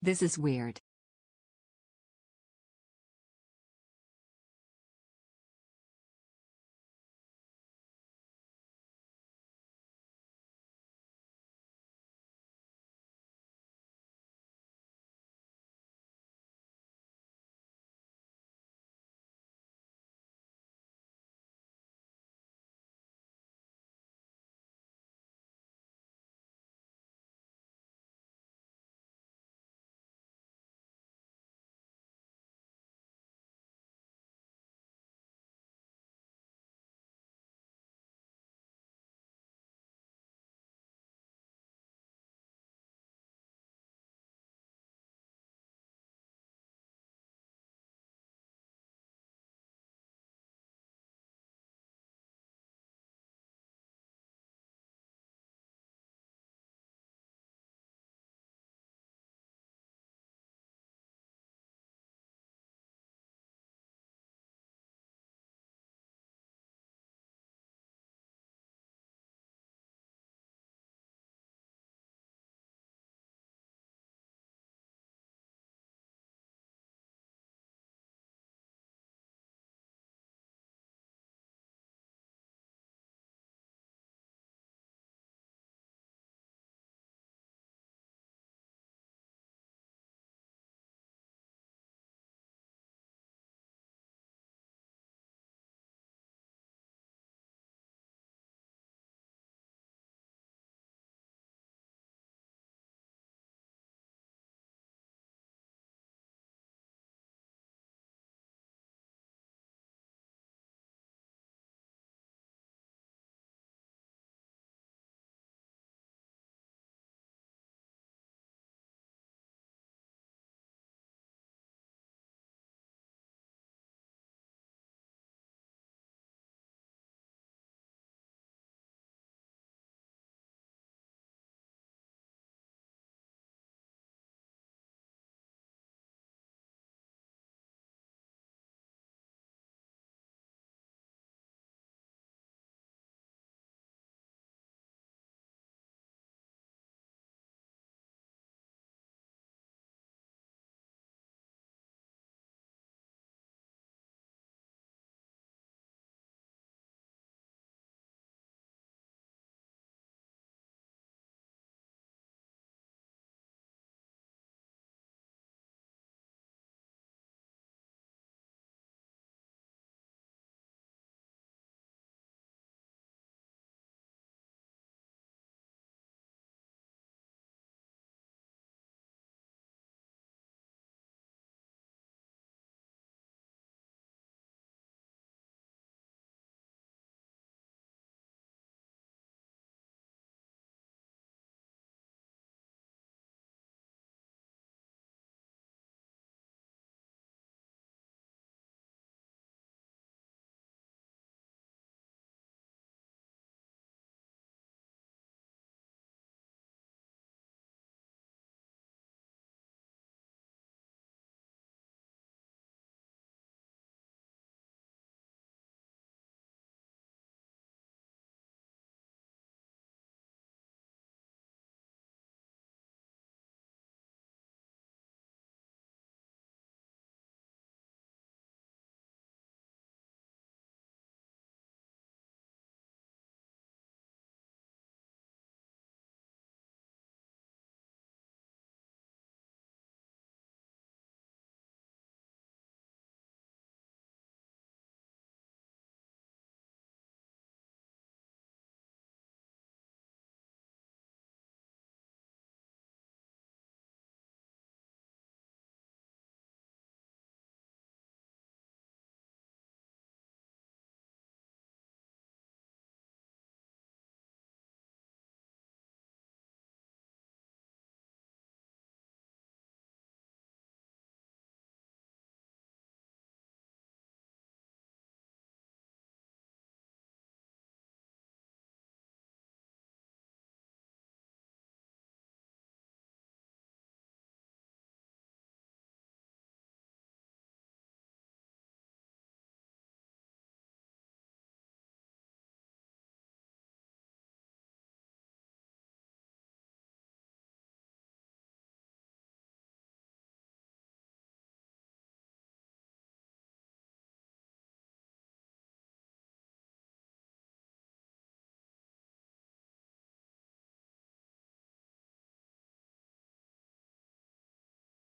This is weird.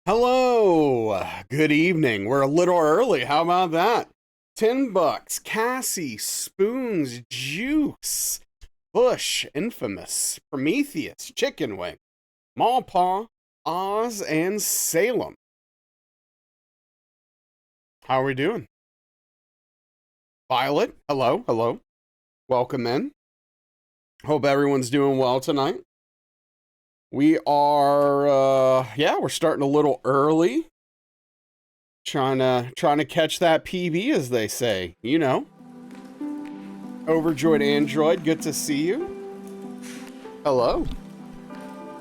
Hello, good evening. We're a little early. How about that? $10. Cassie, Spoons, Juice, Bush, Infamous, Prometheus, Chicken Wing, Mallpaw, Oz, and Salem. How are we doing? Violet, hello. Welcome in. Hope everyone's doing well tonight. We are, we're starting a little early. Trying to catch that PB, as they say. You know. Overjoyed Android, good to see you. Hello.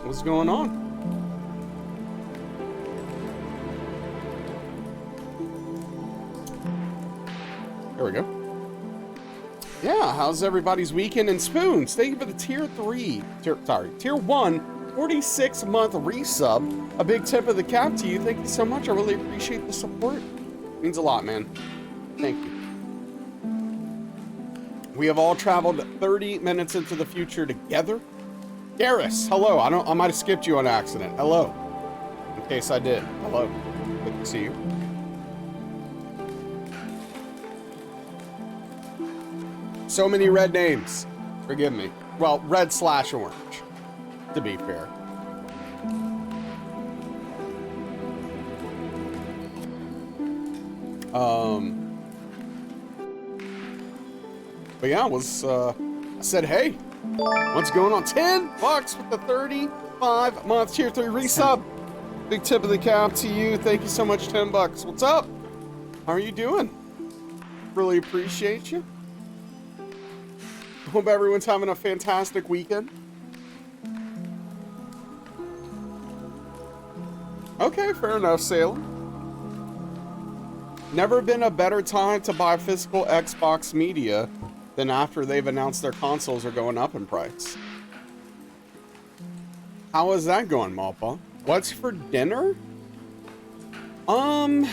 What's going on? There we go. Yeah, how's everybody's weekend? And Spoons, thank you for the tier 1 46-month resub. A big tip of the cap to you. Thank you so much. I really appreciate the support. It means a lot, man. Thank you. We have all traveled 30 minutes into the future together. Garrus, hello. I might have skipped you on accident. Hello. In case I did. Hello. Good to see you. So many red names. Forgive me. Well, red/orange. To be fair. But yeah, I said, hey, what's going on? $10 with the 35-month tier 3 resub. Big tip of the cap to you. Thank you so much, $10. What's up? How are you doing? Really appreciate you. Hope everyone's having a fantastic weekend. Okay, fair enough, Salem. Never been a better time to buy physical Xbox media than after they've announced their consoles are going up in price. How is that going, Malpa? What's for dinner?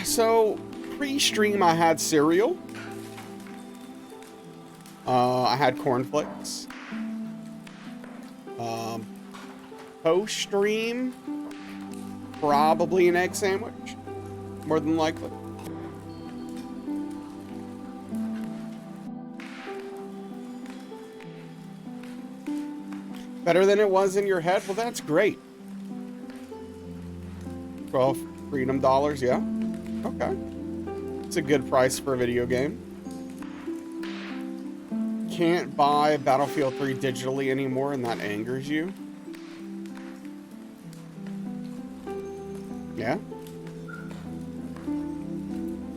So pre-stream I had cereal. I had cornflakes. Post-stream, probably an egg sandwich, more than likely. Better than it was in your head? Well, that's great. 12 freedom dollars, yeah. Okay. It's a good price for a video game. Can't buy Battlefield 3 digitally anymore, and that angers you. Yeah.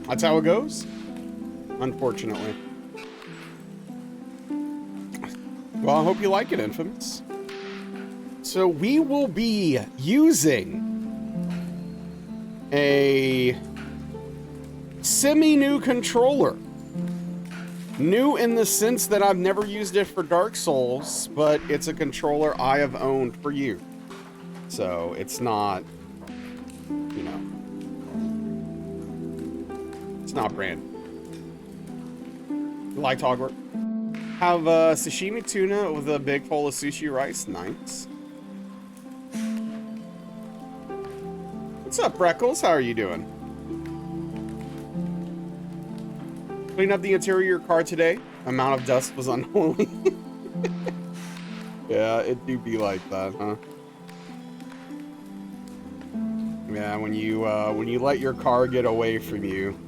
That's how it goes, unfortunately. Well, I hope you like it, Infamous. So we will be using a semi-new controller. New in the sense that I've never used it for Dark Souls, but it's a controller I have owned for you. So it's not, you know, it's not brand. You like Hogwarts? Have sashimi tuna with a big bowl of sushi rice. Nice. What's up, Freckles? How are you doing? Clean up the interior of your car today. Amount of dust was unholy. Yeah, it do be like that, huh? Yeah, when you let your car get away from you,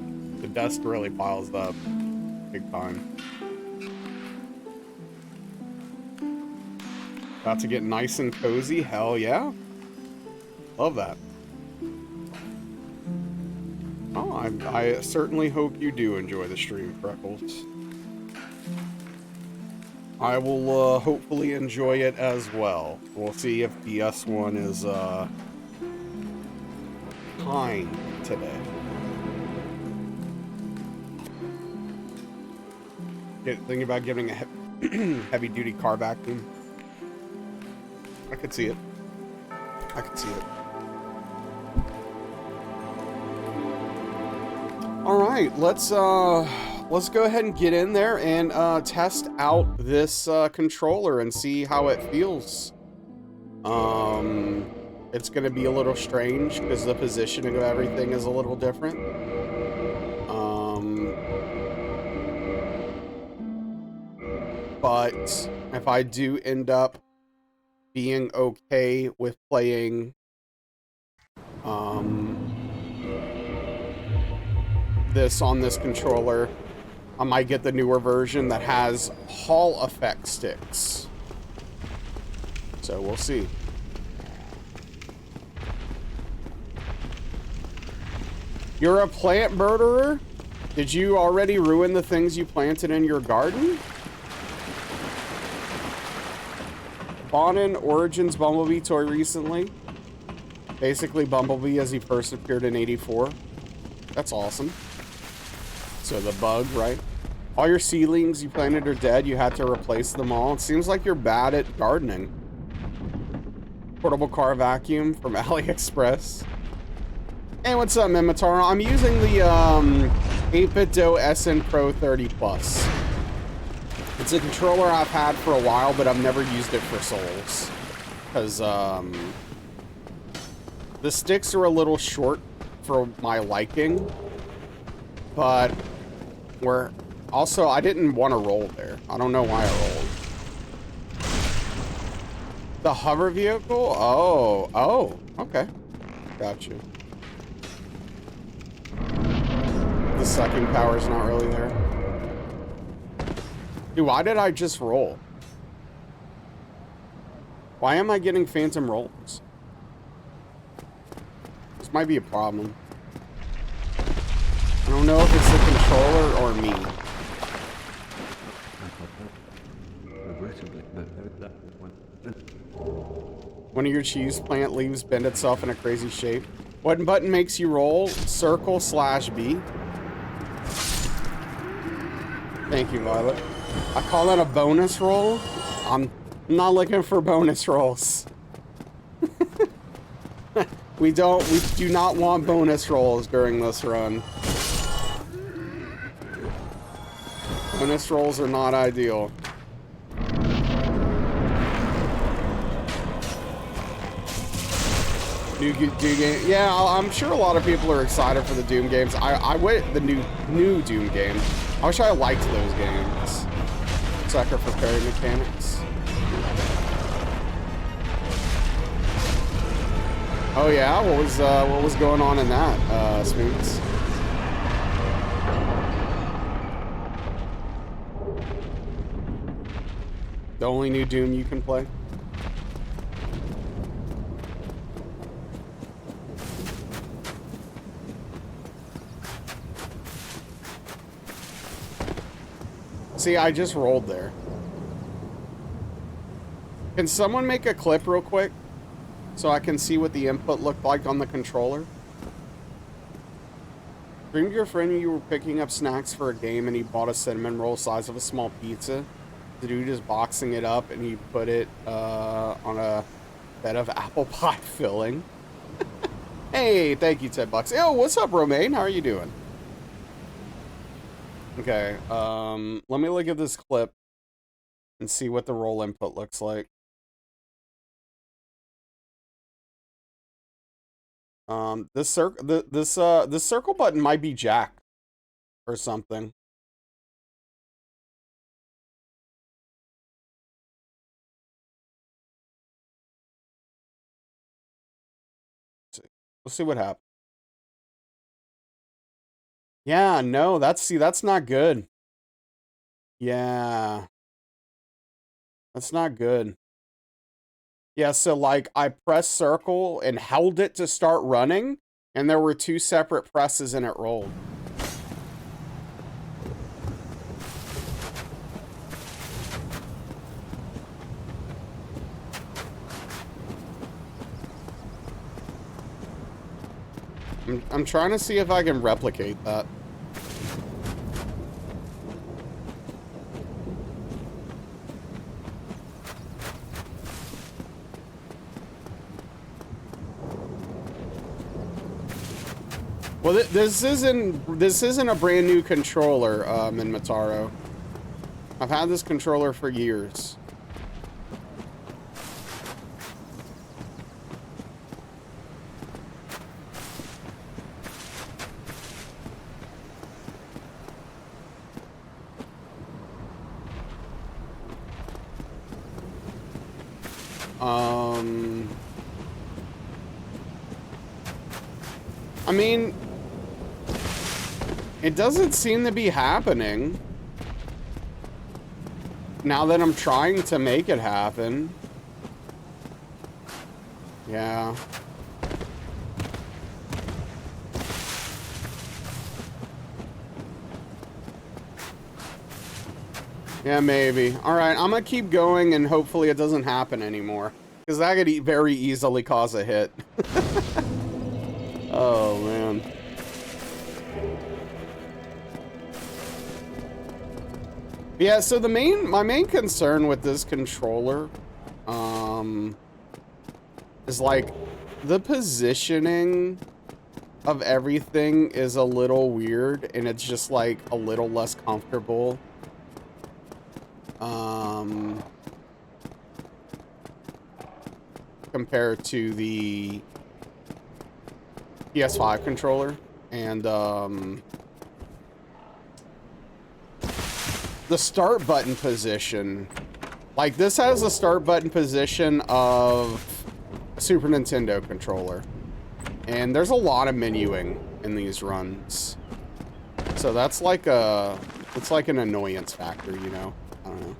the dust really piles up, big time. About to get nice and cozy. Hell yeah, love that. Oh, I certainly hope you do enjoy the stream, Freckles. I will hopefully enjoy it as well. We'll see if the S1 is kind today. Thinking about giving a heavy-duty car vacuum. I could see it. I could see it. All right, let's go ahead and get in there and test out this controller and see how it feels. it's going to be a little strange because the positioning of everything is a little different. But if I do end up being okay with playing this on this controller, I might get the newer version that has Hall effect sticks. So we'll see. You're a plant murderer? Did you already ruin the things you planted in your garden? Bought an Origins Bumblebee toy recently. Basically Bumblebee as he first appeared in '84. That's awesome. So the bug, right? All your seedlings you planted are dead. You had to replace them all. It seems like you're bad at gardening. Portable car vacuum from AliExpress. Hey, what's up, Mimitar? I'm using the 8BitDo SN Pro 30 Plus. It's a controller I've had for a while, but I've never used it for Souls. Because the sticks are a little short for my liking. But I didn't want to roll there. I don't know why I rolled. The hover vehicle? Oh, okay. Got you. The sucking power is not really there. Dude, why did I just roll? Why am I getting phantom rolls? This might be a problem. I don't know if it's the controller or me. One of your cheese plant leaves bend itself in a crazy shape. What button makes you roll? Circle/B. Thank you, Violet. I call that a bonus roll. I'm not looking for bonus rolls. We do not want bonus rolls during this run. Bonus rolls are not ideal. New Doom game. Yeah, I'm sure a lot of people are excited for the Doom games. I went the new Doom game. I wish I liked those games. Sucker for parry mechanics. Oh yeah, what was going on in that, Smoots? The only new Doom you can play? See, I just rolled there. Can someone make a clip real quick so I can see what the input looked like on the controller? Dream your friend you were picking up snacks for a game and he bought a cinnamon roll size of a small pizza. The dude is boxing it up and he put it on a bed of apple pie filling. Hey, thank you, $10. Yo, what's up, Romaine? How are you doing? Okay, let me look at this clip and see what the roll input looks like. This circle button might be jacked or something. We'll see what happens. Yeah, no, that's not good. Yeah. That's not good. Yeah, so like I pressed circle and held it to start running, and there were two separate presses and it rolled. I'm trying to see if I can replicate that. Well, this isn't a brand new controller, in Mataro. I've had this controller for years. I mean, it doesn't seem to be happening. Now that I'm trying to make it happen. Yeah. Yeah, maybe. All right, I'm gonna keep going and hopefully it doesn't happen anymore. Because that could very easily cause a hit. Oh, man. Yeah, so my main concern with this controller, is like the positioning of everything is a little weird and it's just like a little less comfortable. Compared to the PS5 controller and, the start button position. Like, this has the start button position of a Super Nintendo controller. And there's a lot of menuing in these runs. So that's like it's like an annoyance factor, you know? I don't know.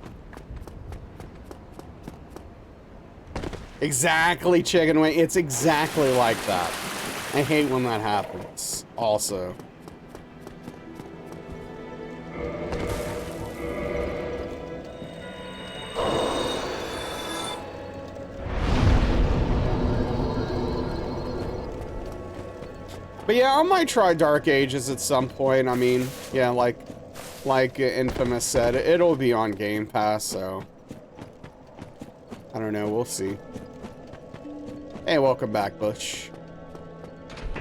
Exactly, chicken wing. It's exactly like that. I hate when that happens, also. But yeah, I might try Dark Ages at some point. I mean, yeah, like Infamous said, it'll be on Game Pass, so I don't know, we'll see. Hey, welcome back, Butch.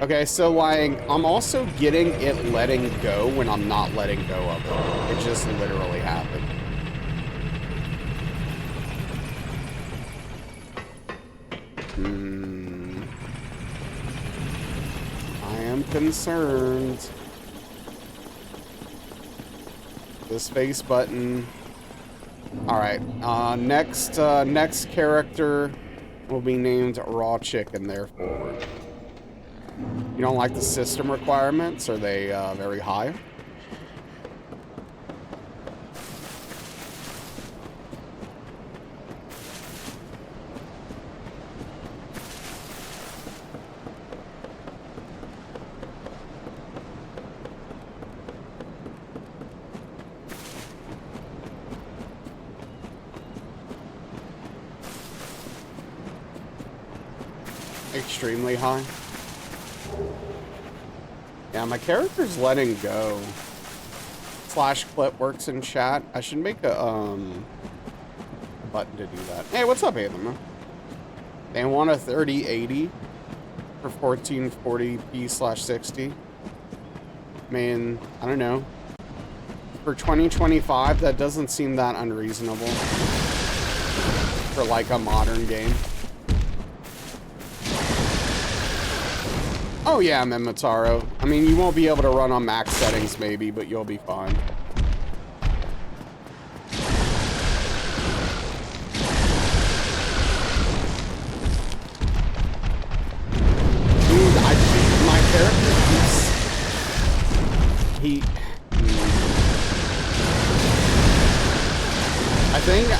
Okay, so like, I'm also getting it letting go when I'm not letting go of it. It just literally happened. I am concerned. The space button. All right, next character will be named Raw Chicken, therefore. You don't like the system requirements? Are they very high? Extremely high. Yeah, my character's letting go. Slash clip works in chat. I should make a button to do that. Hey, what's up, Adam? They want a 3080 for 1440p/60. I mean, I don't know. For 2025, that doesn't seem that unreasonable for like a modern game. Oh yeah, Memataro. I mean, you won't be able to run on max settings maybe, but you'll be fine. Dude, my character keeps... I think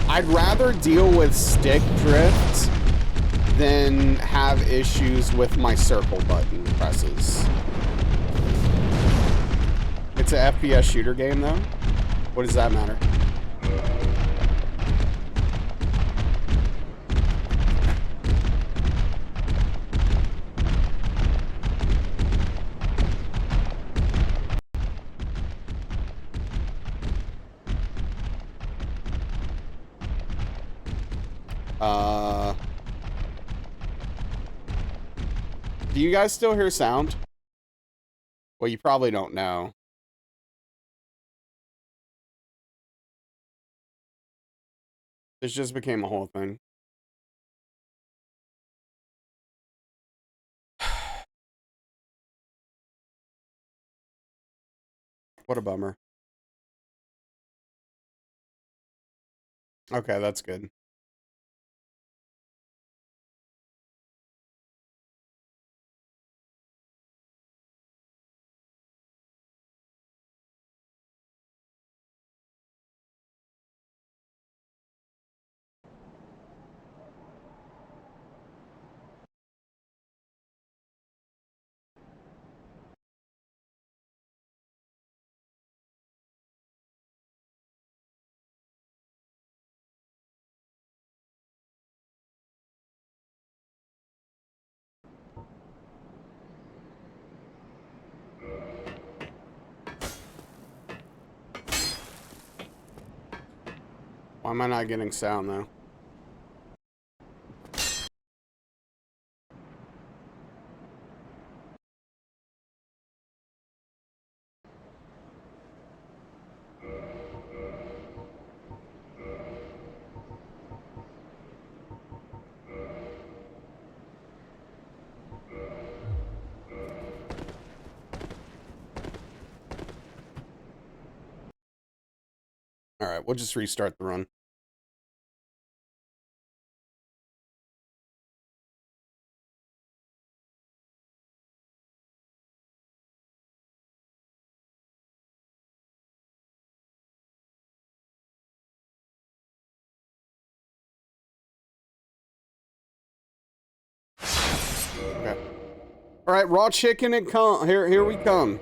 I'd rather deal with stick drift than have issues with my circle button presses. It's an FPS shooter game, though. What does that matter? Do you guys still hear sound? Well, you probably don't know. This just became a whole thing. What a bummer. Okay, that's good. Why am I not getting sound though? All right, we'll just restart the run. Okay. All right, raw chicken and come. Here we come.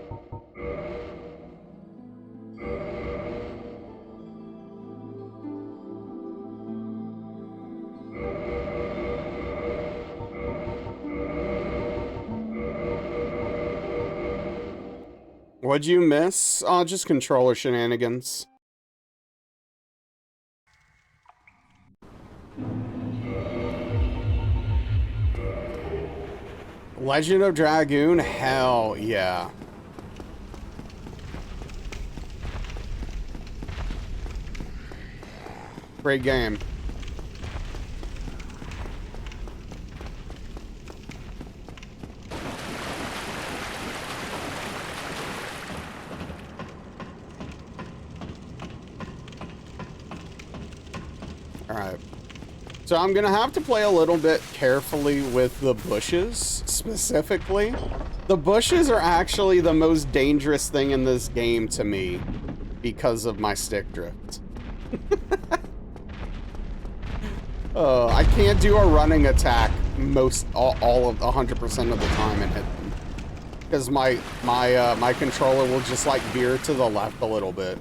What'd you miss? Just controller shenanigans. Legend of Dragoon? Hell yeah. Great game. Alright. So I'm gonna have to play a little bit carefully with the bushes, specifically. The bushes are actually the most dangerous thing in this game to me because of my stick drift. I can't do a running attack all of 100% of the time and hit them. Because my controller will just like veer to the left a little bit.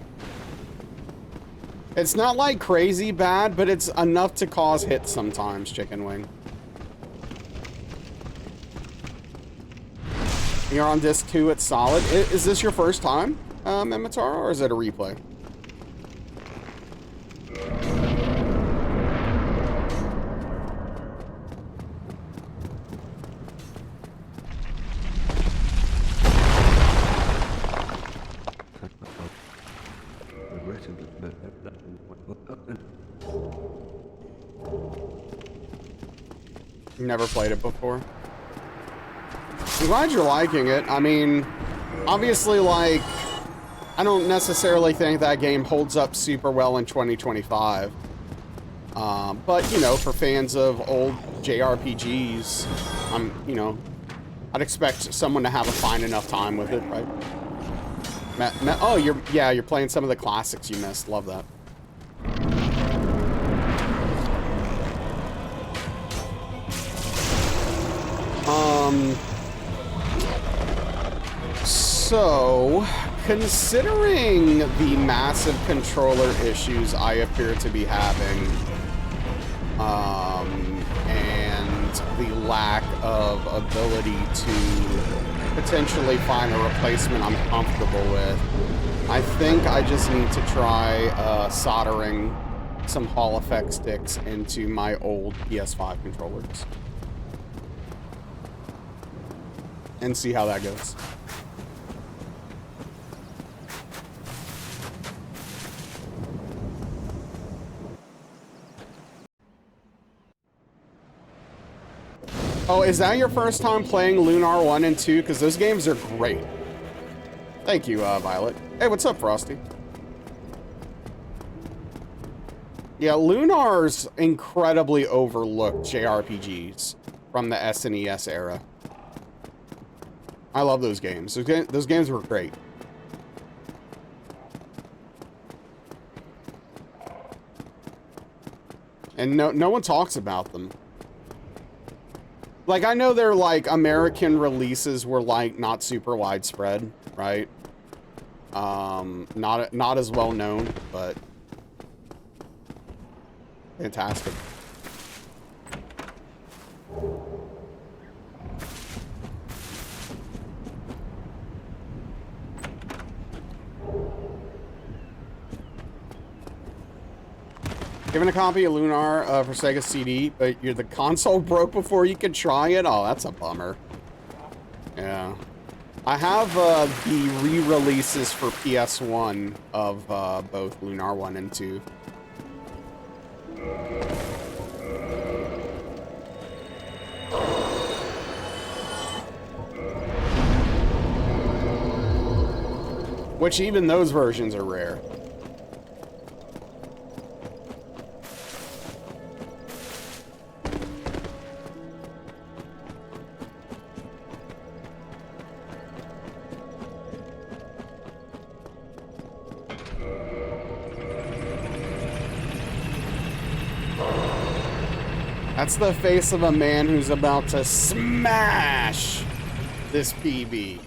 It's not like crazy bad, but it's enough to cause hits sometimes, Chicken Wing. You're on disc 2, it's solid. Is this your first time, Emitara, or is it a replay? Never played it before. I'm glad you're liking it. I mean, obviously, like, I don't necessarily think that game holds up super well in 2025. But, you know, for fans of old JRPGs, you know, I'd expect someone to have a fine enough time with it, right? Oh, you're playing some of the classics you missed. Love that. So, considering the massive controller issues I appear to be having, and the lack of ability to potentially find a replacement I'm comfortable with, I think I just need to try soldering some Hall Effect sticks into my old PS5 controllers. And see how that goes. Oh, is that your first time playing Lunar 1 and 2? Because those games are great. Thank you, Violet. Hey, what's up, Frosty? Yeah, Lunar's incredibly overlooked JRPGs from the SNES era. I love those games. Those games were great. And no one talks about them. Like, I know their, like, American releases were, like, not super widespread, right? Not as well known, but fantastic. Given a copy of Lunar for Sega CD, but the console broke before you could try it? Oh, that's a bummer. Yeah. I have the re-releases for PS1 of both Lunar 1 and 2. Which even those versions are rare. That's the face of a man who's about to smash this PB.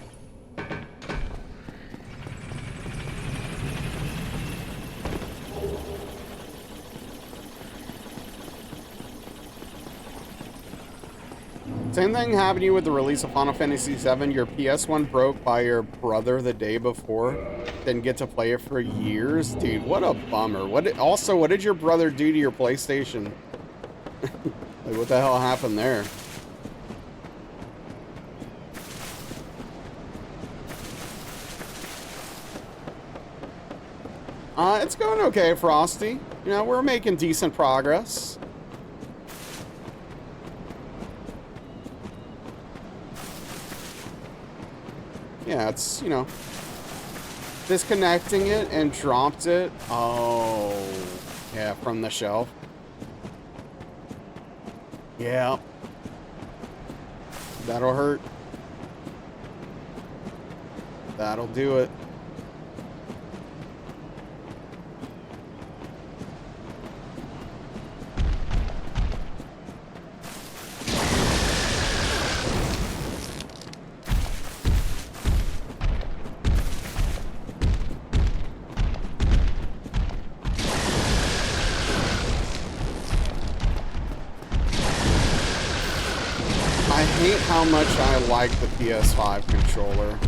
Same thing happened to you with the release of Final Fantasy VII. Your PS1 broke by your brother the day before. Didn't get to play it for years. Dude, what a bummer. What did your brother do to your PlayStation? Like, what the hell happened there? It's going okay, Frosty. You know, we're making decent progress. Yeah, it's, you know, disconnecting it and dropped it. Oh, yeah, from the shelf. Yeah. That'll hurt. That'll do it. I hate how much I like the PS5 controller.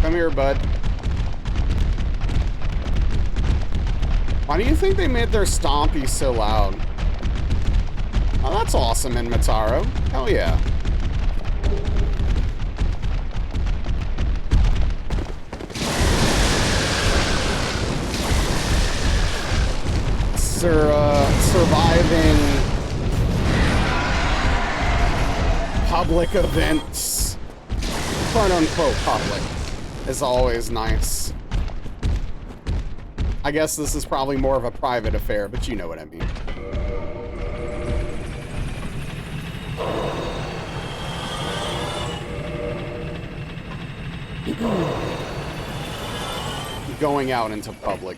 Come here, bud. Why do you think they made their stompy so loud? Oh, that's awesome in Mataro. Hell yeah. Surviving public events, quote unquote public, is always nice. I guess this is probably more of a private affair, but you know what I mean. Going out into public.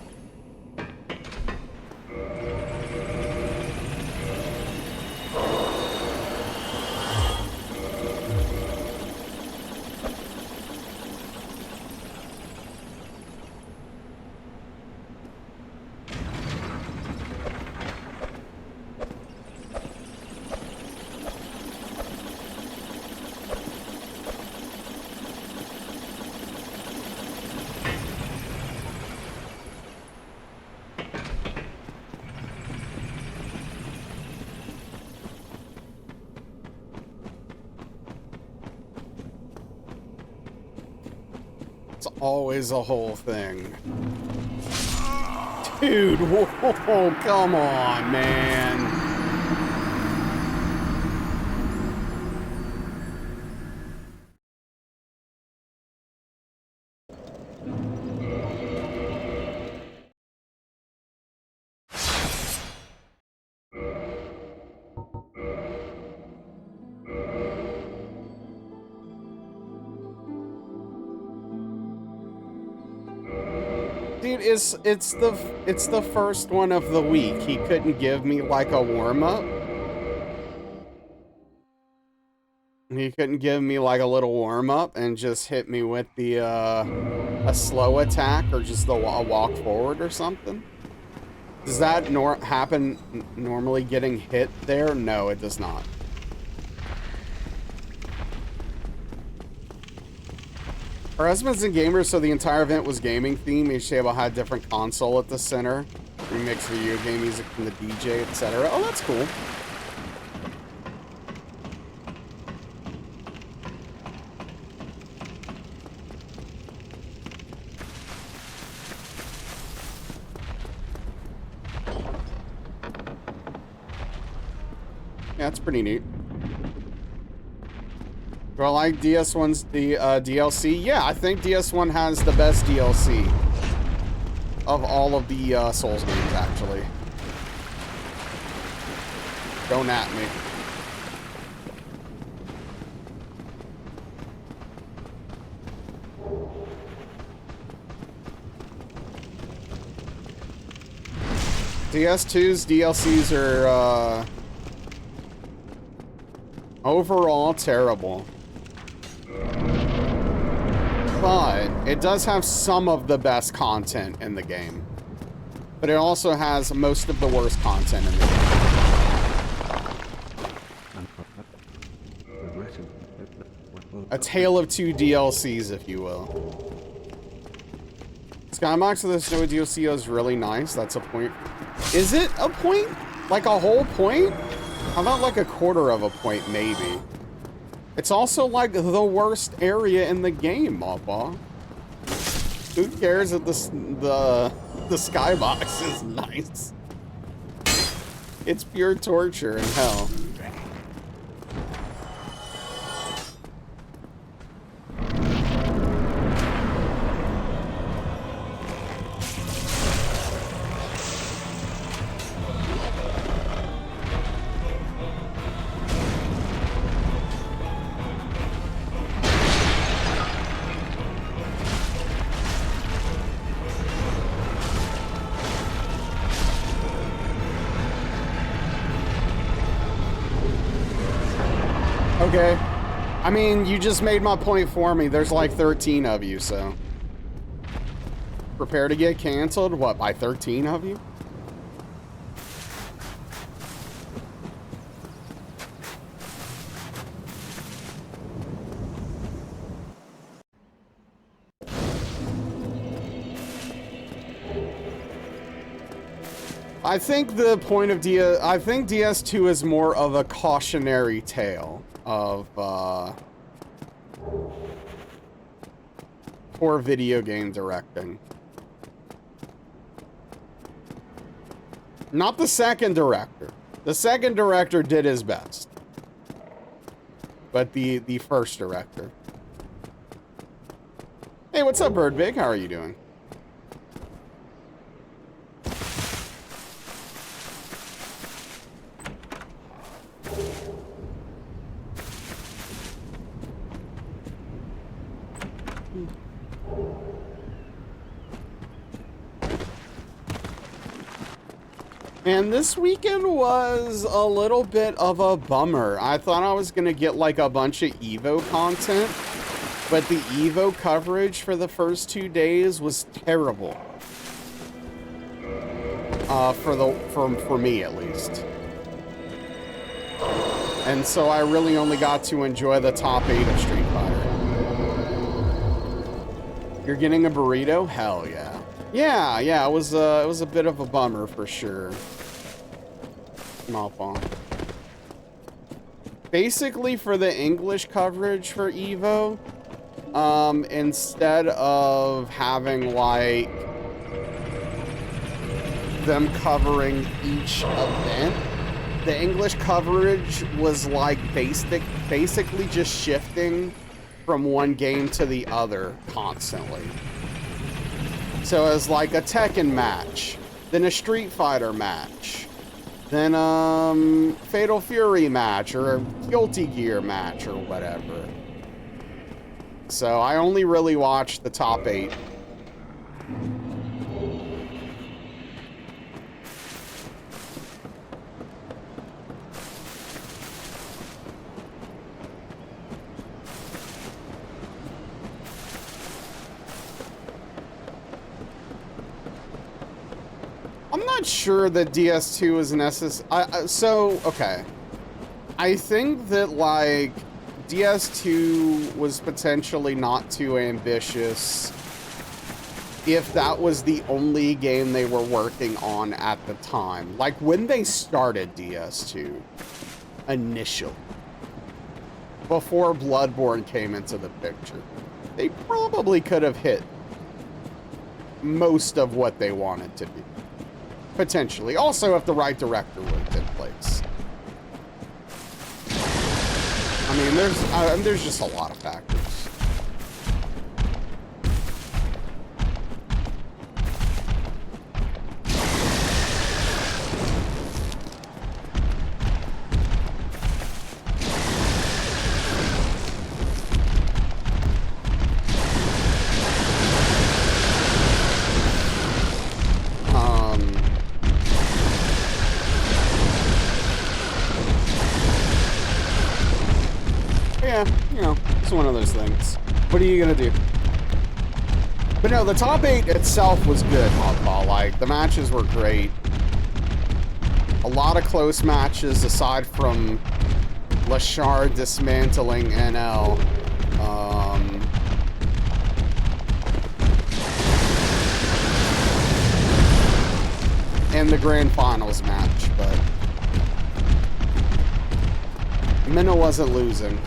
It's always a whole thing. Dude, whoa, come on, man. Dude, it's the first one of the week. He couldn't give me like a warm-up. He couldn't give me like a little warm up and just hit me with the a slow attack or just a walk forward or something. Does that happen normally getting hit there? No, it does not. For husbands and gamers, so the entire event was gaming theme. Each table had a different console at the center. Remix video game music from the DJ, etc. Oh, that's cool. Yeah, it's pretty neat. Do I like DS1's DLC? Yeah, I think DS1 has the best DLC of all of the Souls games, actually. Don't at me. DS2's DLCs are overall terrible. But it does have some of the best content in the game. But it also has most of the worst content in the game. A tale of two DLCs, if you will. Skybox with the Snow DLC is really nice. That's a point. Is it a point? Like a whole point? How about like a quarter of a point, maybe? It's also like the worst area in the game, Moppa. Who cares if the skybox is nice? It's pure torture and hell. Okay. I mean, you just made my point for me. There's like 13 of you, so. Prepare to get canceled? What, by 13 of you? I think the point of I think DS2 is more of a cautionary tale of for video game directing. Not the second director. The second director did his best. But the first director. Hey, what's up, Birdbig? How are you doing? And this weekend was a little bit of a bummer. I thought I was gonna get like a bunch of Evo content, but the Evo coverage for the first 2 days was terrible. For me at least. And so I really only got to enjoy the top 8 of Street Fighter. You're getting a burrito? Hell yeah. Yeah, it was a bit of a bummer for sure. Malpong. Basically, for the English coverage for Evo, instead of having like them covering each event, the English coverage was like basically just shifting from one game to the other constantly. So it's like a Tekken match, then a Street Fighter match, then Fatal Fury match, or a Guilty Gear match, or whatever. So I only really watched the top 8. not sure that DS2 is necessary. So, okay. I think that, like, DS2 was potentially not too ambitious if that was the only game they were working on at the time. Like, when they started DS2, initially, before Bloodborne came into the picture, they probably could have hit most of what they wanted to be. Potentially. Also, if the right director was in place. I mean, there's just a lot of factors. Yeah, you know, it's one of those things. What are you gonna do? But no, the top 8 itself was good, Hotball. Like, the matches were great. A lot of close matches, aside from Lashard dismantling NL. And the grand finals match, but Minna wasn't losing.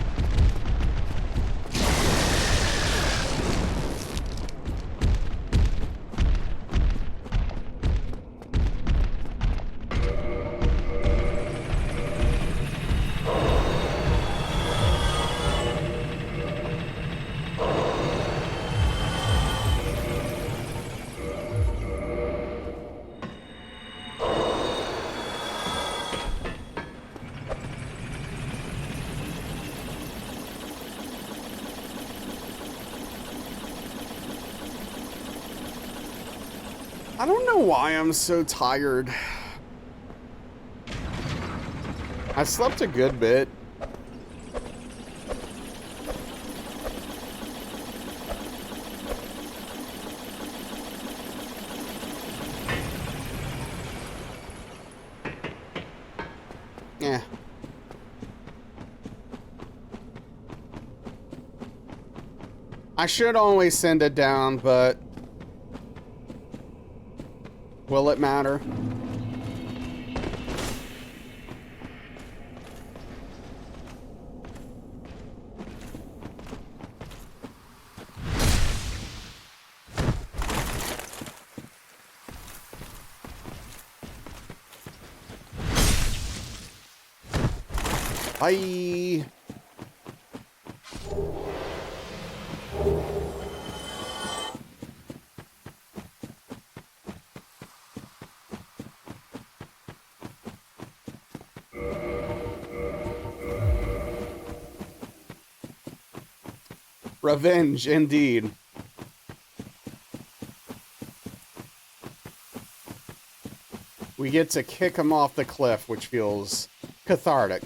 I don't know why I'm so tired. I slept a good bit. Yeah. I should always send it down, but will it matter? Bye. Revenge, indeed. We get to kick him off the cliff, which feels cathartic.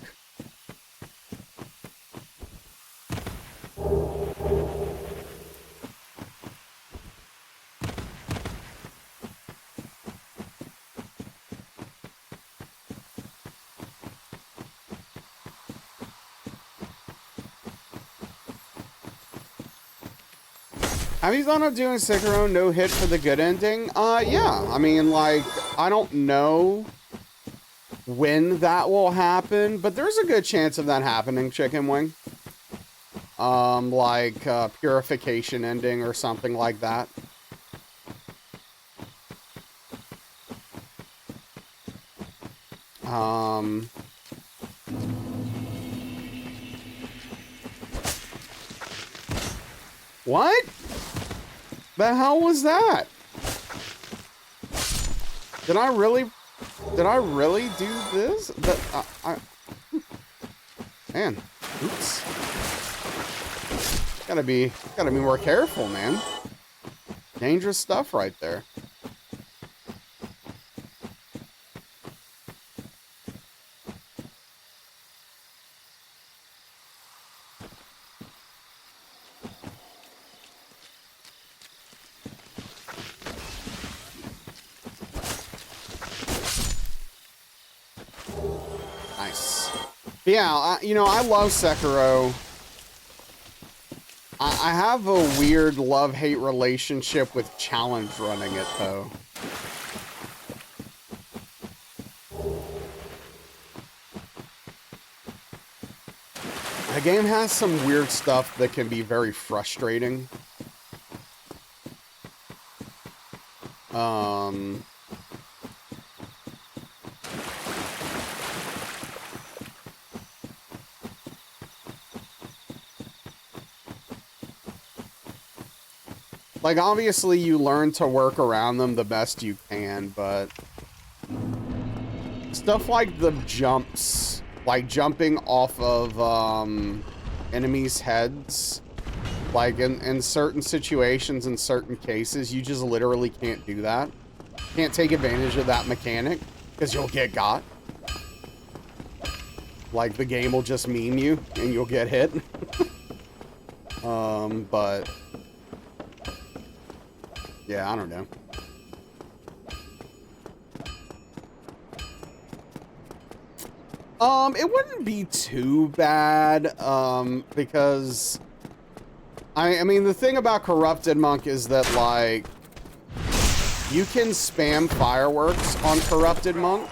Have you thought of doing Sekiro no hit for the good ending? Yeah. I mean, like, I don't know when that will happen, but there's a good chance of that happening, Chicken Wing. Like, purification ending or something like that. What? The hell was that? Did I really do this? Man, oops. Gotta be more careful, man. Dangerous stuff right there. Yeah, you know, I love Sekiro. I have a weird love-hate relationship with challenge running it, though. The game has some weird stuff that can be very frustrating. Like, obviously, you learn to work around them the best you can, but stuff like the jumps, like jumping off of enemies' heads, like in certain situations, in certain cases, you just literally can't do that. Can't take advantage of that mechanic because you'll get got. Like, the game will just meme you and you'll get hit. But yeah, I don't know. It wouldn't be too bad, because I mean, the thing about Corrupted Monk is that, like, you can spam fireworks on Corrupted Monk,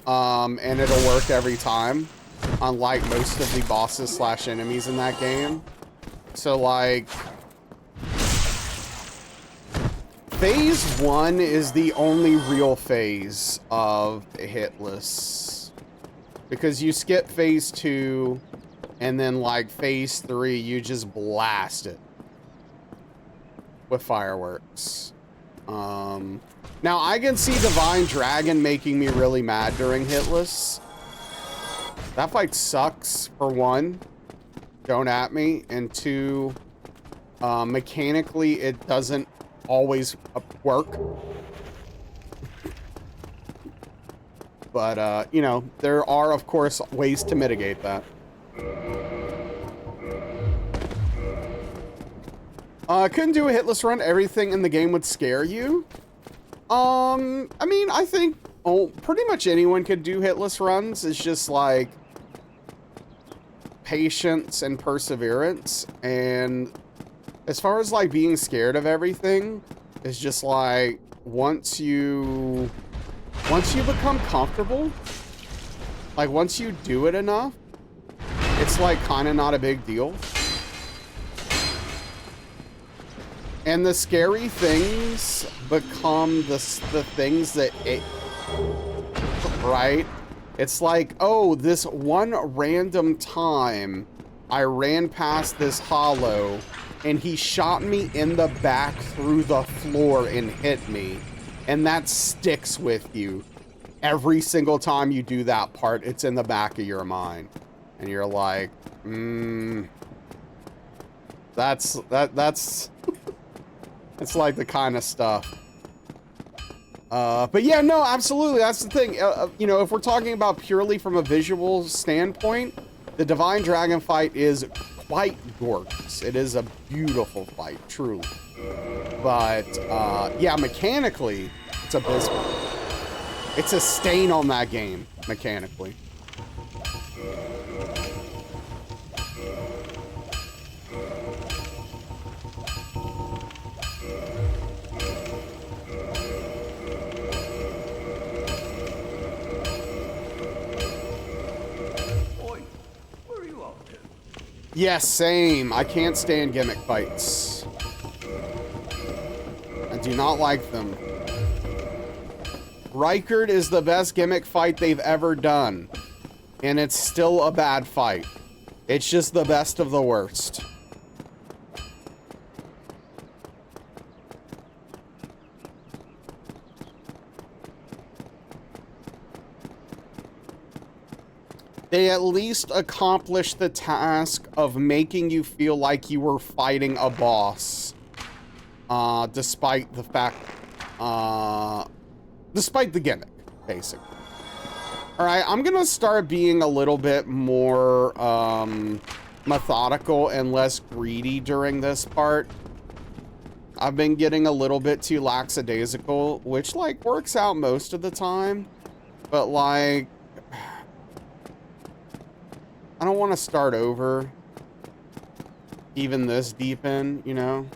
and it'll work every time, unlike most of the bosses slash enemies in that game. So, like, Phase 1 is the only real phase of Hitless. Because you skip Phase 2, and then, like, Phase 3, you just blast it with fireworks. Now, I can see Divine Dragon making me really mad during Hitless. That fight sucks, for one. Don't at me. And two, mechanically, it doesn't always work. But, you know, there are, of course, ways to mitigate that. Couldn't do a hitless run. Everything in the game would scare you. I mean, I think pretty much anyone could do hitless runs. It's just, like, patience and perseverance. And as far as, like, being scared of everything, it's just, like, once you become comfortable, like, once you do it enough, it's, like, kind of not a big deal. And the scary things become the things that right? It's like, oh, this one random time I ran past this hollow and he shot me in the back through the floor and hit me. And that sticks with you. Every single time you do that part, it's in the back of your mind. And you're like, that's it's like the kind of stuff. But yeah, no, absolutely. That's the thing. You know, if we're talking about purely from a visual standpoint, the Divine Dragon fight is quite gorgeous. It is a beautiful fight, truly. But, yeah, mechanically, it's abysmal. It's a stain on that game, mechanically. Yes, same. I can't stand gimmick fights. I do not like them. Rykard is the best gimmick fight they've ever done. And it's still a bad fight. It's just the best of the worst. They at least accomplished the task of making you feel like you were fighting a boss. Despite the fact, despite the gimmick, basically. Alright, I'm gonna start being a little bit more, methodical and less greedy during this part. I've been getting a little bit too lackadaisical, which, like, works out most of the time. But, like, I don't want to start over even this deep in, you know?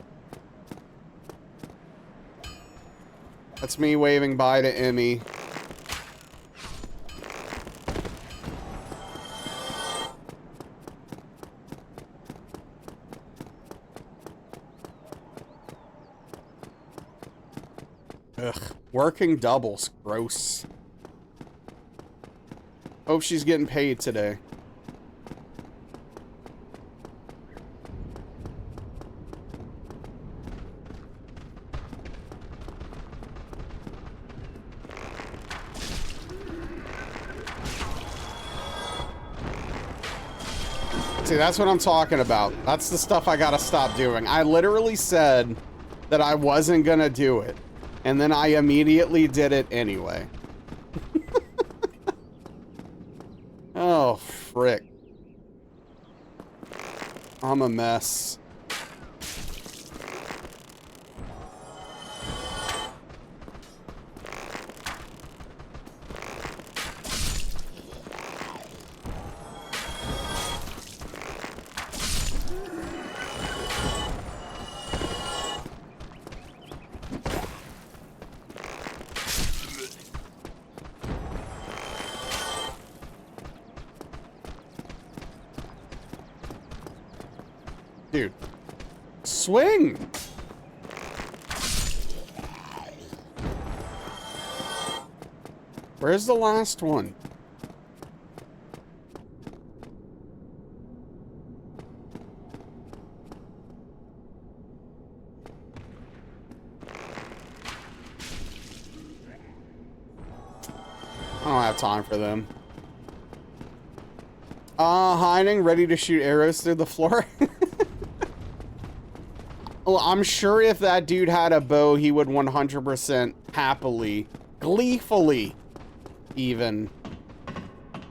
That's me waving bye to Emmy. Ugh, working doubles, gross. Hope she's getting paid today. See, that's what I'm talking about. That's the stuff I gotta stop doing. I literally said that I wasn't gonna do it, and then I immediately did it anyway. Oh, frick. I'm a mess. Dude, swing! Where's the last one? I don't have time for them. Hiding, ready to shoot arrows through the floor. Well, I'm sure if that dude had a bow, he would 100% happily, gleefully, even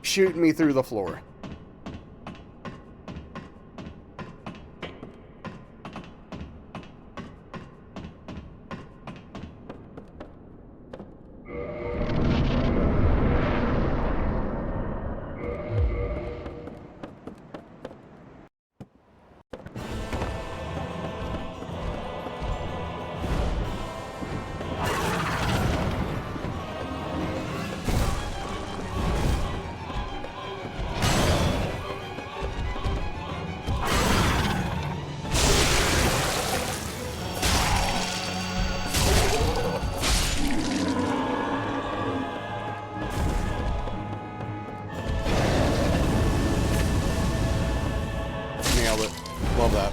shoot me through the floor. Love that.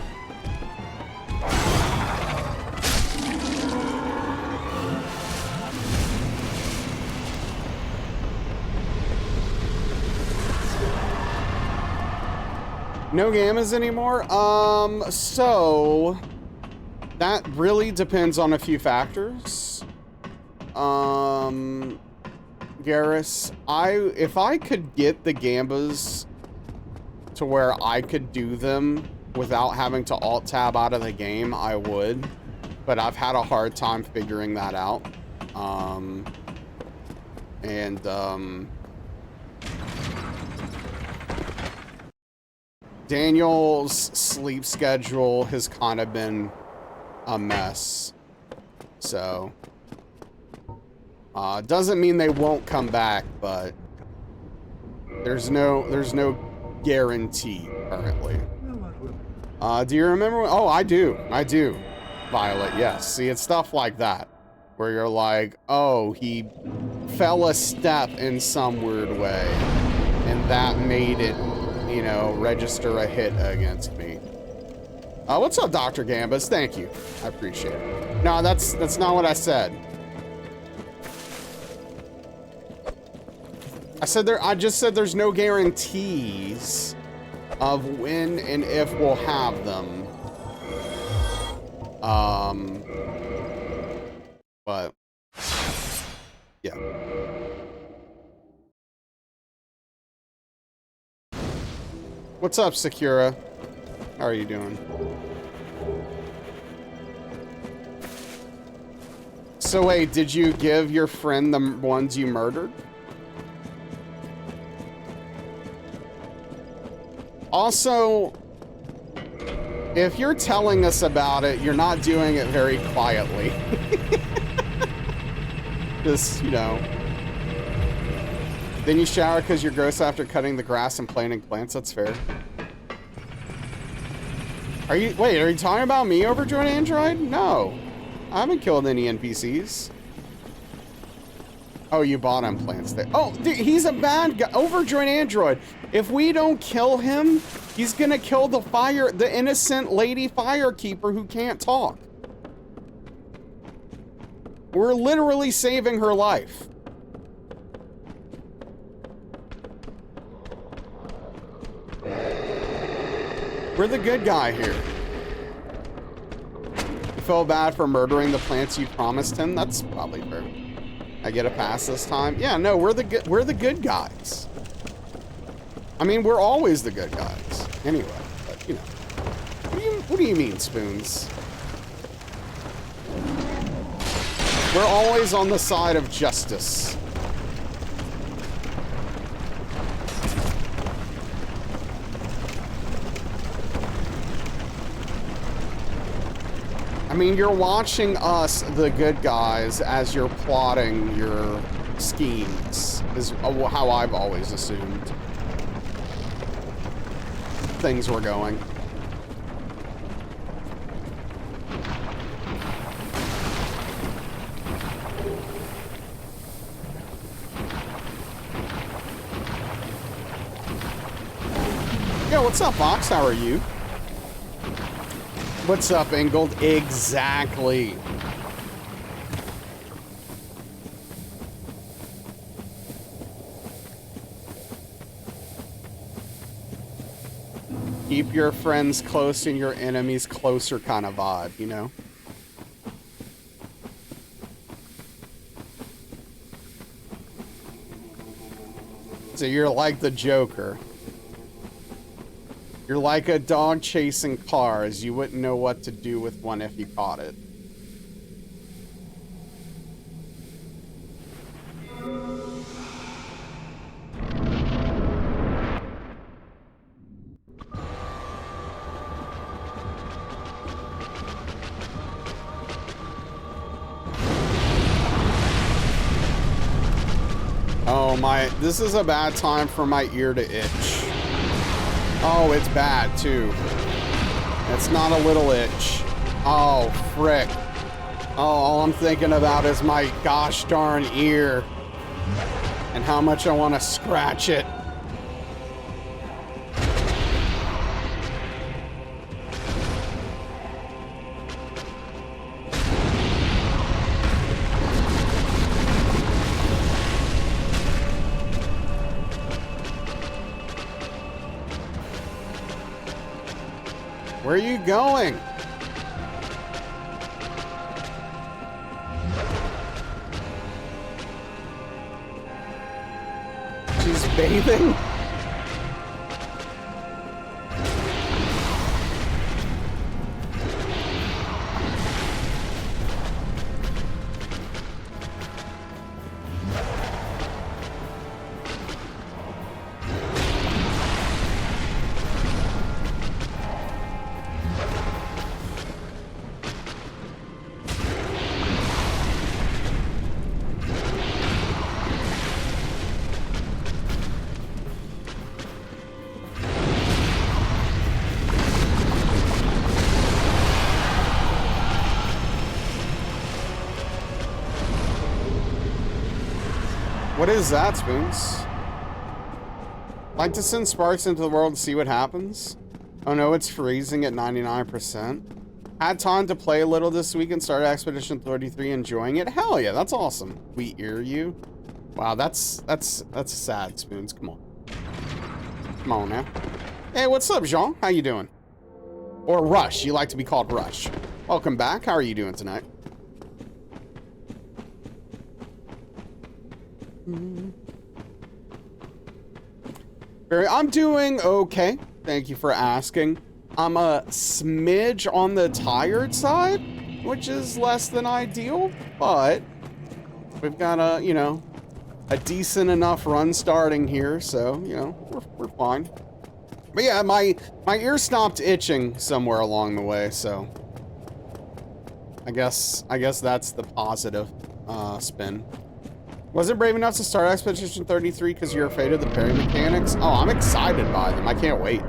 No gammas anymore? So that really depends on a few factors. Garrus, if I could get the gambas to where I could do them without having to alt tab out of the game, I would, but I've had a hard time figuring that out. Daniel's sleep schedule has kind of been a mess, so doesn't mean they won't come back, but there's no guarantee currently. Do you remember? Oh, I do, Violet. Yes. See, it's stuff like that where you're like, oh, he fell a step in some weird way, and that made it, you know, register a hit against me. What's up, Dr. Gambas? Thank you. I appreciate it. No, that's not what I said. I just said there's no guarantees of when and if we'll have them. But yeah. What's up, Sakura? How are you doing? So wait, did you give your friend the ones you murdered? Also, if you're telling us about it, you're not doing it very quietly. Just, you know. Then you shower because you're gross after cutting the grass and planting plants. That's fair. Are you talking about me, Overjoyed Android? No. I haven't killed any NPCs. Oh, you bought him plants there. Oh, dude, he's a bad guy. Overjoyed Android. If we don't kill him, he's gonna kill the innocent lady firekeeper who can't talk. We're literally saving her life. We're the good guy here. You feel bad for murdering the plants you promised him? That's probably fair. I get a pass this time. Yeah, no, we're the good guys. I mean, we're always the good guys. Anyway, but you know. What do you mean, Spoons? We're always on the side of justice. I mean, you're watching us, the good guys, as you're plotting your schemes, is how I've always assumed things were going. Yo, what's up, Fox? How are you? What's up, Ingold? Exactly. Keep your friends close and your enemies closer kind of vibe, you know? So you're like the Joker. You're like a dog chasing cars. You wouldn't know what to do with one if you caught it. Oh my, this is a bad time for my ear to itch. Oh, it's bad, too. It's not a little itch. Oh, frick. Oh, all I'm thinking about is my gosh darn ear. And how much I want to scratch it. Where are you going? She's bathing? What is that, Spoons? Like to send sparks into the world and see what happens? Oh no, it's freezing at 99%. Had time to play a little this week and started Expedition 33, enjoying it. Hell yeah, that's awesome. We ear you. Wow, that's sad, Spoons. Come on. Come on now. Hey, what's up, Jean? How you doing? Or Rush. You like to be called Rush. Welcome back. How are you doing tonight? I'm doing okay. Thank you for asking. I'm a smidge on the tired side, which is less than ideal, but we've got a, you know, a decent enough run starting here, so, you know, we're fine. But yeah, my ear stopped itching somewhere along the way, so I guess that's the positive spin. Wasn't brave enough to start Expedition 33 because you're afraid of the parry mechanics? Oh, I'm excited by them. I can't wait.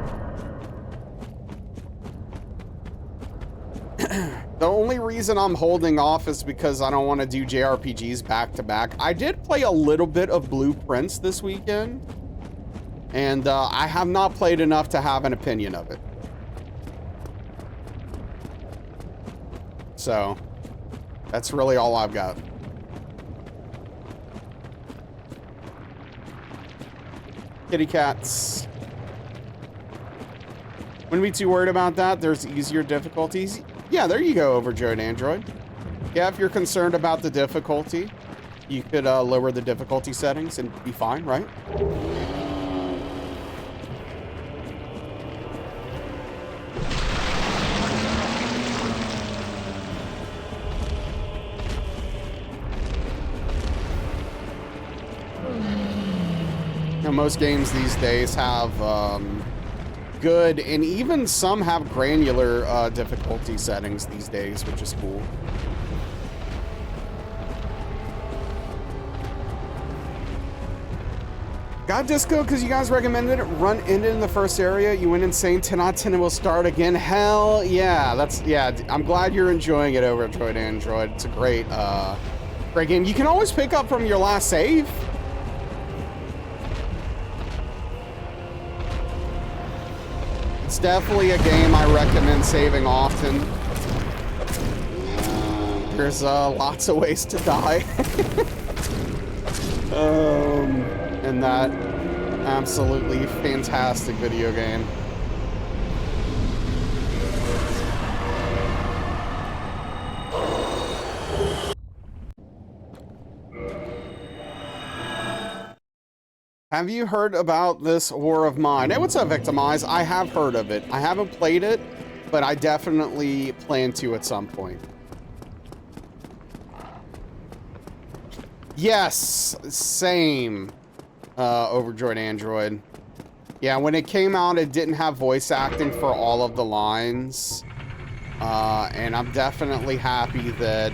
The only reason I'm holding off is because I don't want to do JRPGs back to back. I did play a little bit of Blueprints this weekend, and I have not played enough to have an opinion of it. So, that's really all I've got. Kitty cats. Wouldn't be too worried about that. There's easier difficulties. Yeah, there you go, Overjoyed Android. Yeah, if you're concerned about the difficulty, you could lower the difficulty settings and be fine, right? Most games these days have good, and even some have granular difficulty settings these days, which is cool. Got Disco because you guys recommended it. Run in the first area. You went insane. 10 out of 10 and we'll start again. Hell yeah. I'm glad you're enjoying it, Overjoyed Android. It's a great game. You can always pick up from your last save. It's definitely a game I recommend saving often. There's lots of ways to die. And that absolutely fantastic video game. Have you heard about this War of Mine? Hey, what's up, Victimize? I have heard of it. I haven't played it, but I definitely plan to at some point. Yes, same, Overjoyed Android. Yeah, when it came out, it didn't have voice acting for all of the lines. And I'm definitely happy that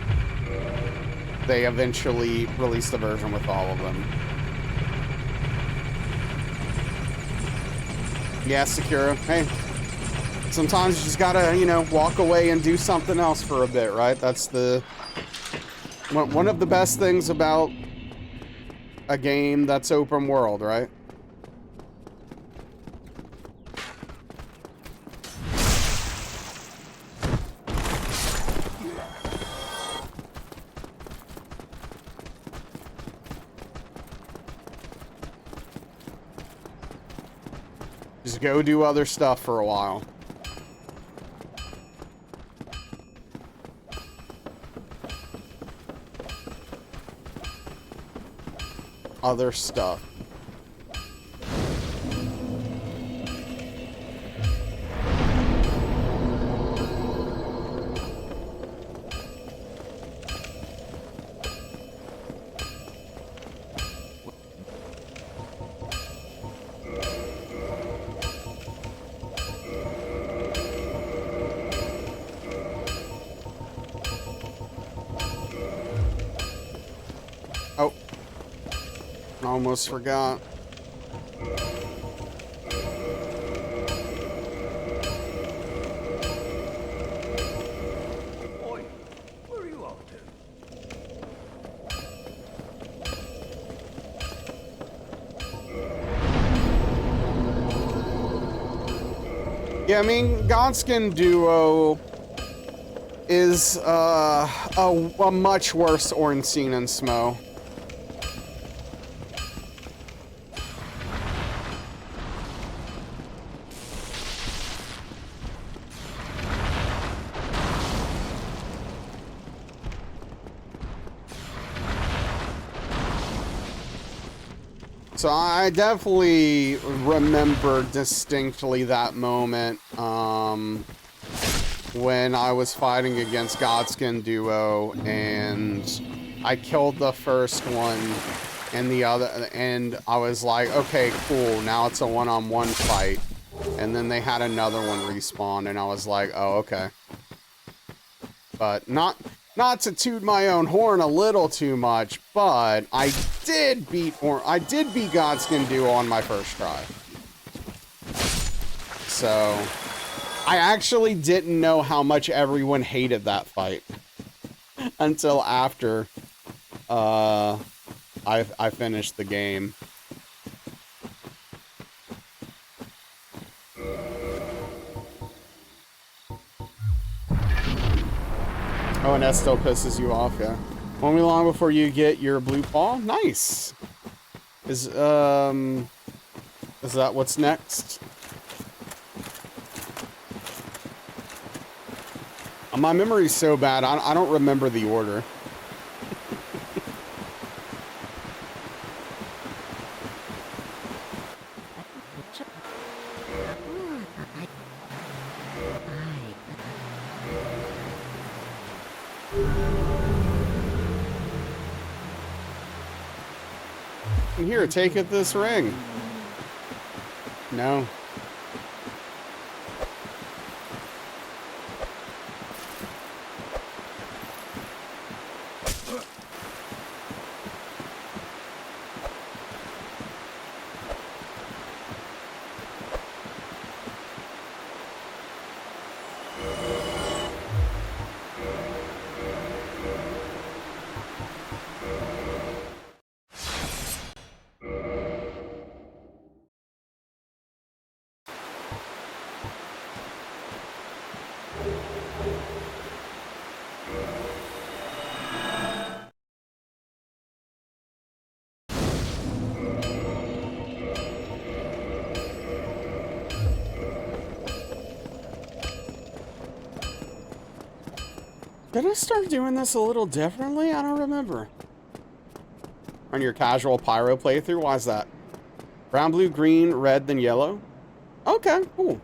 they eventually released the version with all of them. Yeah, Sakura. Hey, sometimes you just gotta, you know, walk away and do something else for a bit, right? That's the one of the best things about a game that's open world, right? Just go do other stuff for a while. Other stuff. Oh. Almost forgot. Oi, where are you off to? Yeah, I mean, Godskin Duo is a much worse Ornstein and Smo. So I definitely remember distinctly that moment when I was fighting against Godskin Duo and I killed the first one and the other, and I was like, okay, cool, now it's a one-on-one fight. And then they had another one respawn, and I was like, oh, okay. But not to toot my own horn a little too much, but I did beat Godskin Duo on my first try. So I actually didn't know how much everyone hated that fight until after I finished the game. Oh, and that still pisses you off, yeah. Won't be long before you get your blue paw. Nice. Is that what's next? My memory's so bad, I don't remember the order. Here, take it this ring. No. Did I start doing this a little differently? I don't remember. On your casual pyro playthrough? Why is that? Brown, blue, green, red, then yellow? Okay, cool.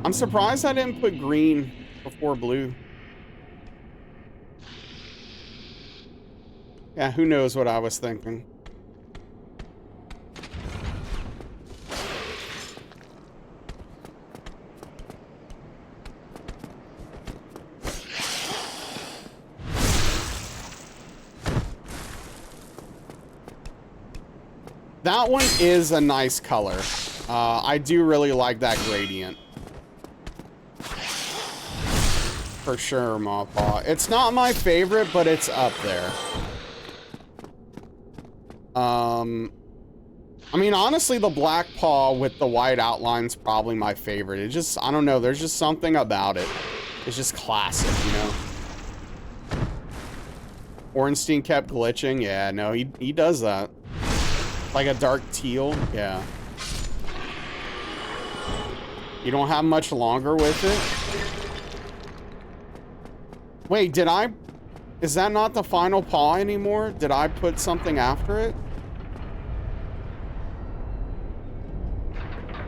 I'm surprised I didn't put green before blue. Yeah, who knows what I was thinking. That one is a nice color. I do really like that gradient. For sure, Mawpaw. It's not my favorite, but it's up there. I mean, honestly, the black paw with the white outline's probably my favorite. It just, I don't know, there's just something about it. It's just classic, you know? Ornstein kept glitching. Yeah, no, he does that. Like a dark teal, yeah. You don't have much longer with it? Wait, is that not the final paw anymore? Did I put something after it?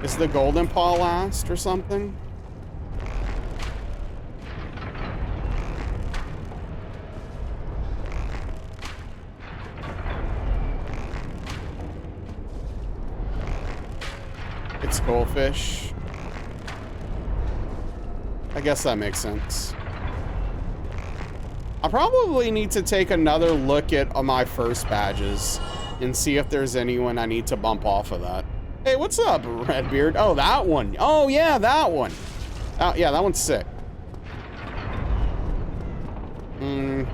Is the golden paw last or something? It's goldfish. I guess that makes sense. I probably need to take another look at my first badges and see if there's anyone I need to bump off of that. Hey, what's up, Redbeard? Oh, that one. Oh, yeah, that one. Oh, yeah, that one's sick. I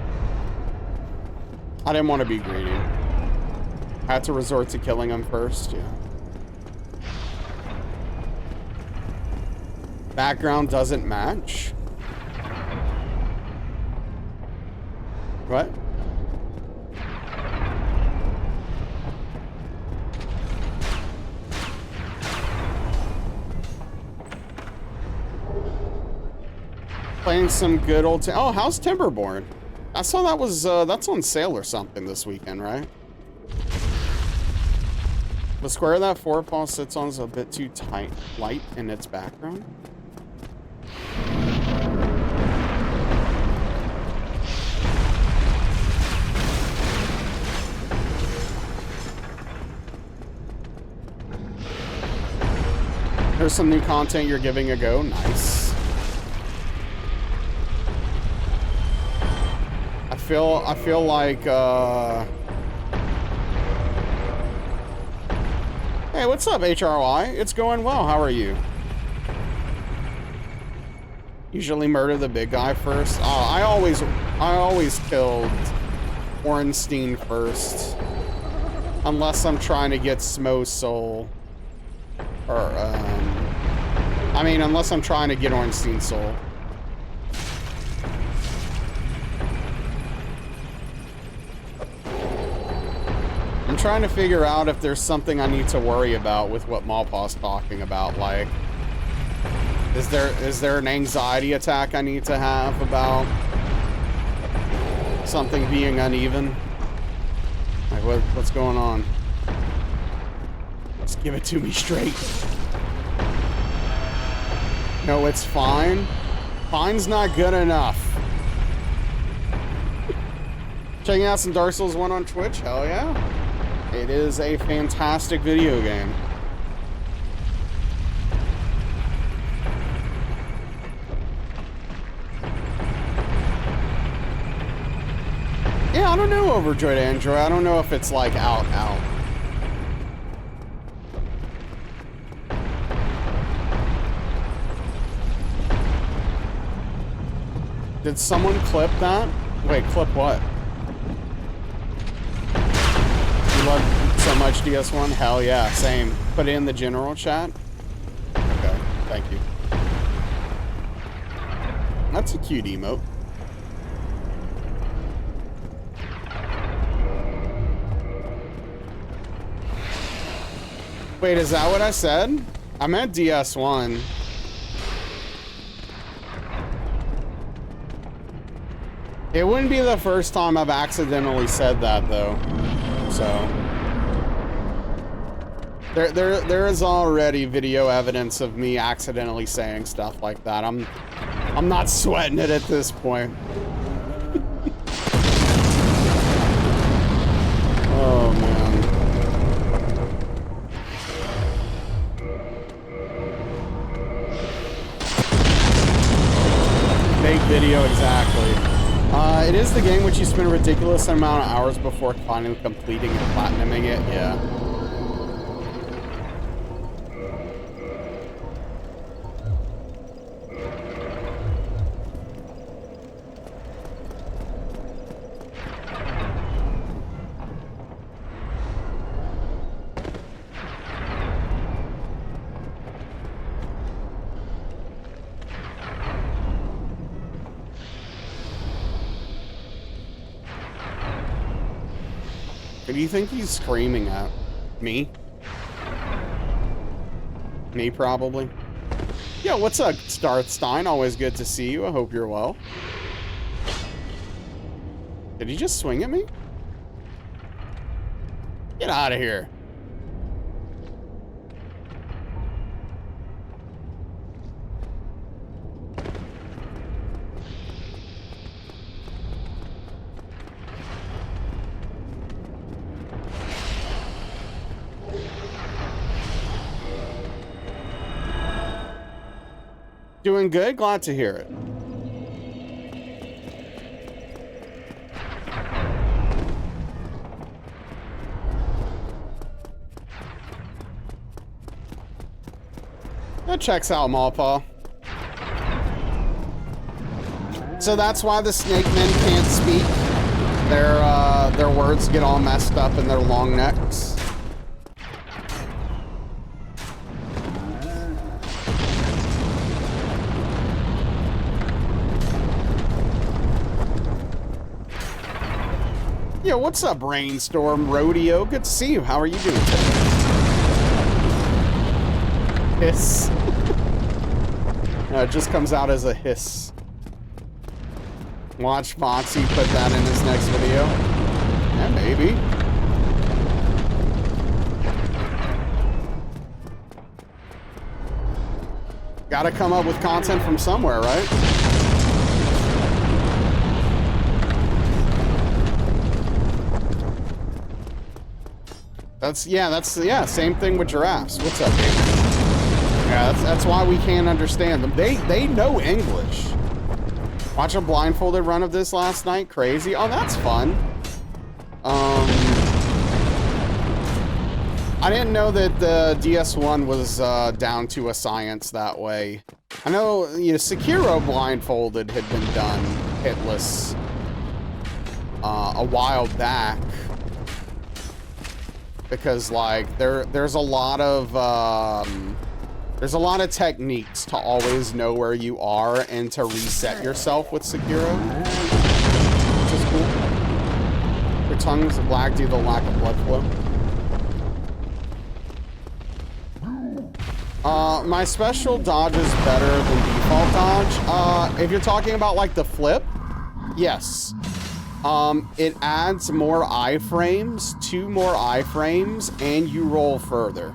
didn't want to be greedy. I had to resort to killing him first, yeah. Background doesn't match. What? Playing some good old... Oh, how's Timberborn? I saw that was, that's on sale or something this weekend, right? The square that forepaw sits on is a bit too light in its background. There's some new content you're giving a go. Nice. I feel like, Hey, what's up, HRY? It's going well. How are you? Usually murder the big guy first. I always killed Ornstein first. Unless I'm trying to get Smo's soul. Or, I mean, unless I'm trying to get Ornstein's soul. I'm trying to figure out if there's something I need to worry about with what Malpaw's talking about. Like, is there an anxiety attack I need to have about something being uneven? Like, what's going on? Just give it to me straight. No, it's fine. Fine's not good enough. Checking out some Dark Souls 1 on Twitch? Hell yeah. It is a fantastic video game. Yeah, I don't know Overjoyed Android. I don't know if it's like out. Did someone clip that? Wait, clip what? You love so much DS1? Hell yeah, same. Put it in the general chat. Okay, thank you. That's a cute emote. Wait, is that what I said? I meant DS1. It wouldn't be the first time I've accidentally said that, though. So there is already video evidence of me accidentally saying stuff like that. I'm not sweating it at this point. Oh man. Fake video, exactly. It is the game which you spend a ridiculous amount of hours before finally completing and platinuming it, yeah. Who do you think he's screaming at? Me? Me, probably. Yeah, what's up, Starthstein? Always good to see you. I hope you're well. Did he just swing at me? Get out of here. Doing good? Glad to hear it. That checks out, Malpaw. So that's why the snake men can't speak. Their words get all messed up in their long necks. Yo, what's up, Brainstorm Rodeo? Good to see you. How are you doing today? Hiss. No, it just comes out as a hiss. Watch Foxy put that in his next video. Yeah, maybe. Gotta come up with content from somewhere, right? That's, yeah, same thing with giraffes. What's up, baby? Yeah, that's why we can't understand them. They know English. Watch a blindfolded run of this last night. Crazy. Oh, that's fun. I didn't know that the DS1 was down to a science that way. I know, you know, Sekiro blindfolded had been done hitless a while back. Because, like, there's a lot of techniques to always know where you are and to reset yourself with Sekiro, which is cool. Your tongue is black due to the lack of blood flow. My special dodge is better than default dodge. If you're talking about, like, the flip, yes. It adds more iframes, 2 more iframes, and you roll further.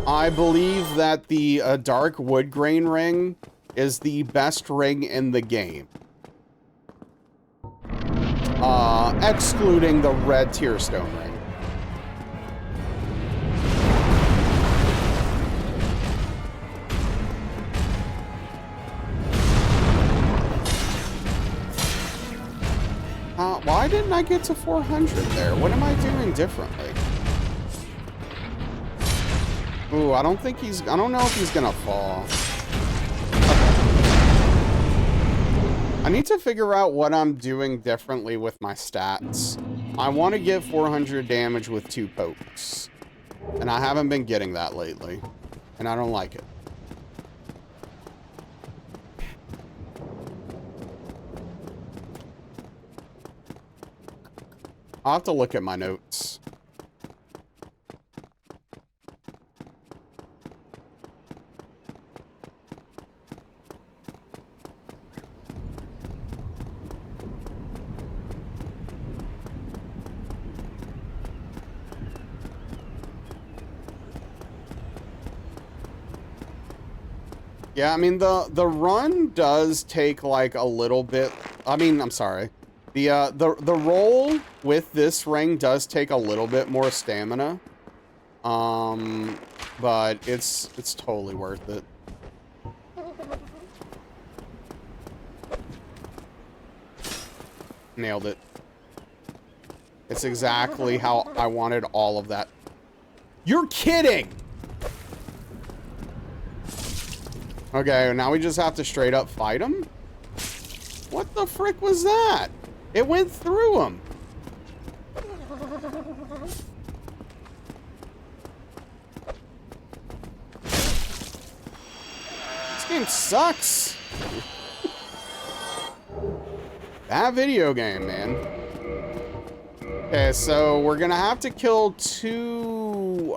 I believe that the dark wood grain ring is the best ring in the game. Excluding the red tearstone ring. Why didn't I get to 400 there? What am I doing differently? Ooh, I don't know if he's gonna fall. Okay. I need to figure out what I'm doing differently with my stats. I want to get 400 damage with 2 pokes. And I haven't been getting that lately. And I don't like it. I'll have to look at my notes. Yeah, I mean, the run does take, like, a little bit... I mean, I'm sorry. The roll with this ring does take a little bit more stamina. But it's totally worth it. Nailed it. It's exactly how I wanted all of that. You're kidding! Okay, now we just have to straight up fight him? What the frick was that? It went through him. This game sucks. That video game, man. Okay, so we're gonna have to kill 2,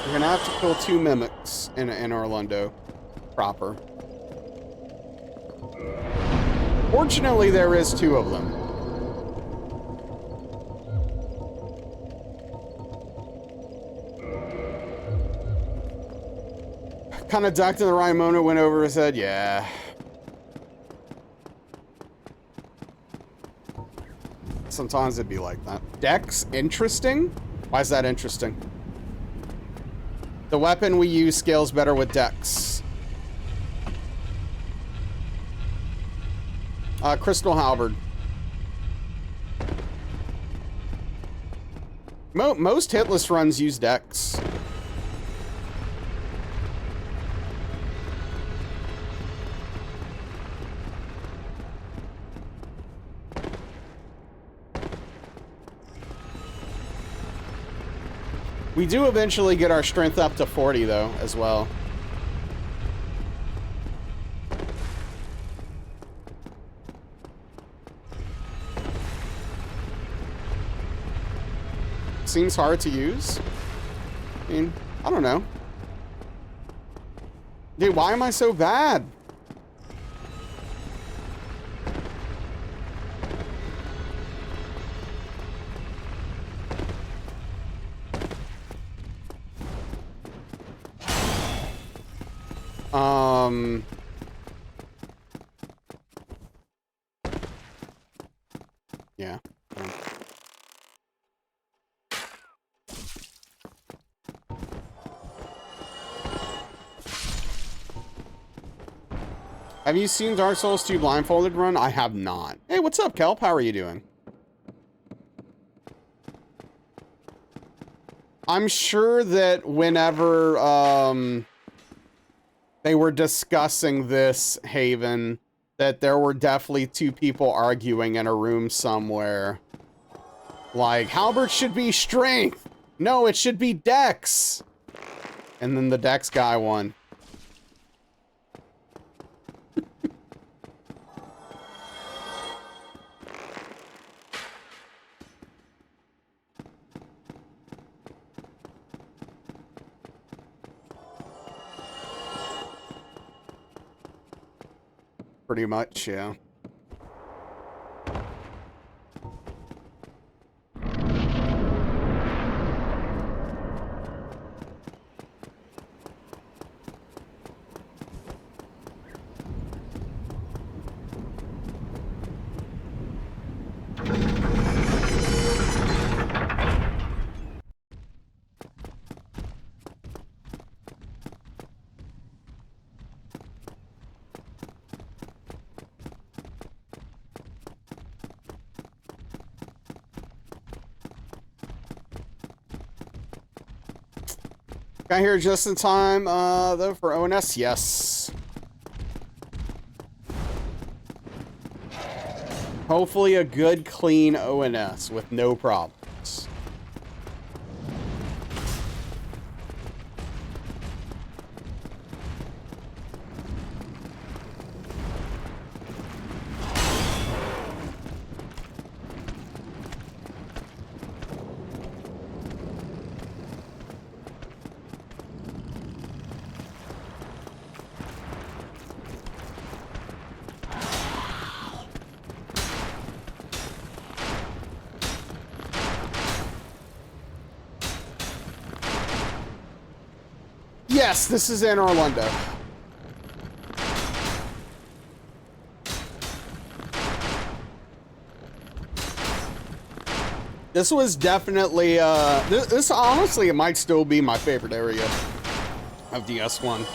we're gonna have to kill 2 mimics in Orlando proper. Fortunately, there is 2 of them. Kind of ducked in the right moment, went over his head. Yeah. Sometimes it'd be like that. Dex, interesting? Why is that interesting? The weapon we use scales better with Dex. Crystal Halberd. Most hitless runs use Dex. We do eventually get our strength up to 40, though, as well. Seems hard to use. I mean, I don't know. Dude, why am I so bad? Yeah. Have you seen Dark Souls 2 blindfolded run? I have not. Hey, what's up, Kelp? How are you doing? I'm sure that whenever they were discussing this, Haven, that there were definitely two people arguing in a room somewhere. Like, Halberd should be strength. No, it should be dex. And then the dex guy won. Pretty much, yeah. Got here just in time, though, for ONS? Yes. Hopefully a good, clean ONS with no problems. Yes, this is in Orlando. This was definitely, this honestly, it might still be my favorite area of DS1.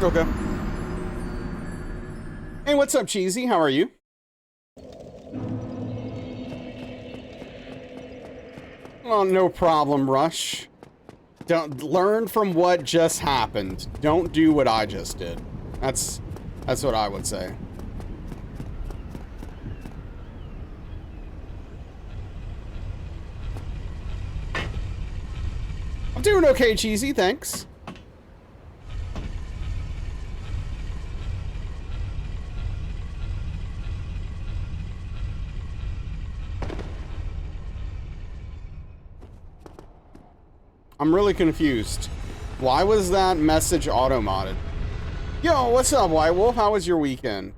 Okay. Hey, what's up, Cheesy? How are you? Oh, no problem, Rush. Don't learn from what just happened. Don't do what I just did. That's what I would say. I'm doing okay, Cheesy, thanks. I'm really confused. Why was that message auto-modded? Yo, what's up, White Wolf? How was your weekend?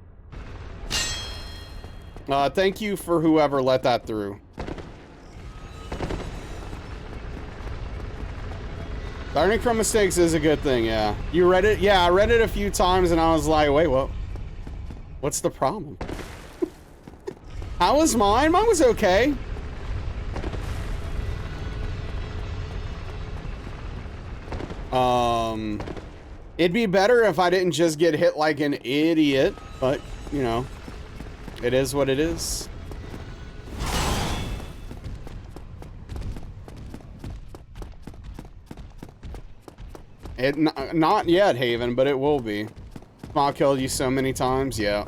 Thank you for whoever let that through. Learning from mistakes is a good thing, yeah. You read it? Yeah, I read it a few times and I was like, wait, what? What's the problem? How was mine? Mine was okay. It'd be better if I didn't just get hit like an idiot, but, you know, it is what it is. Not yet, Haven, but it will be. I've killed you so many times, yeah.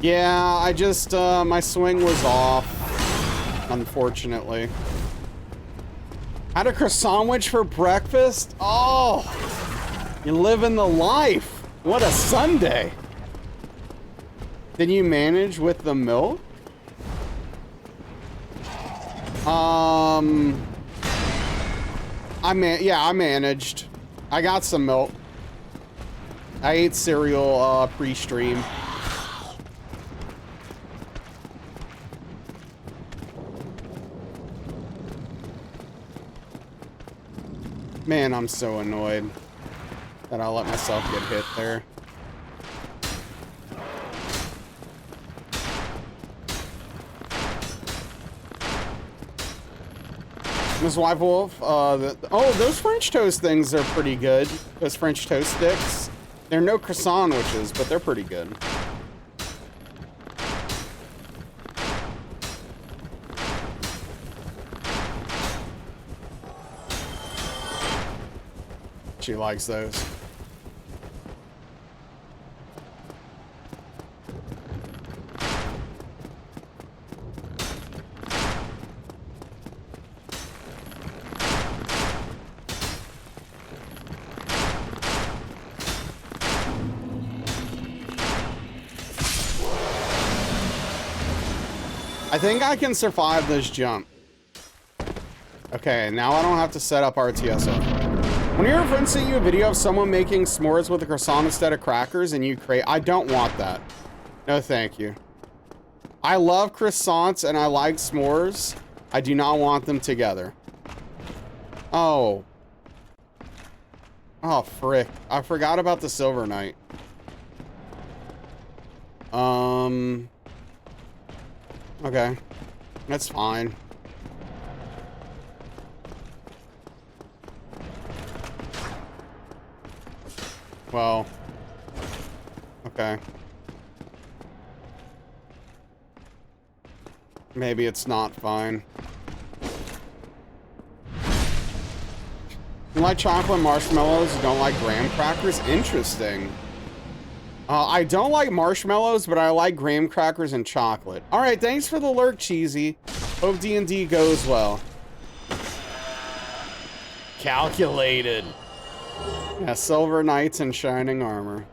Yeah, I just, my swing was off, unfortunately. Had a croissant sandwich for breakfast? Oh, you're living the life. What a Sunday. Did you manage with the milk? I managed. I got some milk. I ate cereal pre-stream. Man, I'm so annoyed that I let myself get hit there. Ms. Wife Wolf, oh, those French toast things are pretty good. Those French toast sticks. They're no croissant sandwiches, but they're pretty good. She likes those. I think I can survive this jump. Okay, now I don't have to set up RTSO. When your friend sent you a video of someone making s'mores with a croissant instead of crackers and you crave, I don't want that. No, thank you. I love croissants and I like s'mores. I do not want them together. Oh. Oh, frick. I forgot about the Silver Knight. Okay. That's fine. Well. Okay. Maybe it's not fine. You like chocolate marshmallows, you don't like graham crackers? Interesting. I don't like marshmallows, but I like graham crackers and chocolate. All right, thanks for the lurk, Cheesy. Hope D&D goes well. Calculated. Yeah, silver knights and shining armor.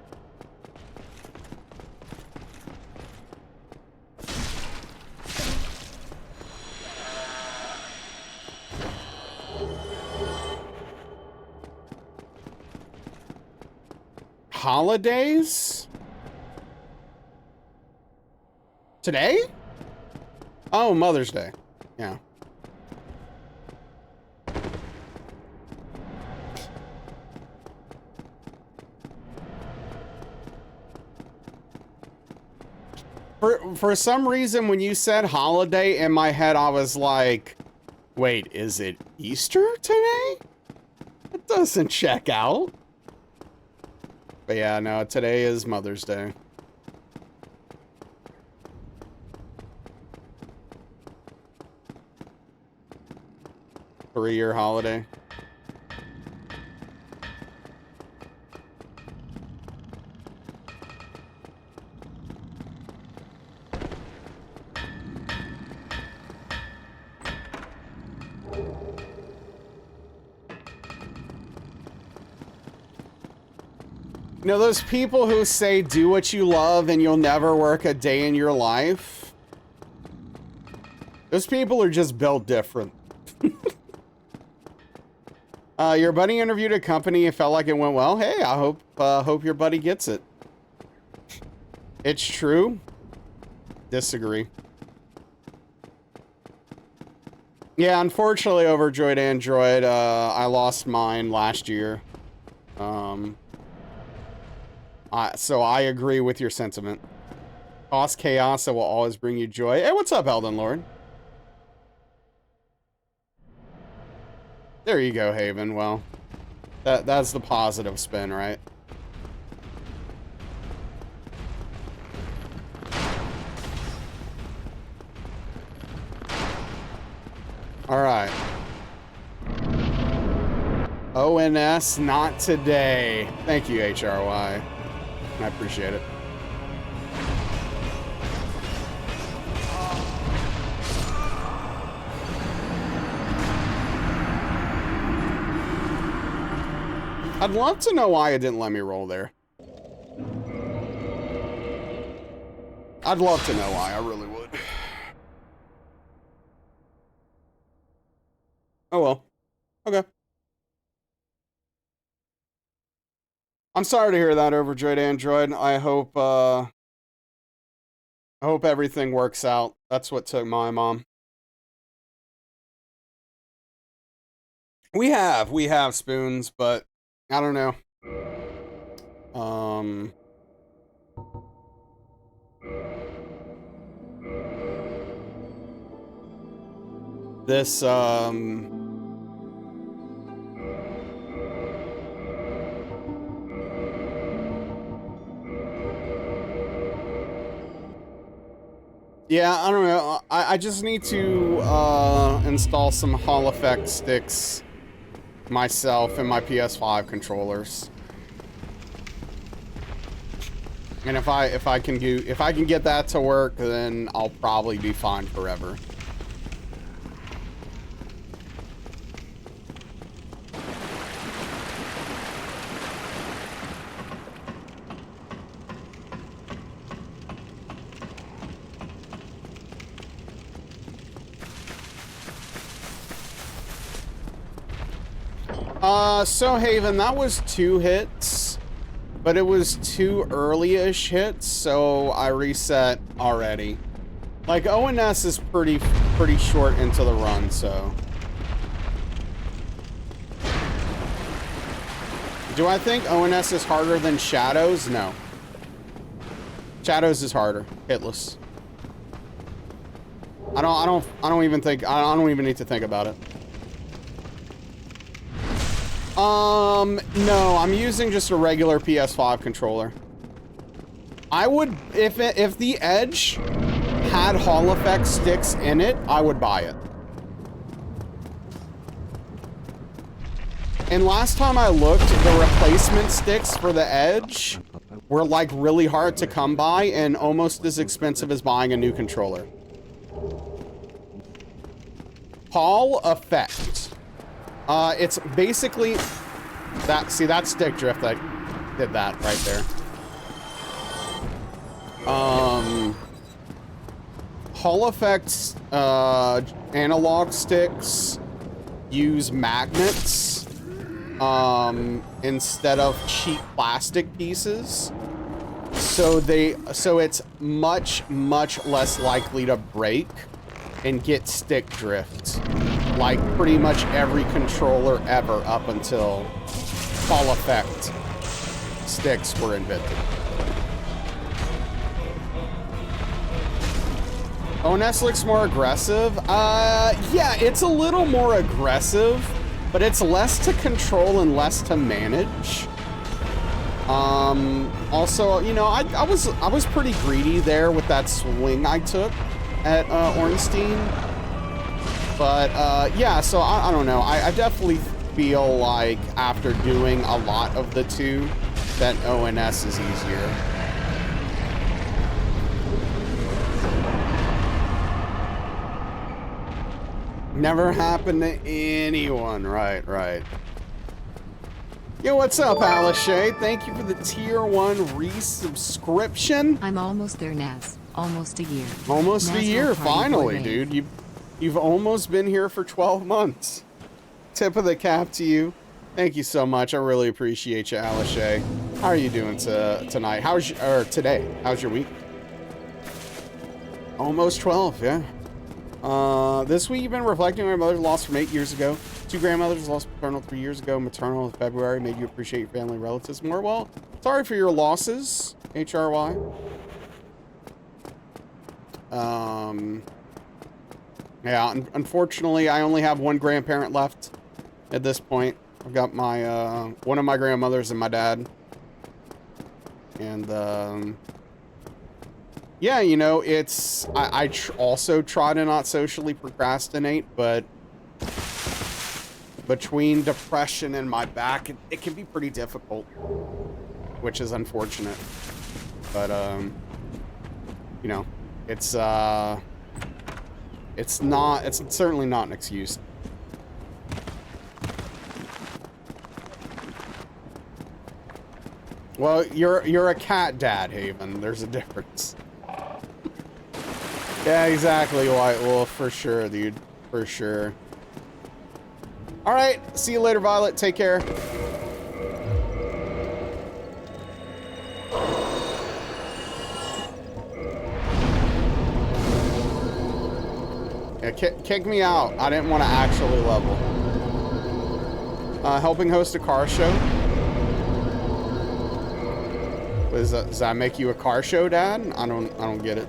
Holidays? Today? Oh, Mother's Day. Yeah. For some reason, when you said holiday, in my head, I was like, wait, is it Easter today? It doesn't check out. But yeah, no, today is Mother's Day. Three-year holiday. You know, those people who say do what you love and you'll never work a day in your life? Those people are just built different. Your buddy interviewed a company and felt like it went well. Hey, I hope your buddy gets it. It's true. Disagree. Yeah, unfortunately, Overjoyed Android, I lost mine last year. So I agree with your sentiment. Cause chaos that will always bring you joy. Hey, what's up, Elden Lord? There you go, Haven. Well, that's the positive spin, right? All right. ONS, not today. Thank you, HRY. I appreciate it. I'd love to know why it didn't let me roll there. I'd love to know why. I really would. Oh well. Okay. I'm sorry to hear that, Overjoyed Android. I hope everything works out. That's what took my mom. We have spoons, but I don't know. This yeah, I don't know. I just need to install some Hall effect sticks myself in my PS5 controllers. And if I can get that to work, then I'll probably be fine forever. So Haven, that was 2 hits, but it was 2 early-ish hits, so I reset already. Like, ONS is pretty short into the run, so. Do I think ONS is harder than Shadows? No. Shadows is harder, hitless. I don't even need to think about it. No, I'm using just a regular PS5 controller. I would, if the Edge had Hall effect sticks in it, I would buy it. And last time I looked, the replacement sticks for the Edge were like really hard to come by and almost as expensive as buying a new controller. Hall effect. It's basically that. See that stick drift? I did that right there. Hall effects analog sticks use magnets instead of cheap plastic pieces, so it's much less likely to break and get stick drift, like pretty much every controller ever up until Hall effect sticks were invented. ONS looks more aggressive. Yeah, it's a little more aggressive, but it's less to control and less to manage. Also, you know, I was pretty greedy there with that swing I took at Ornstein. But yeah, so I don't know. I definitely feel like after doing a lot of the two, that ONS is easier. Never happened to anyone. Right. Yo, what's up, Alice? Thank you for the tier 1 resubscription. I'm almost there, Naz. Almost a year. Almost Naz a year, finally, wave. dude. You've almost been here for 12 months. Tip of the cap to you. Thank you so much. I really appreciate you, Alice. How are you doing tonight? Today? How's your week? Almost 12, yeah. This week you've been reflecting on my mother's loss from 8 years ago. 2 grandmothers lost paternal 3 years ago. Maternal in February. Made you appreciate your family and relatives more. Well, sorry for your losses, HRY. Yeah, unfortunately, I only have 1 grandparent left at this point. I've got my, one of my grandmothers and my dad. And, yeah, you know, it's, I also try to not socially procrastinate, but between depression and my back, it can be pretty difficult, which is unfortunate. But, you know, it's certainly not an excuse. Well, you're a cat dad, Haven. There's a difference. Yeah, exactly, White Wolf, for sure, dude. For sure. All right, see you later, Violet. Take care. Yeah, kick me out. I didn't want to actually level. Helping host a car show. Does that make you a car show, Dad? I don't get it.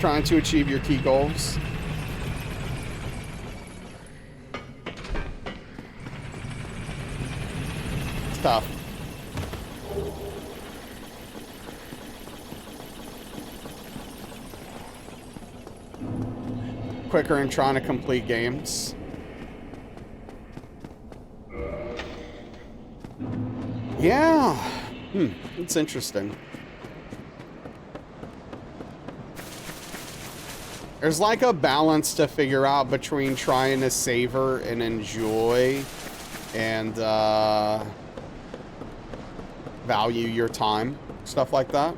Trying to achieve your key goals. It's tough. Quicker in trying to complete games. Yeah. It's interesting. There's like a balance to figure out between trying to savor and enjoy and value your time, stuff like that.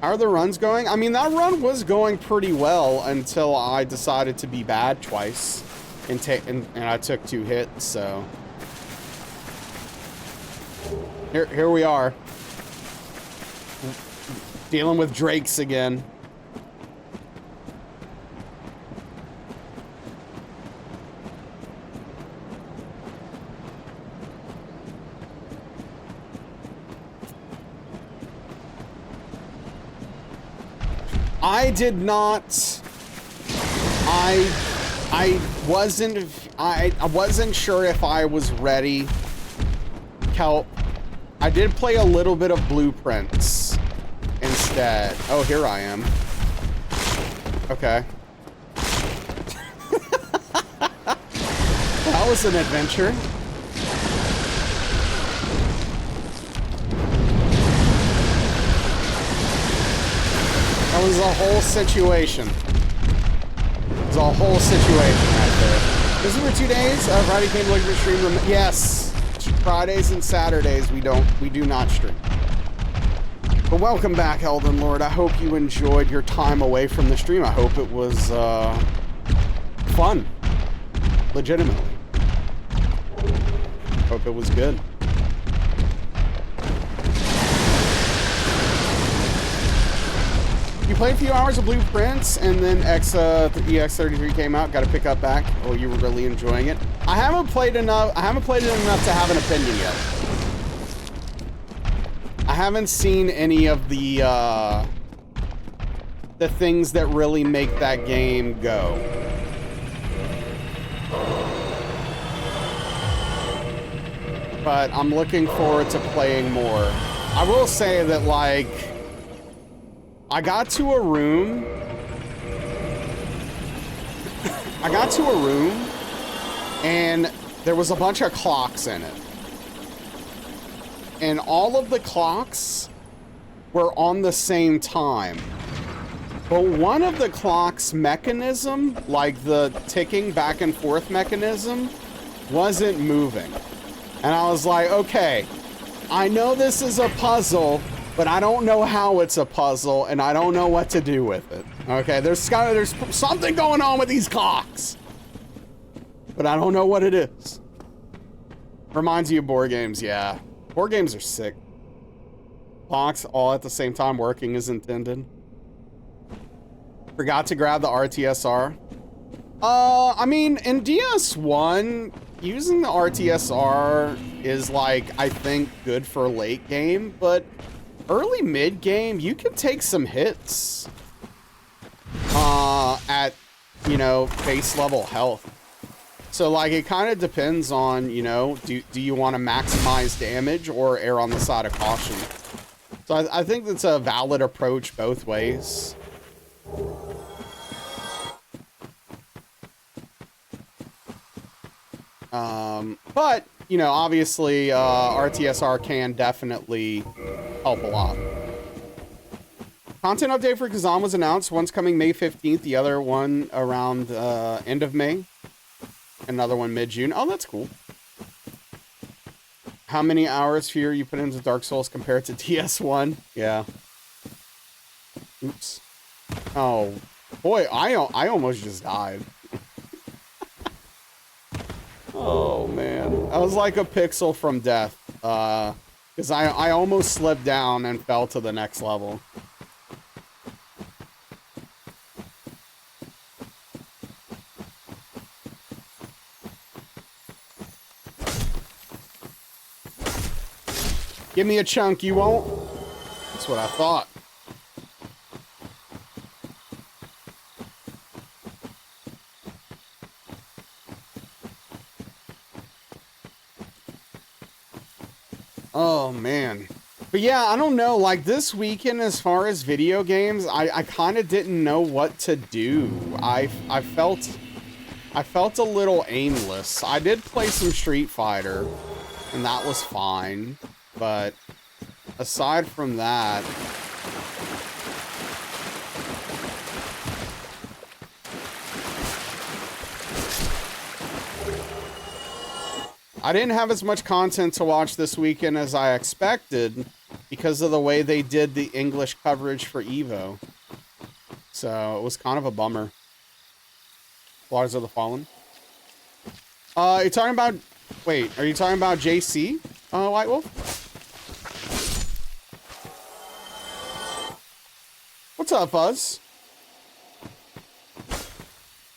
How are the runs going? I mean, that run was going pretty well until I decided to be bad twice and I took 2 hits, so. Here we are. Dealing with Drakes again. I did not. I wasn't sure if I was ready. Kelp. I did play a little bit of Blueprints instead. Oh, here I am. Okay. That was an adventure. That was a whole situation. It was a whole situation right there. This is for 2 days. Friday came to look at your stream. Yes. Fridays and Saturdays we do not stream. But welcome back, Elden Lord. I hope you enjoyed your time away from the stream. I hope it was fun. Legitimately. Hope it was good. You played a few hours of Blueprints, and then EX33 came out. Got to pick up back. Oh, you were really enjoying it. I haven't played it enough to have an opinion yet. I haven't seen any of the things that really make that game go. But I'm looking forward to playing more. I will say that, like, I got to a room and there was a bunch of clocks in it. And all of the clocks were on the same time. But one of the clock's mechanism, like the ticking back and forth mechanism, wasn't moving. And I was like, okay, I know this is a puzzle, but I don't know how it's a puzzle, and I don't know what to do with it. Okay, there's something going on with these clocks, but I don't know what it is. Reminds you of board games, yeah. Board games are sick. Clocks all at the same time working as intended. Forgot to grab the RTSR. I mean, in DS1, using the RTSR is, like, I think good for late game, but early mid game, you can take some hits at, you know, base level health. So, like, it kind of depends on, you know, do you want to maximize damage or err on the side of caution? So I think that's a valid approach both ways. But you know, obviously, RTSR can definitely help a lot. Content update for Kazan was announced. One's coming May 15th. The other one around end of May. Another one mid-June. Oh, that's cool. How many hours fear you put into Dark Souls compared to DS1? Yeah. Oops. Oh, boy, I almost just died. Oh, man. I was like a pixel from death. Because I almost slipped down and fell to the next level. Give me a chunk, you won't? That's what I thought. Oh, man. But yeah, I don't know. Like, this weekend, as far as video games, I kind of didn't know what to do. I felt a little aimless. I did play some Street Fighter, and that was fine. But aside from that, I didn't have as much content to watch this weekend as I expected because of the way they did the English coverage for EVO. So it was kind of a bummer. Waters of the Fallen. You're talking about... Wait, are you talking about JC, White Wolf? What's up, Fuzz?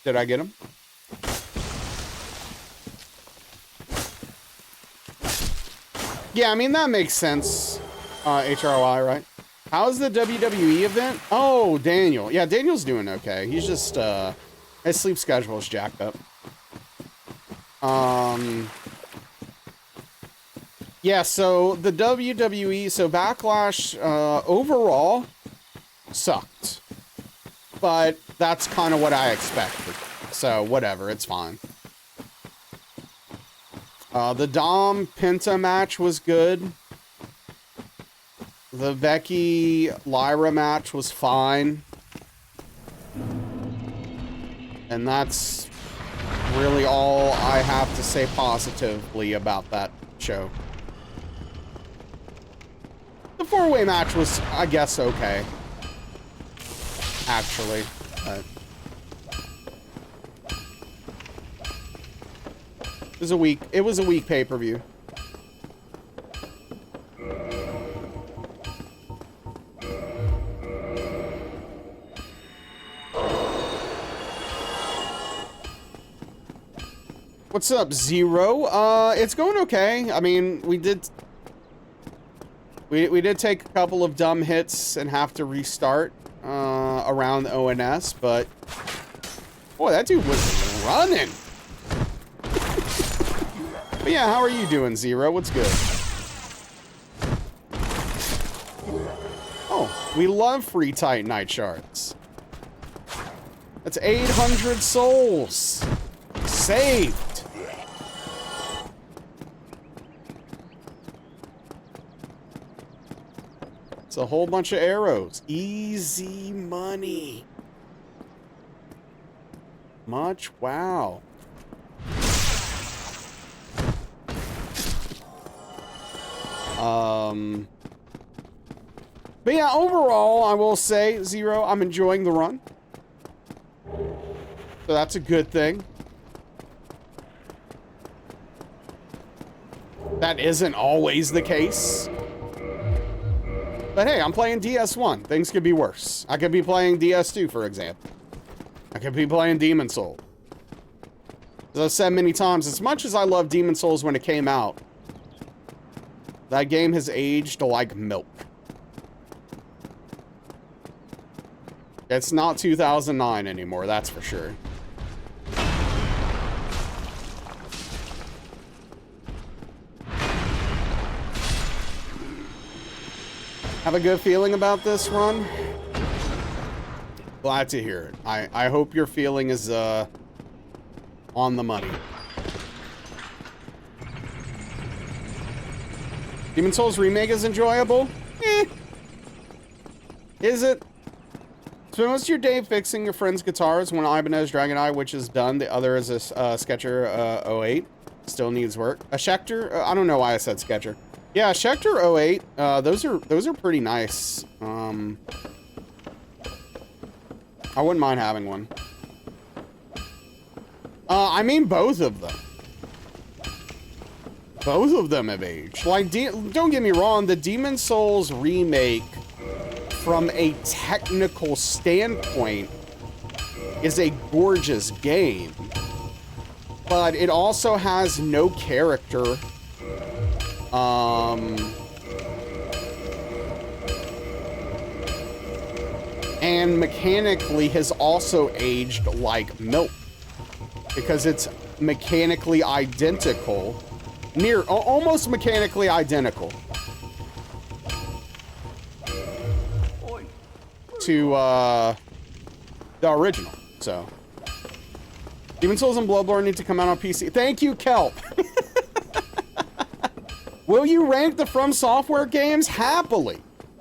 Did I get him? Yeah, I mean, that makes sense. HRY, right? How's the WWE event? Oh, Daniel. Yeah, Daniel's doing okay. He's just, his sleep schedule is jacked up. Yeah, so the WWE, so Backlash, overall, sucked. But that's kind of what I expected. So, whatever, it's fine. The Dom Penta match was good. The Becky Lyra match was fine. And that's really all I have to say positively about that show. The four-way match was, I guess, okay. Actually. But it was a weak pay-per-view. What's up, Zero? It's going okay. I mean, we did take a couple of dumb hits and have to restart around the ONS, but boy, that dude was running. But yeah, how are you doing, Zero? What's good? Oh, we love free tight night shards. That's 800 souls saved. It's a whole bunch of arrows. Easy money. Much wow. But yeah, overall, I will say, Zero, I'm enjoying the run. So that's a good thing. That isn't always the case. But hey, I'm playing DS1. Things could be worse. I could be playing DS2, for example. I could be playing Demon Soul. As I've said many times, as much as I love Demon Souls when it came out, that game has aged like milk. It's not 2009 anymore, that's for sure. Have a good feeling about this run? Glad to hear it. I hope your feeling is on the money. Demon Souls Remake is enjoyable? Eh. Is it? So most of your day fixing your friend's guitars. One Ibanez Dragon Eye, which is done. The other is a Sketcher 08. Still needs work. A Schecter? I don't know why I said Sketcher. Yeah, Schecter 08. Those are pretty nice. I wouldn't mind having one. I mean both of them. Both of them have aged. Like, don't get me wrong, the Demon Souls remake, from a technical standpoint, is a gorgeous game. But it also has no character. And mechanically has also aged like milk. Because it's mechanically identical. Almost mechanically identical. To, the original, so. Demon Souls and Bloodborne need to come out on PC. Thank you, Kelp. Will you rank the From Software games? Happily.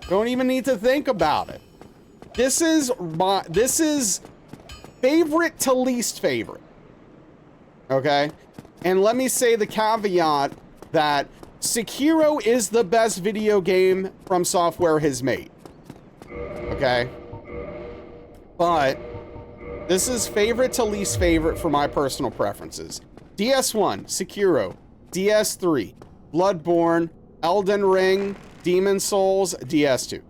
Don't even need to think about it. This is favorite to least favorite. Okay? And let me say the caveat that Sekiro is the best video game From Software has made. Okay? But this is favorite to least favorite for my personal preferences. DS1, Sekiro, DS3, Bloodborne, Elden Ring, Demon Souls, DS2.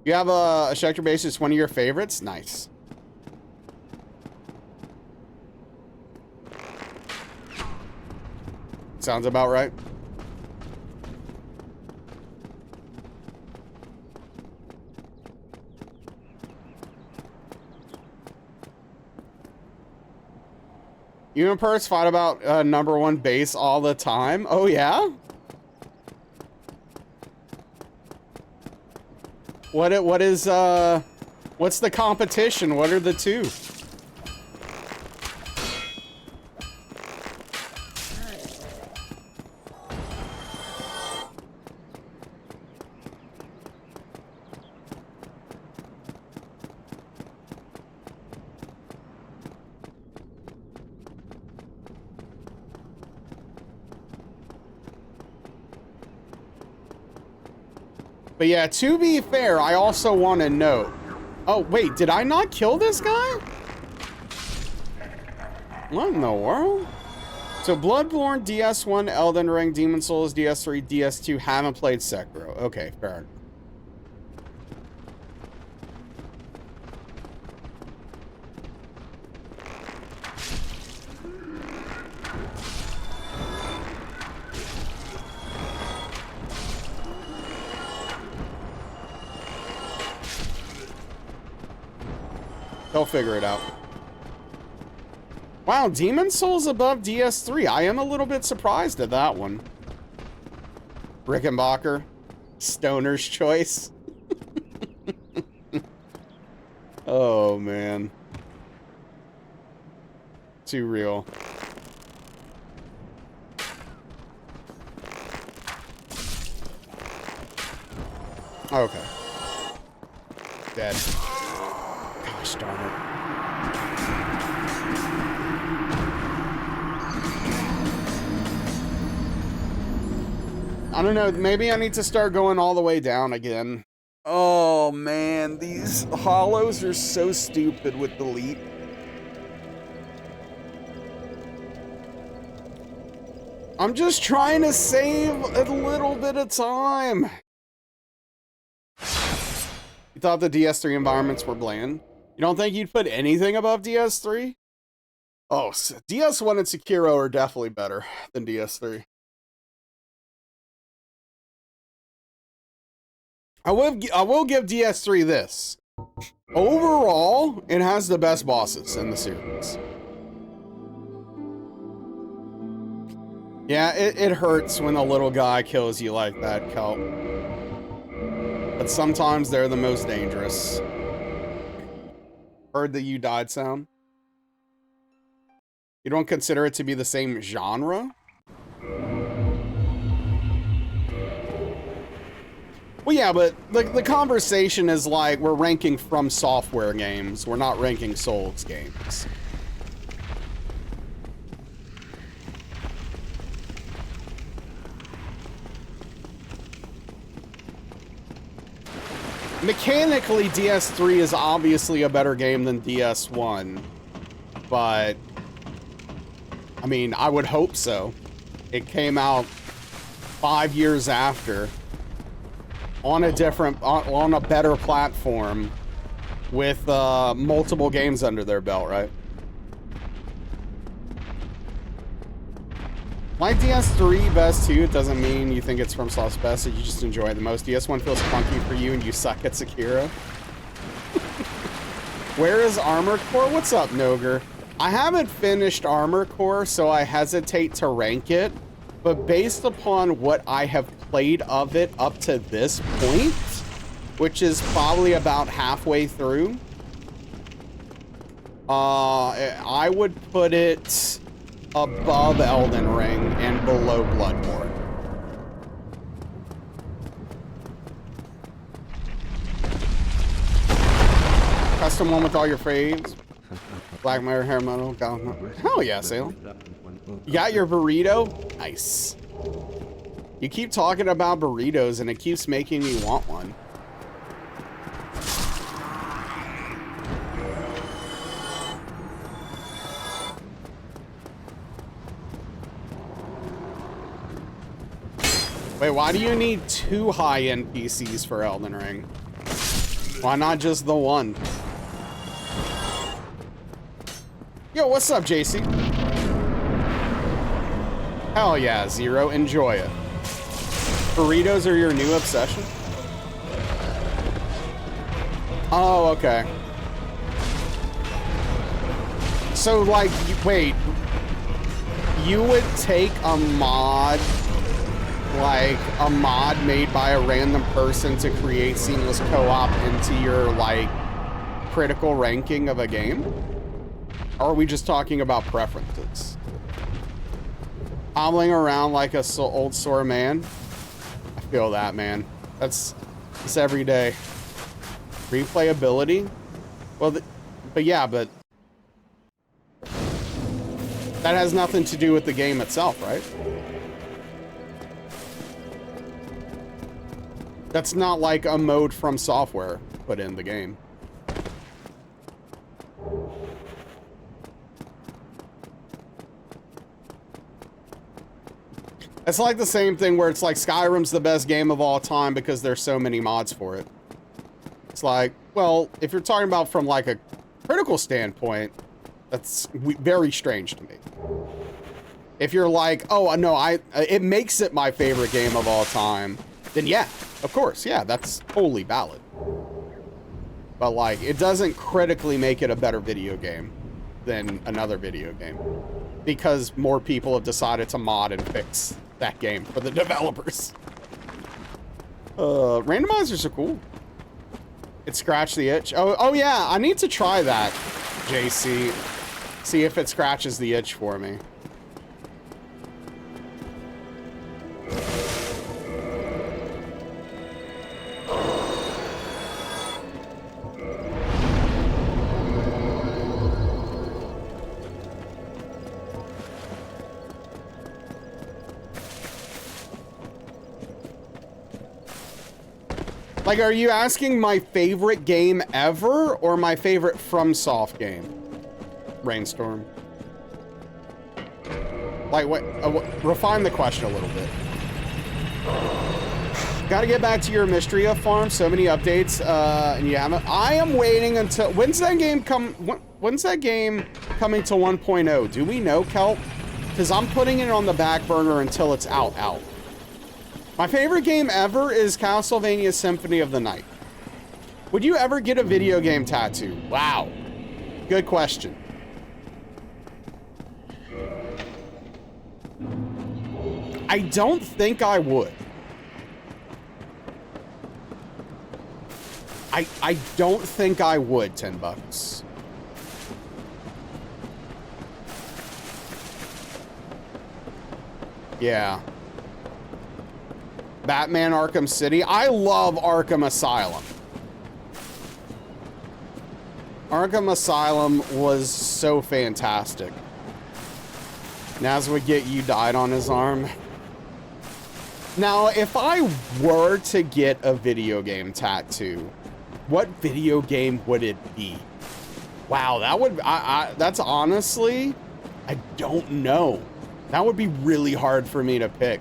You have a Schecter bass is one of your favorites? Nice. Sounds about right. You and Purse fight about #1 bass all the time? Oh, yeah? What's the competition? What are the two? But yeah, to be fair, I also want to note... Oh, wait, did I not kill this guy? What in the world? So Bloodborne, DS1, Elden Ring, Demon Souls, DS3, DS2, haven't played Sekiro. Okay, fair enough. They'll figure it out. Wow, Demon Souls above DS3. I am a little bit surprised at that one. Rickenbacker. Stoner's choice. Oh, man. Too real. Okay. Dead. Gosh darn it. I don't know, maybe I need to start going all the way down again. Oh man, these hollows are so stupid with the leap. I'm just trying to save a little bit of time. You thought the DS3 environments were bland? You don't think you'd put anything above DS3? Oh, DS1 and Sekiro are definitely better than DS3. I will give DS3 this. Overall, it has the best bosses in the series. Yeah, it hurts when a little guy kills you like that, Kelp. But sometimes they're the most dangerous. Heard the "you died" sound? You don't consider it to be the same genre? Well, yeah, but the conversation is like we're ranking From Software games. We're not ranking Souls games. Mechanically, DS3 is obviously a better game than DS1, but I mean, I would hope so. It came out 5 years after, on a different, on a better platform, with multiple games under their belt, right? Like DS3 best too, it doesn't mean you think it's From Soft's best, you just enjoy it the most. DS1 feels clunky for you and you suck at Sekiro. Where is Armored Core? What's up, Noger? I haven't finished Armored Core, so I hesitate to rank it, but based upon what I have played of it up to this point, which is probably about halfway through, I would put it above Elden Ring and below Bloodborne. Custom one with all your faves. Black Mirror, hair metal. Hell yeah, Salem. You got your burrito? Nice. You keep talking about burritos and it keeps making me want one. Wait, why do you need 2 high-end PCs for Elden Ring? Why not just the one? Yo, what's up, JC? Hell yeah, Zero. Enjoy it. Burritos are your new obsession? Oh, okay. So, like, wait. You would take a mod, like a mod made by a random person to create seamless co-op into your, like, critical ranking of a game? Or are we just talking about preferences? Hobbling around like a old sore man? I feel that, man. It's every day. Replayability? Well, but yeah, but that has nothing to do with the game itself, right? That's not like a mode From Software put in the game. It's like the same thing where it's like Skyrim's the best game of all time because there's so many mods for it. It's like, well, if you're talking about from like a critical standpoint, that's very strange to me. If you're like, oh no, it makes it my favorite game of all time, then yeah, of course, yeah, that's totally valid. But like, it doesn't critically make it a better video game than another video game because more people have decided to mod and fix that game for the developers. Randomizers are cool. It scratched the itch. Oh yeah, I need to try that, JC. See if it scratches the itch for me. Like, are you asking my favorite game ever or my favorite FromSoft game? Rainstorm. Like, what? Refine the question a little bit. Gotta get back to your Mystria farm. So many updates, and you haven't. I am waiting until when's that game when's that game coming to 1.0? Do we know, Kelp? Because I'm putting it on the back burner until it's out. My favorite game ever is Castlevania Symphony of the Night. Would you ever get a video game tattoo? Wow. Good question. I don't think I would. I don't think I would, $10. Yeah. Batman Arkham City. I love Arkham Asylum. Arkham Asylum was so fantastic. Nazwiget, you died on his arm. Now, if I were to get a video game tattoo, what video game would it be? Wow, that would, that's honestly, I don't know. That would be really hard for me to pick.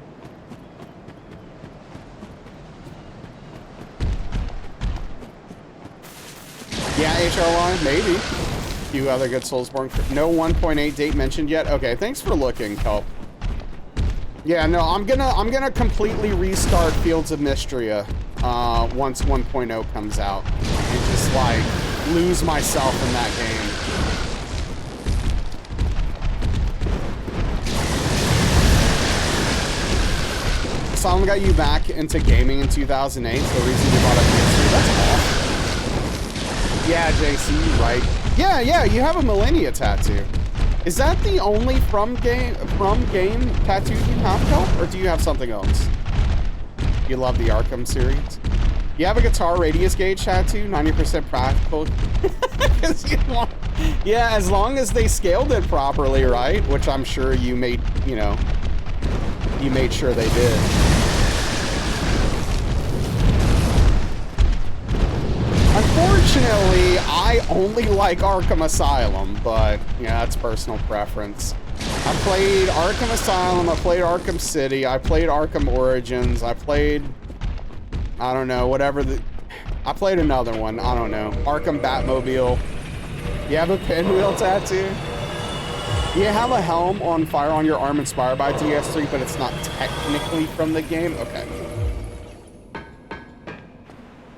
Yeah, HRY, maybe. A few other good Soulsborne. No 1.8 date mentioned yet. Okay, thanks for looking, Kelp. Yeah, no, I'm gonna completely restart Fields of Mystria once 1.0 comes out and just like lose myself in that game. Asylum got you back into gaming in 2008. So the reason you brought up PS3. That's awesome. Yeah, JC, right. Yeah, you have a Millennia tattoo. Is that the only from game tattoo you have, Kelp? Or do you have something else? You love the Arkham series? You have a guitar radius gauge tattoo, 90% practical. Yeah, as long as they scaled it properly, right? Which I'm sure you made, you know, you made sure they did. Unfortunately, I only like Arkham Asylum, but yeah, that's personal preference. I played Arkham Asylum, I played Arkham City, I played Arkham Origins, I played, I don't know, whatever I played another one, I don't know, Arkham Batmobile. You have a pinwheel tattoo? You have a helm on fire on your arm inspired by DS3, but it's not technically from the game? Okay.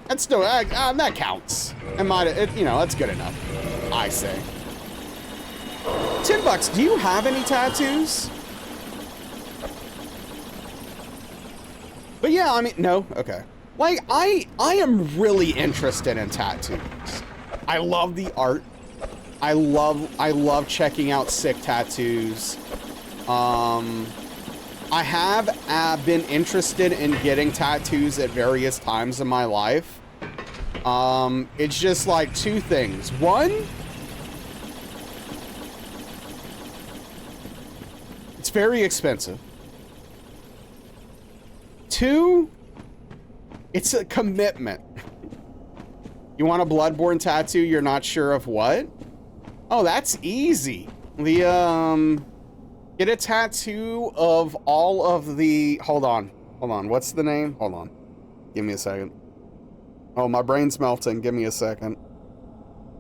That's still, that counts. You know, that's good enough, I say. $10, do you have any tattoos? But yeah, I mean, no, okay. Like, I am really interested in tattoos. I love the art. I love checking out sick tattoos. I have been interested in getting tattoos at various times in my life. It's just like two things. One, it's very expensive. Two, it's a commitment. You want a Bloodborne tattoo, you're not sure of what? Oh, that's easy. Get a tattoo of all of the, hold on, what's the name? Hold on, give me a second. Oh, my brain's melting, give me a second.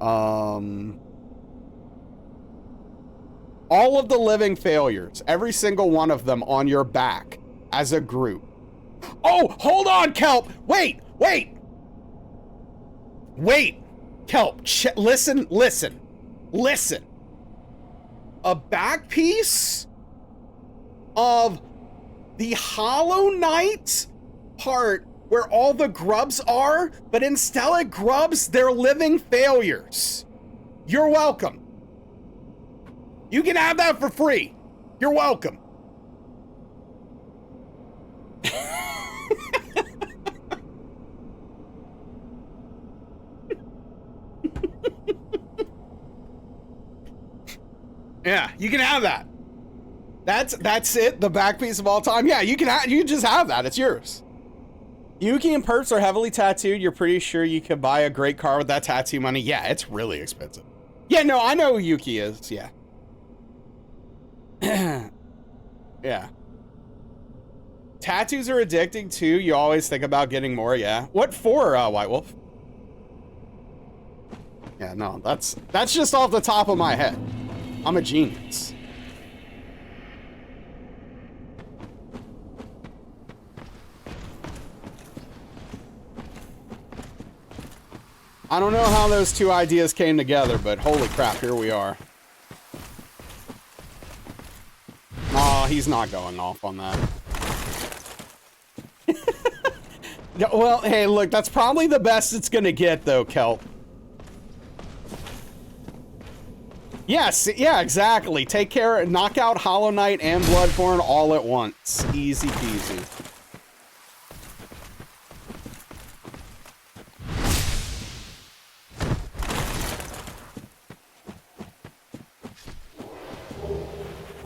All of the living failures, every single one of them on your back as a group. Oh, hold on, Kelp, wait. Kelp, listen. A back piece of the Hollow Knight part where all the grubs are, but instead of grubs, they're living failures. You're welcome. You can have that for free. You're welcome. Yeah, you can have that. That's it. The back piece of all time. Yeah, you can just have that. It's yours. Yuki and Perps are heavily tattooed. You're pretty sure you could buy a great car with that tattoo money? Yeah, it's really expensive. Yeah, no, I know who Yuki is. Yeah. Yeah. Tattoos are addicting too. You always think about getting more. Yeah. What for, White Wolf? Yeah, no, that's just off the top of my head. I'm a genius. I don't know how those two ideas came together, but holy crap, here we are. Oh, he's not going off on that. Well, hey, look, that's probably the best it's gonna get, though, Kelp. Yes, yeah, exactly. Take care, knock out Hollow Knight and Bloodborne all at once. Easy peasy.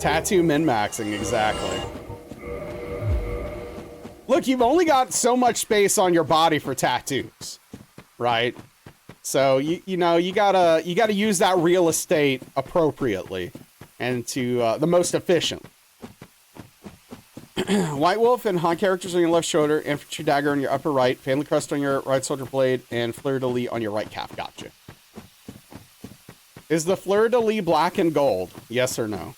Tattoo min-maxing, exactly. Look, you've only got so much space on your body for tattoos, right? So you know you gotta use that real estate appropriately and to the most efficient. White Wolf and Han characters on your left shoulder, infantry dagger on your upper right, family crest on your right shoulder blade, and fleur-de-lis on your right calf. Gotcha. Is the fleur-de-lis black and gold? Yes or no?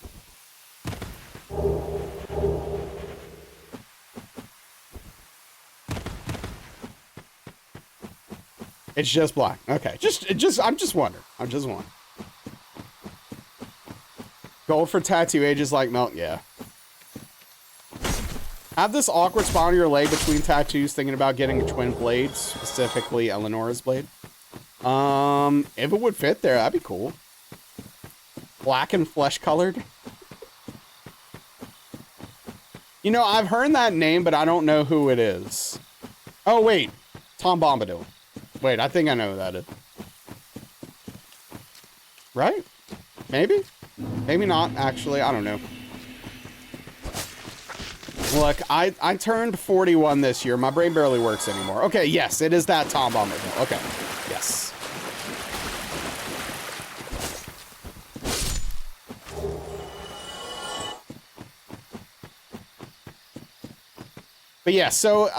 It's just black. Okay. I'm just wondering. Gold for tattoo ages like milk. Yeah. Have this awkward spot on your leg between tattoos thinking about getting a twin blade, specifically Eleonora's blade. If it would fit there, that'd be cool. Black and flesh colored. You know, I've heard that name, but I don't know who it is. Oh, wait. Tom Bombadil. Wait, I think I know who that is. Right? Maybe? Maybe not, actually. I don't know. Look, I turned 41 this year. My brain barely works anymore. Okay, yes, it is that Tom Bombadil. Okay, yes. But yeah, so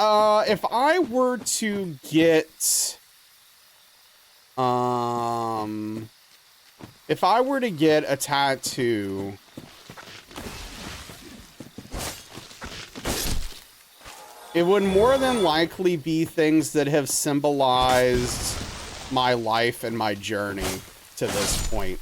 if I were to get a tattoo, it would more than likely be things that have symbolized my life and my journey to this point.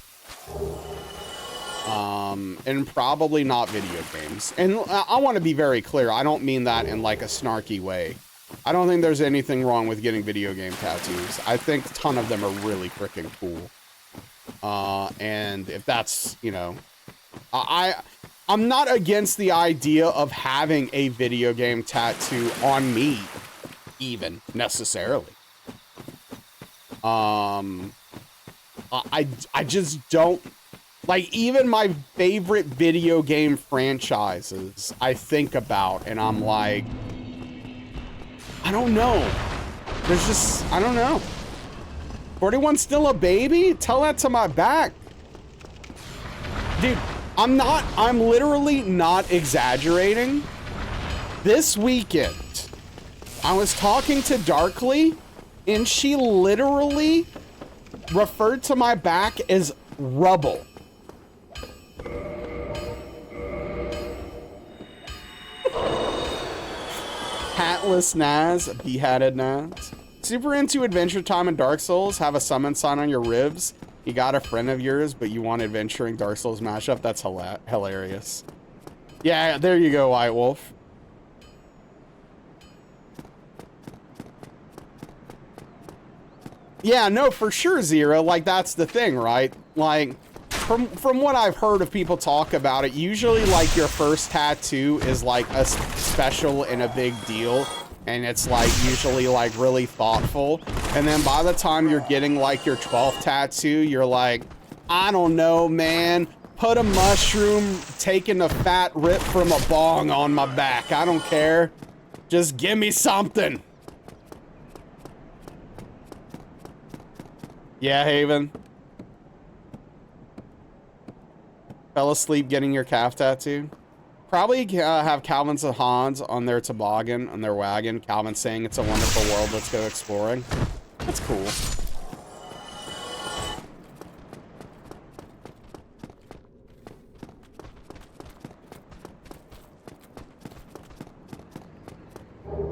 And probably not video games. And I want to be very clear. I don't mean that in like a snarky way. I don't think there's anything wrong with getting video game tattoos. I think a ton of them are really freaking cool. And if that's, you know, I'm not against the idea of having a video game tattoo on me, even necessarily. I just don't. Like, even my favorite video game franchises, I think about, and I'm like, I don't know. There's just, I don't know. 41's still a baby? Tell that to my back. Dude, I'm literally not exaggerating. This weekend, I was talking to Darkly, and she literally referred to my back as rubble. Hatless Naz, beheaded Naz. Super into Adventure Time and Dark Souls. Have a summon sign on your ribs. You got a friend of yours, but you want adventuring Dark Souls mashup. That's hilarious. Yeah, there you go, White Wolf. Yeah, no, for sure, Zero. Like, that's the thing, right? Like, from what I've heard of people talk about it, usually, like, your first tattoo is, like, a special and a big deal. And it's, like, usually, like, really thoughtful. And then by the time you're getting, like, your 12th tattoo, you're like, I don't know, man. Put a mushroom taking a fat rip from a bong on my back. I don't care. Just give me something. Yeah, Haven. Fell asleep getting your calf tattoo. Probably have Calvin's and Hans on their toboggan, on their wagon. Calvin saying it's a wonderful world, let's go exploring. That's cool.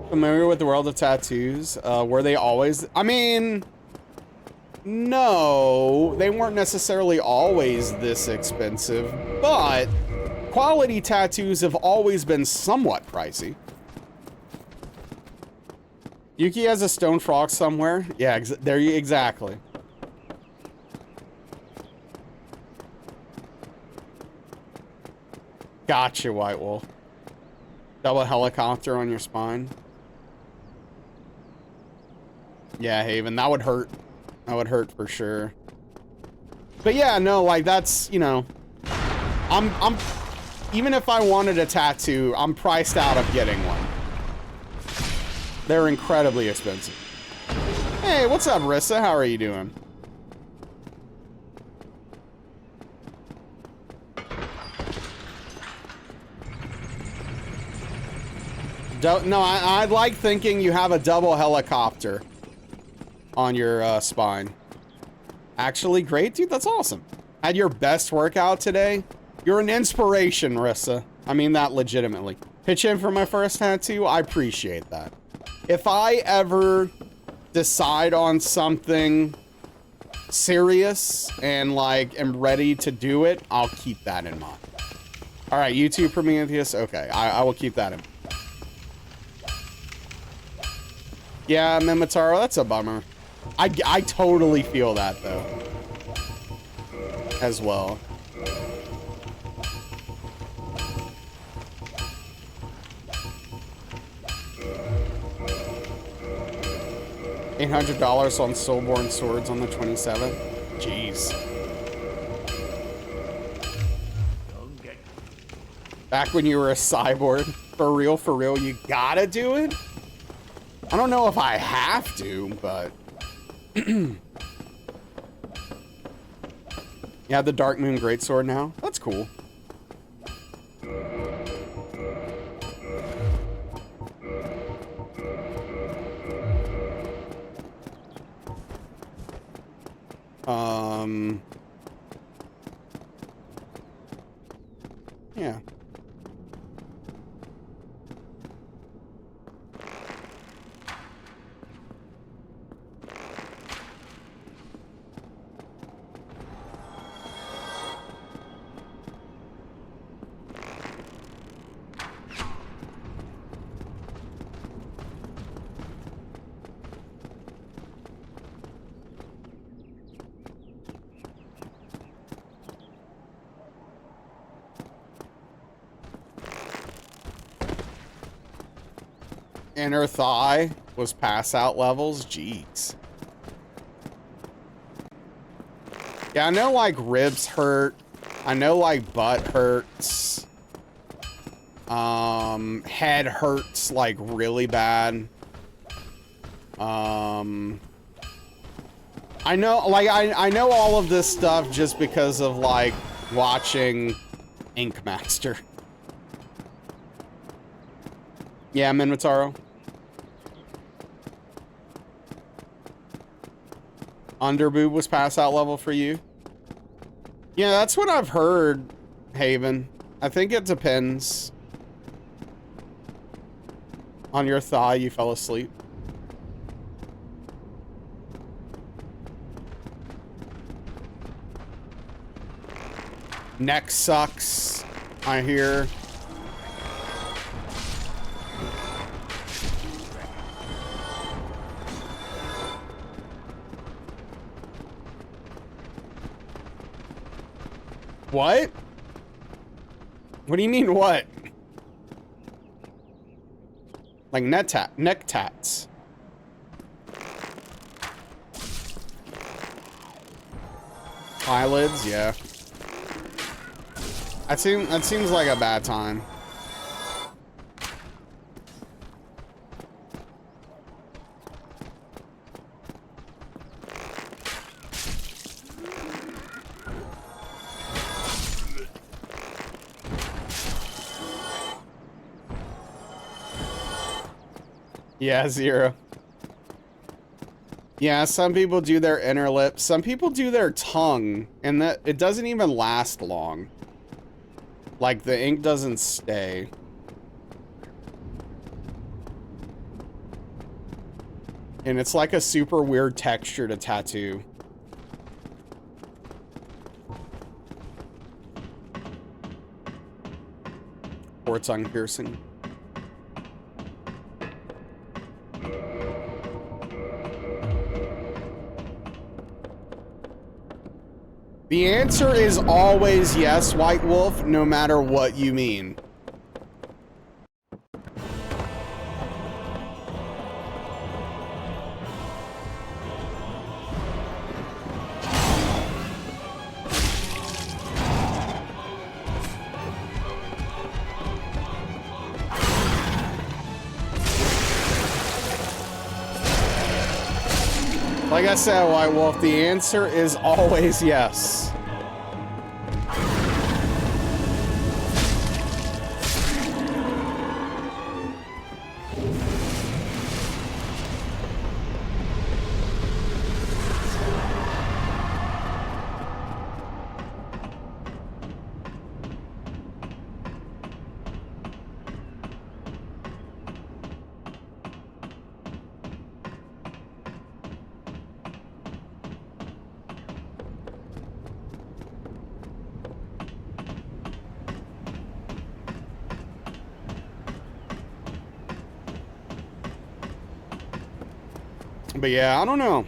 Familiar with the world of tattoos? Were they always? I mean, no, they weren't necessarily always this expensive, but quality tattoos have always been somewhat pricey. Yuki has a stone frog somewhere. Yeah, there you exactly. Gotcha, White Wolf. Double helicopter on your spine. Yeah, Haven, that would hurt. That would hurt for sure. But yeah, no, like that's, you know, I'm even if I wanted a tattoo, I'm priced out of getting one. They're incredibly expensive. Hey, what's up, Rissa? How are you doing? No, I like thinking you have a double helicopter on your spine. Actually, great, dude. That's awesome. Had your best workout today? You're an inspiration, Rissa. I mean that legitimately. Pitch in for my first tattoo? I appreciate that. If I ever decide on something serious and like am ready to do it, I'll keep that in mind. All right, you too, Prometheus. Okay, I will keep that in mind. Yeah, Mimitaro, that's a bummer. I totally feel that though, as well. $800 on Soulborn Swords on the 27th. Jeez. Back when you were a cyborg. For real, you gotta do it? I don't know if I have to, but... You have the Dark Moon Greatsword now? That's cool. Yeah. Inner thigh was pass out levels. Jeez. Yeah, I know like ribs hurt. I know like butt hurts. Head hurts like really bad. I know like I know all of this stuff just because of like watching Ink Master. Yeah, Minmataro. Underboob was pass out level for you. Yeah, that's what I've heard, Haven. I think it depends on your thigh. You fell asleep. Neck sucks, I hear. What? What do you mean what? Like neck tats. Eyelids, yeah. That seems like a bad time. Yeah, zero. Yeah, some people do their inner lip. Some people do their tongue, and that it doesn't even last long. Like, the ink doesn't stay. And it's like a super weird texture to tattoo. Or tongue piercing. The answer is always yes, White Wolf, no matter what you mean. Like I said, White Wolf, the answer is always yes. But yeah, I don't know.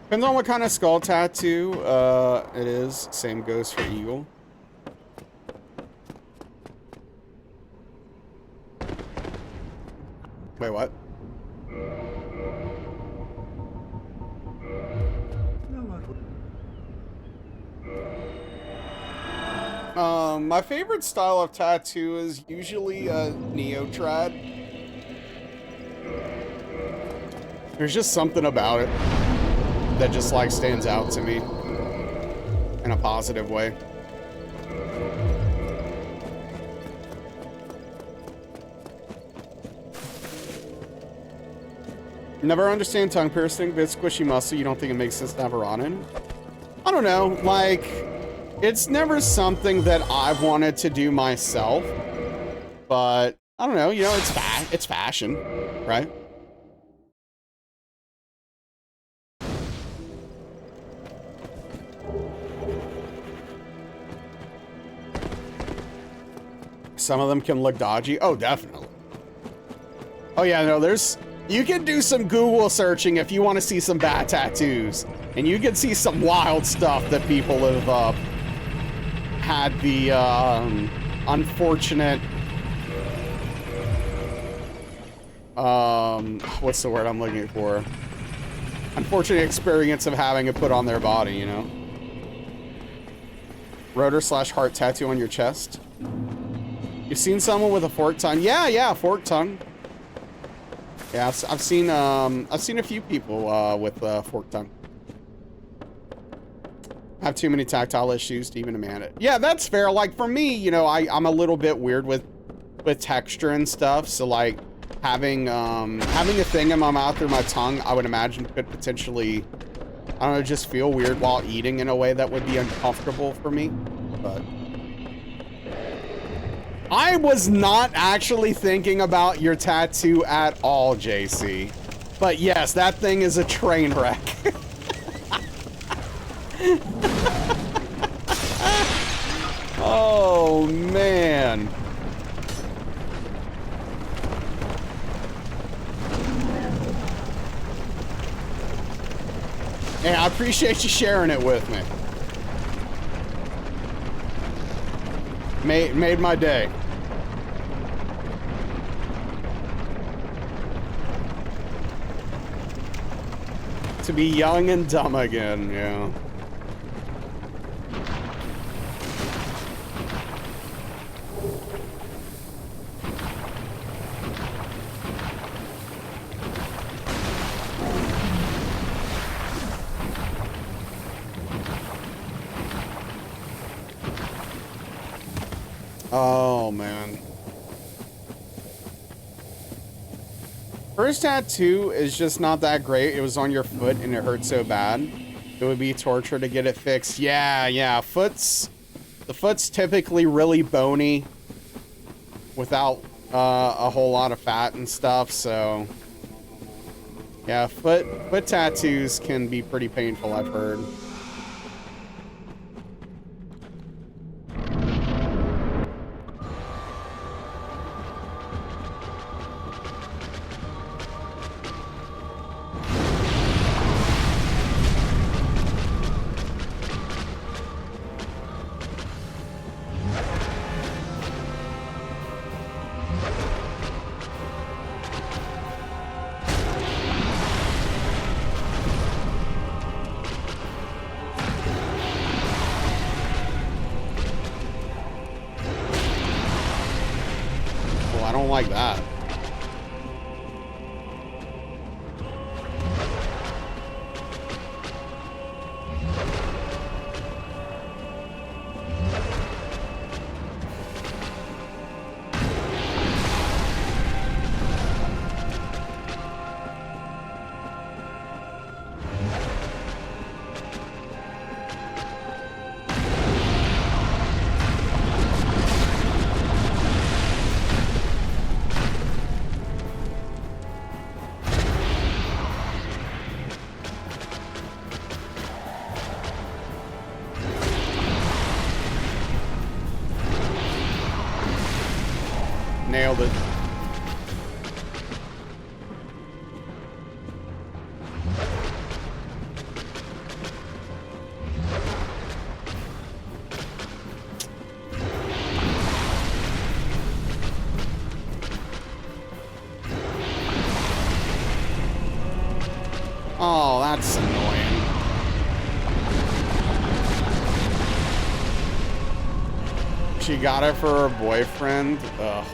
Depends on what kind of skull tattoo it is. Same goes for eagle. Wait, what? My favorite style of tattoo is usually a neo-trad. There's just something about it that just like stands out to me in a positive way. Never understand tongue piercing, but it's squishy muscle. You don't think it makes sense to have a Ronin? I don't know, like, it's never something that I've wanted to do myself, but I don't know, you know, it's fashion, right? Some of them can look dodgy. Oh, definitely. Oh yeah, no, you can do some Google searching if you want to see some bad tattoos, and you can see some wild stuff that people have had the unfortunate what's the word I'm looking for? Unfortunate experience of having it put on their body, you know? Rotor/heart tattoo on your chest. You've seen someone with a forked tongue? Yeah, forked tongue. Yeah, I've seen a few people with forked tongue. I have too many tactile issues to even demand it. Yeah, that's fair. Like for me, you know, I'm a little bit weird with texture and stuff. So like having a thing in my mouth or my tongue, I would imagine could potentially, I don't know, just feel weird while eating in a way that would be uncomfortable for me. But I was not actually thinking about your tattoo at all, JC. But yes, that thing is a train wreck. Oh, man. Hey, I appreciate you sharing it with me. Made my day. To be young and dumb again, yeah. Oh, man. First tattoo is just not that great. It was on your foot and it hurt so bad. It would be torture to get it fixed. Yeah. The foot's typically really bony without a whole lot of fat and stuff, so yeah, foot tattoos can be pretty painful, I've heard. like that. Nailed it. Oh, that's annoying. She got it for her boyfriend. Ugh.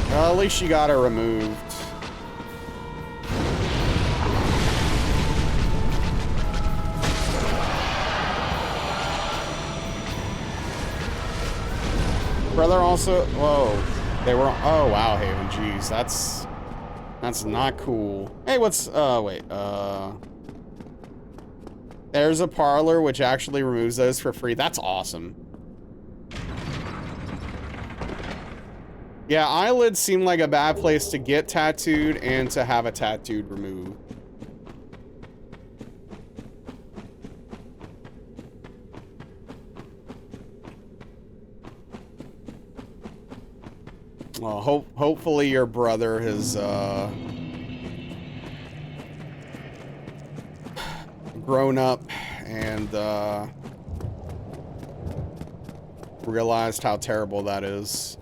Well, at least she got it removed. Brother also, whoa, they were, oh wow, Haven, jeez, that's not cool. Hey, what's, wait, there's a parlor which actually removes those for free. That's awesome. Yeah, eyelids seem like a bad place to get tattooed and to have a tattooed removed. Well, hopefully your brother has grown up and realized how terrible that is.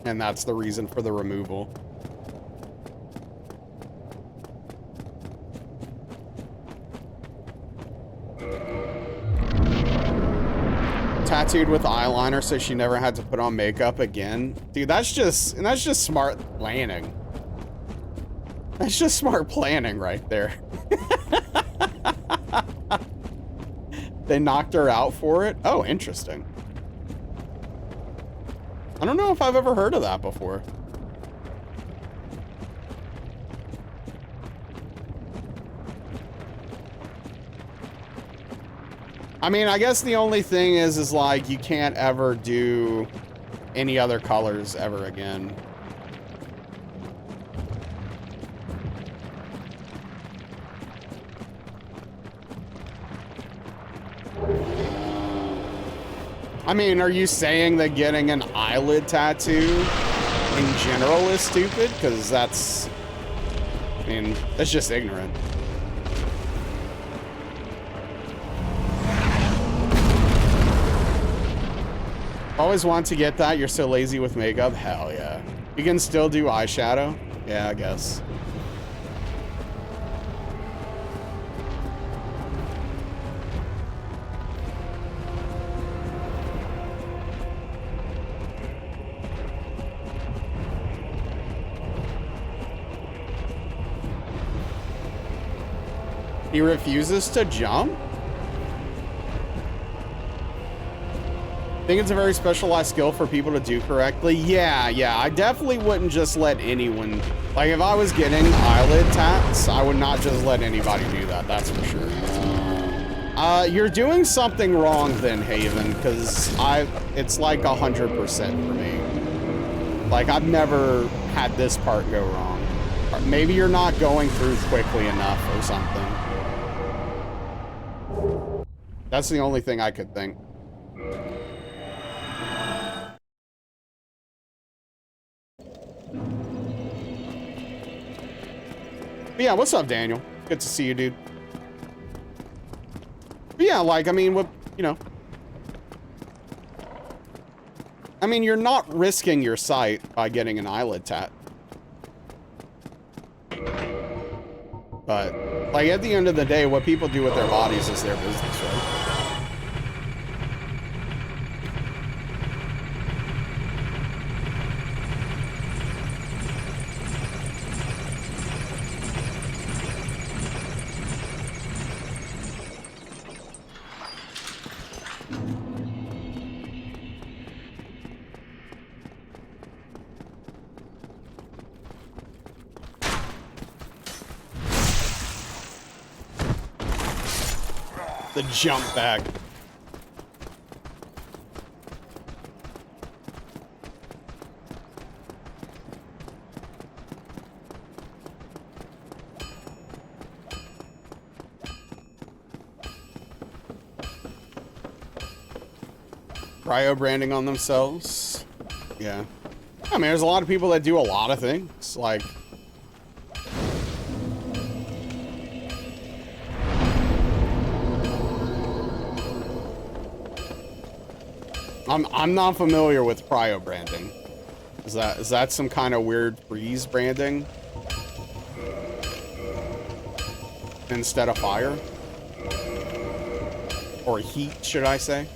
And that's the reason for the removal. Tattooed with eyeliner so she never had to put on makeup again. Dude, that's just smart planning. That's just smart planning right there. They knocked her out for it? Oh, interesting. I don't know if I've ever heard of that before. I mean, I guess the only thing is like you can't ever do any other colors ever again. I mean, are you saying that getting an eyelid tattoo in general is stupid? Because that's, I mean, that's just ignorant. Always want to get that. You're so lazy with makeup. Hell yeah. You can still do eyeshadow? Yeah, I guess. He refuses to jump? I think it's a very specialized skill for people to do correctly. Yeah, I definitely wouldn't just let anyone... Like, if I was getting eyelid tats, I would not just let anybody do that, that's for sure. You're doing something wrong then, Haven, because it's like 100% for me. Like, I've never had this part go wrong. Or maybe you're not going through quickly enough or something. That's the only thing I could think. But yeah, what's up, Daniel? Good to see you, dude. But yeah, like, I mean, what, you know. I mean, you're not risking your sight by getting an eyelid tat. But, like, at the end of the day, what people do with their bodies is their business, right? The jump back. Cryo branding on themselves. Yeah. I mean, there's a lot of people that do a lot of things. Like, I'm not familiar with cryo branding. Is that some kind of weird freeze branding instead of fire? Or heat, should I say?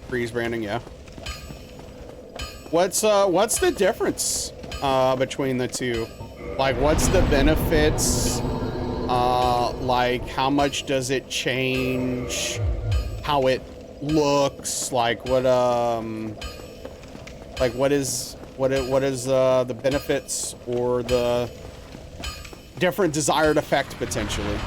Freeze branding, yeah. What's the difference between the two? Like, what's the benefits? Like, how much does it change how it looks? Like, what is the benefits or the different desired effect potentially?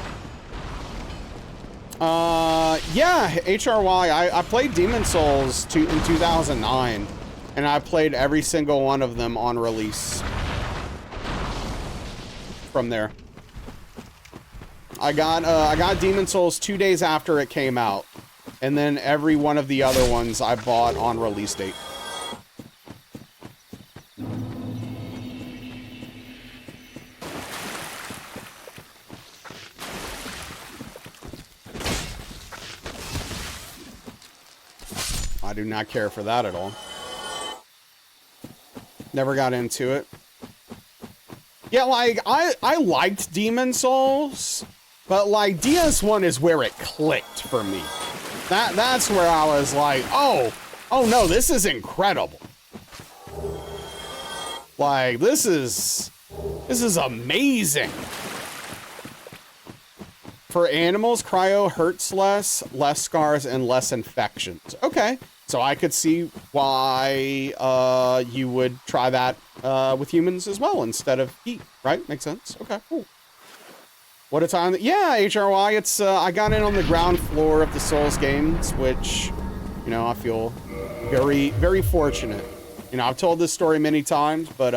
Yeah, HRY. I played Demon Souls in 2009, and I played every single one of them on release. From there, I got Demon Souls 2 days after it came out, and then every one of the other ones I bought on release date. I do not care for that at all. Never got into it. Yeah, like, I liked Demon Souls, but, like, DS1 is where it clicked for me. That's where I was like, oh no, this is incredible. Like, this is amazing. For animals, cryo hurts less scars, and less infections. Okay. So I could see why you would try that with humans as well instead of heat, right? Makes sense. Okay, cool. What a time! Yeah, HRY. It's I got in on the ground floor of the Souls games, which, you know, I feel very, very fortunate. You know, I've told this story many times, but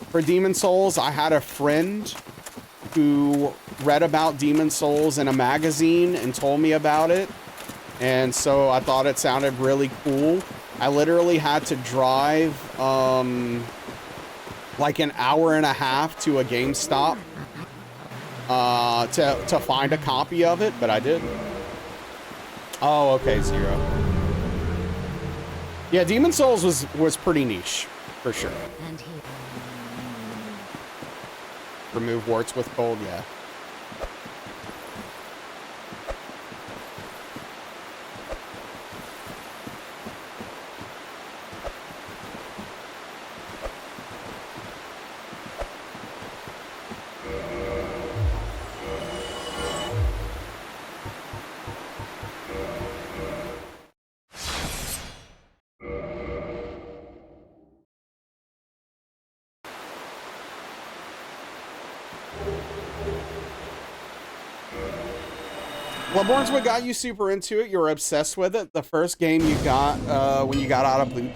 for Demon Souls, I had a friend who read about Demon Souls in a magazine and told me about it. And so I thought it sounded really cool. I literally had to drive like an hour and a half to a GameStop to find a copy of it, but I did. Oh, okay, Zero. Yeah, Demon Souls was pretty niche, for sure. And here. Remove warts with cold, yeah. Bloodborne's what got you super into it. You were obsessed with it. The first game you got when you got out of boot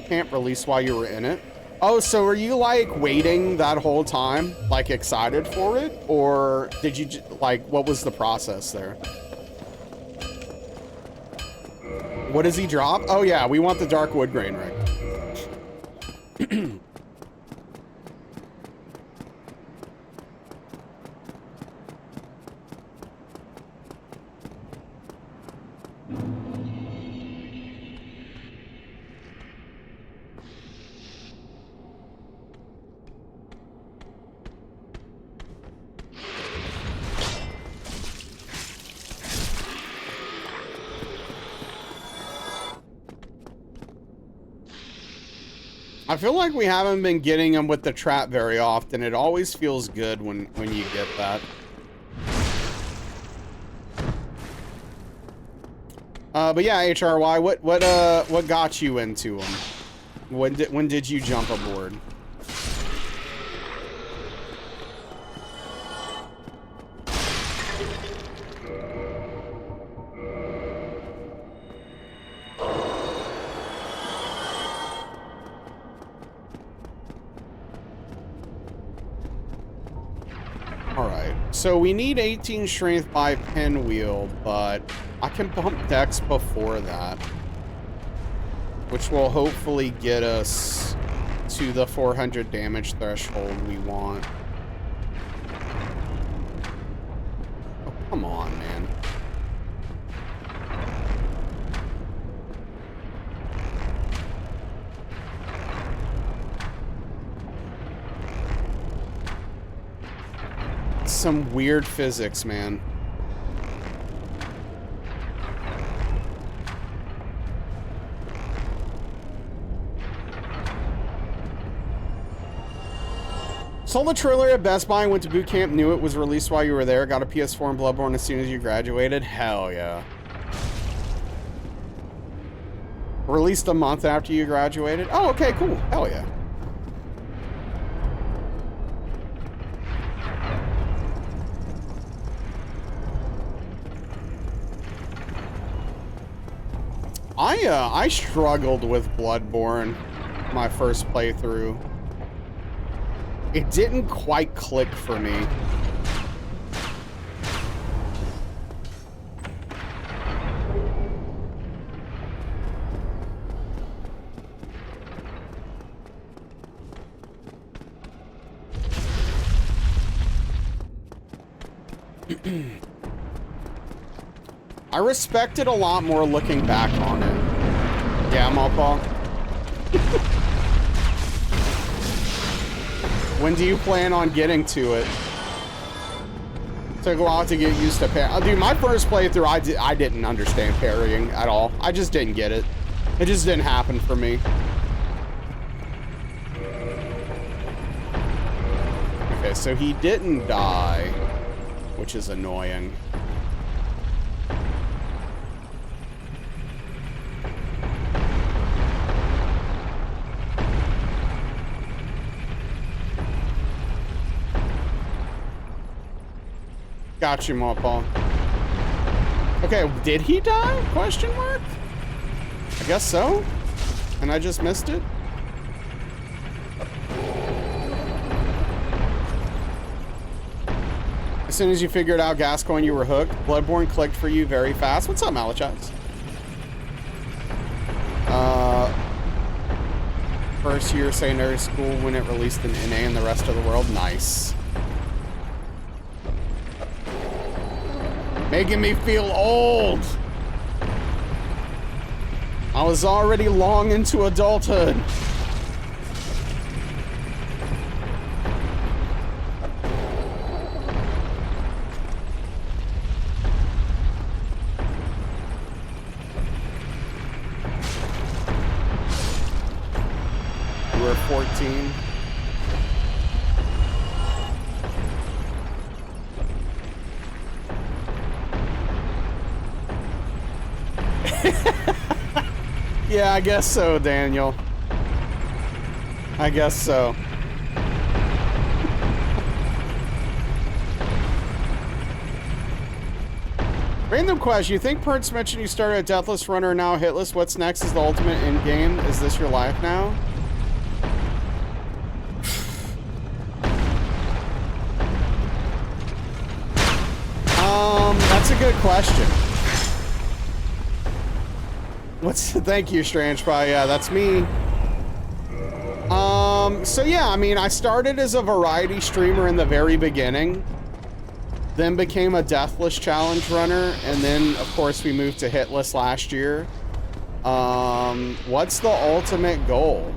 camp released while you were in it. Oh, so were you like waiting that whole time, like excited for it? Or did you like, what was the process there? What does he drop? Oh yeah, we want the dark wood grain ring. I feel like we haven't been getting them with the trap very often. It always feels good when you get that. But yeah, HRY, what got you into them? When did you jump aboard? Alright, so we need 18 strength by pinwheel, but I can bump dex before that, which will hopefully get us to the 400 damage threshold we want. Oh, come on, man. Some weird physics, man. Sold the trailer at Best Buy and went to boot camp, knew it was released while you were there, got a PS4 and Bloodborne as soon as you graduated. Hell yeah. Released a month after you graduated? Oh, okay, cool. Hell yeah. I struggled with Bloodborne my first playthrough. It didn't quite click for me. I respect it a lot more looking back on it. Yeah, Mallpaw. When do you plan on getting to it? Took a while to get used to parry. Dude, my first playthrough, I didn't understand parrying at all. I just didn't get it. It just didn't happen for me. Okay, so he didn't die, which is annoying. Got you, Mallpaw. Okay, did he die? Question mark? I guess so. And I just missed it? As soon as you figured out Gascoigne, you were hooked. Bloodborne clicked for you very fast. What's up, Malachites? First year secondary school when it released in NA and the rest of the world. Nice. Making me feel old. I was already long into adulthood. You were 14. Yeah, I guess so, Daniel. I guess so. Random question. You think Perts mentioned you started a Deathless Runner, now hitless? What's next is the ultimate end game? Is this your life now? That's a good question. Thank you, Strange Pie. Yeah, that's me. So yeah, I mean, I started as a variety streamer in the very beginning, then became a Deathless Challenge runner, and then, of course, we moved to hitless last year. What's the ultimate goal?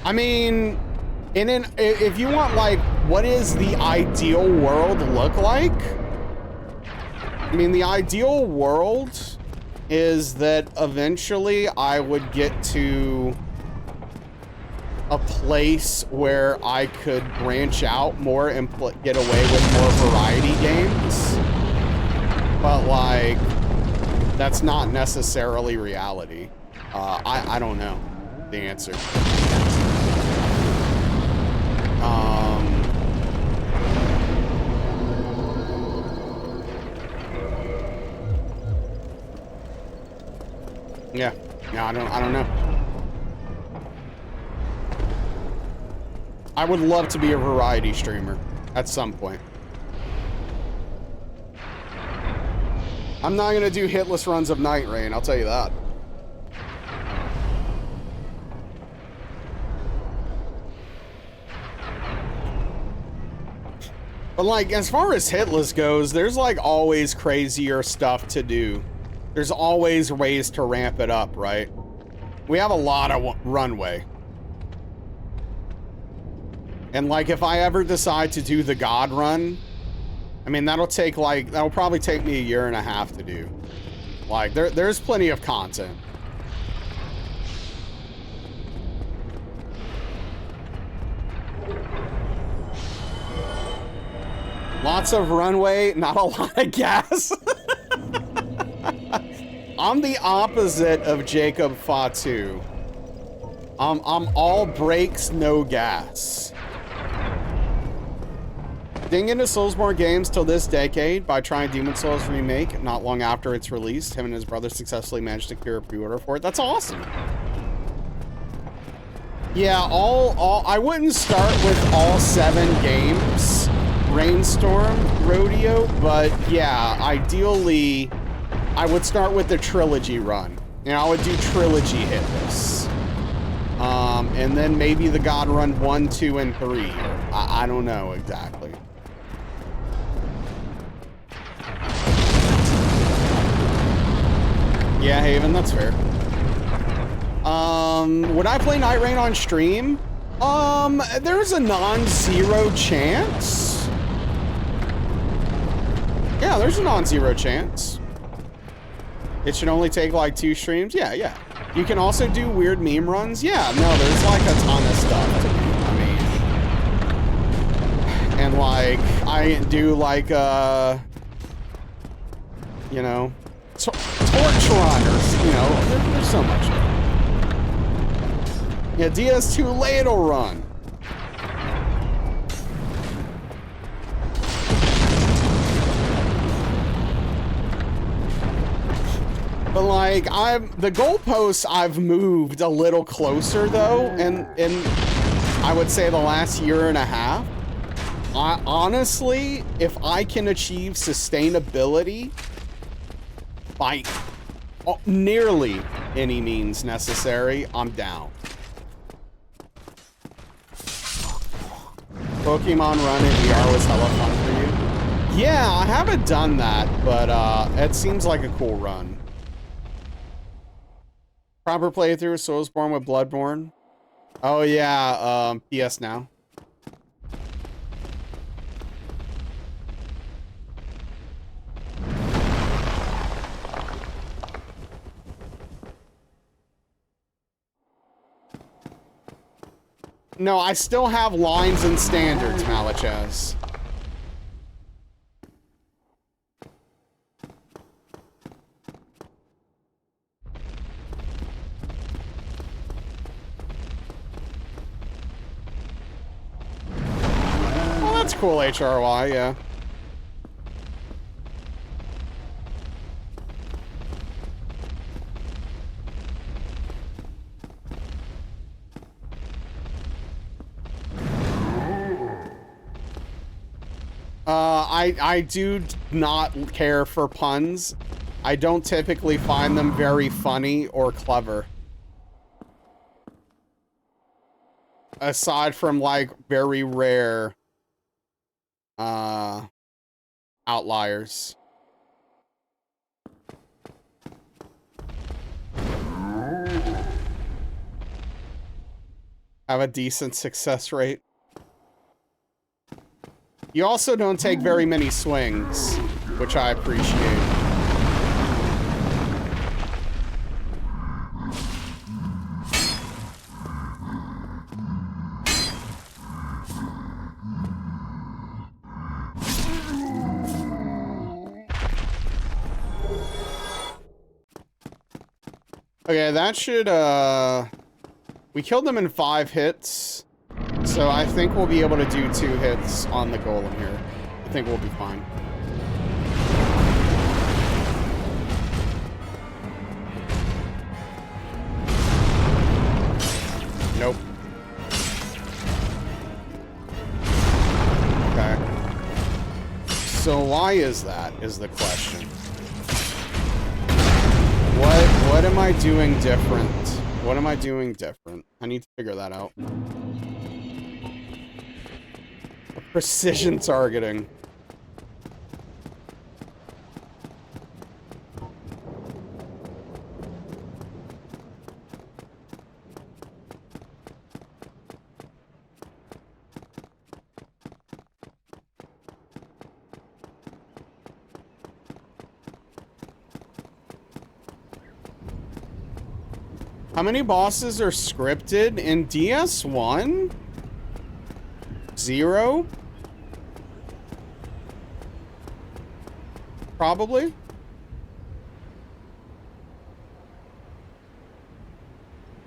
I mean, if you want, like, what does the ideal world look like? I mean, the ideal world is that eventually I would get to a place where I could branch out more and get away with more variety games. But like, that's not necessarily reality. I don't know the answer. Yeah. No, I don't know. I would love to be a variety streamer at some point. I'm not gonna do hitless runs of Night Rain, I'll tell you that. But like, as far as hitless goes, there's like always crazier stuff to do. There's always ways to ramp it up, right? We have a lot of runway. And like, if I ever decide to do the God run, I mean, that'll probably take me 1.5 years to do. Like, there's plenty of content. Lots of runway, not a lot of gas. I'm the opposite of Jacob Fatu. I'm all brakes, no gas. Dinging into Soulsborne games till this decade by trying Demon Souls Remake not long after its release. Him and his brother successfully managed to clear a pre-order for it. That's awesome. Yeah, I wouldn't start with all 7 games, Rainstorm, Rodeo, but yeah, ideally, I would start with the trilogy run. And I would do trilogy hitless. And then maybe the God run 1, 2, and 3. I don't know exactly. Yeah, Haven, that's fair. Would I play Night Rain on stream? There's a non-zero chance. Yeah, there's a non-zero chance. It should only take like 2 streams. Yeah. You can also do weird meme runs. Yeah, no, there's like a ton of stuff to do. I mean, and like, I do like, you know, torch runners, you know, there's so much. Yeah, DS2 ladle run. But like, the goalposts I've moved a little closer though, and I would say the last 1.5 years. Honestly, if I can achieve sustainability by nearly any means necessary, I'm down. Pokemon Run in VR was hella fun for you. Yeah, I haven't done that, but it seems like a cool run. Proper playthrough of Soulsborne with Bloodborne. Oh yeah, PS Now. No, I still have lines and standards, Malachaz. Well, that's cool, HRY, yeah. I do not care for puns. I don't typically find them very funny or clever. Aside from, like, very rare, outliers. Have a decent success rate. You also don't take very many swings, which I appreciate. Okay, that should, we killed them in 5 hits. So I think we'll be able to do 2 hits on the golem here. I think we'll be fine. Nope. Okay. So why is that, is the question. What am I doing different? What am I doing different? I need to figure that out. Precision targeting. How many bosses are scripted in DS1? 0? Probably.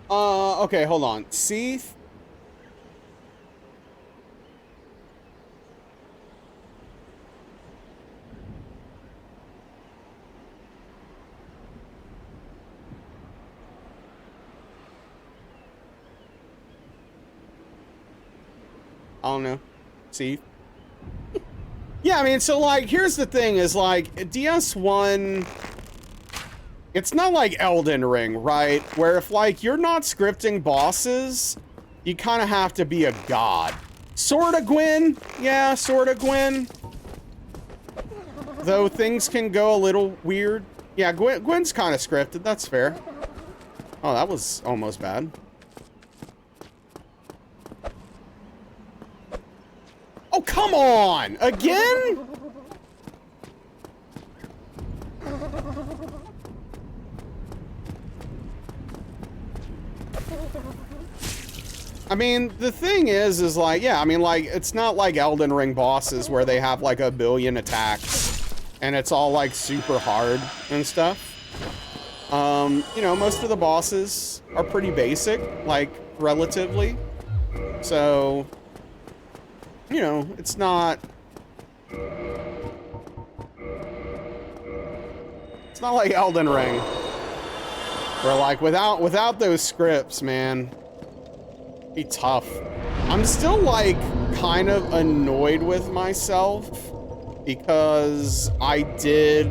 Okay, hold on. See? I don't know. See? Yeah, I mean, so, like, here's the thing is, like, DS1, it's not like Elden Ring, right? Where if, like, you're not scripting bosses, you kind of have to be a god. Sorta Gwyn. Yeah, sorta Gwyn. Though things can go a little weird. Yeah, Gwyn's kind of scripted. That's fair. Oh, that was almost bad. Oh, come on! Again? I mean, the thing is like, yeah, I mean, like, it's not like Elden Ring bosses where they have, like, a billion attacks and it's all, like, super hard and stuff. You know, most of the bosses are pretty basic, like, relatively. So, you know, it's not like Elden Ring. Where, like, without those scripts, man, it'd be tough. I'm still, like, kind of annoyed with myself because I did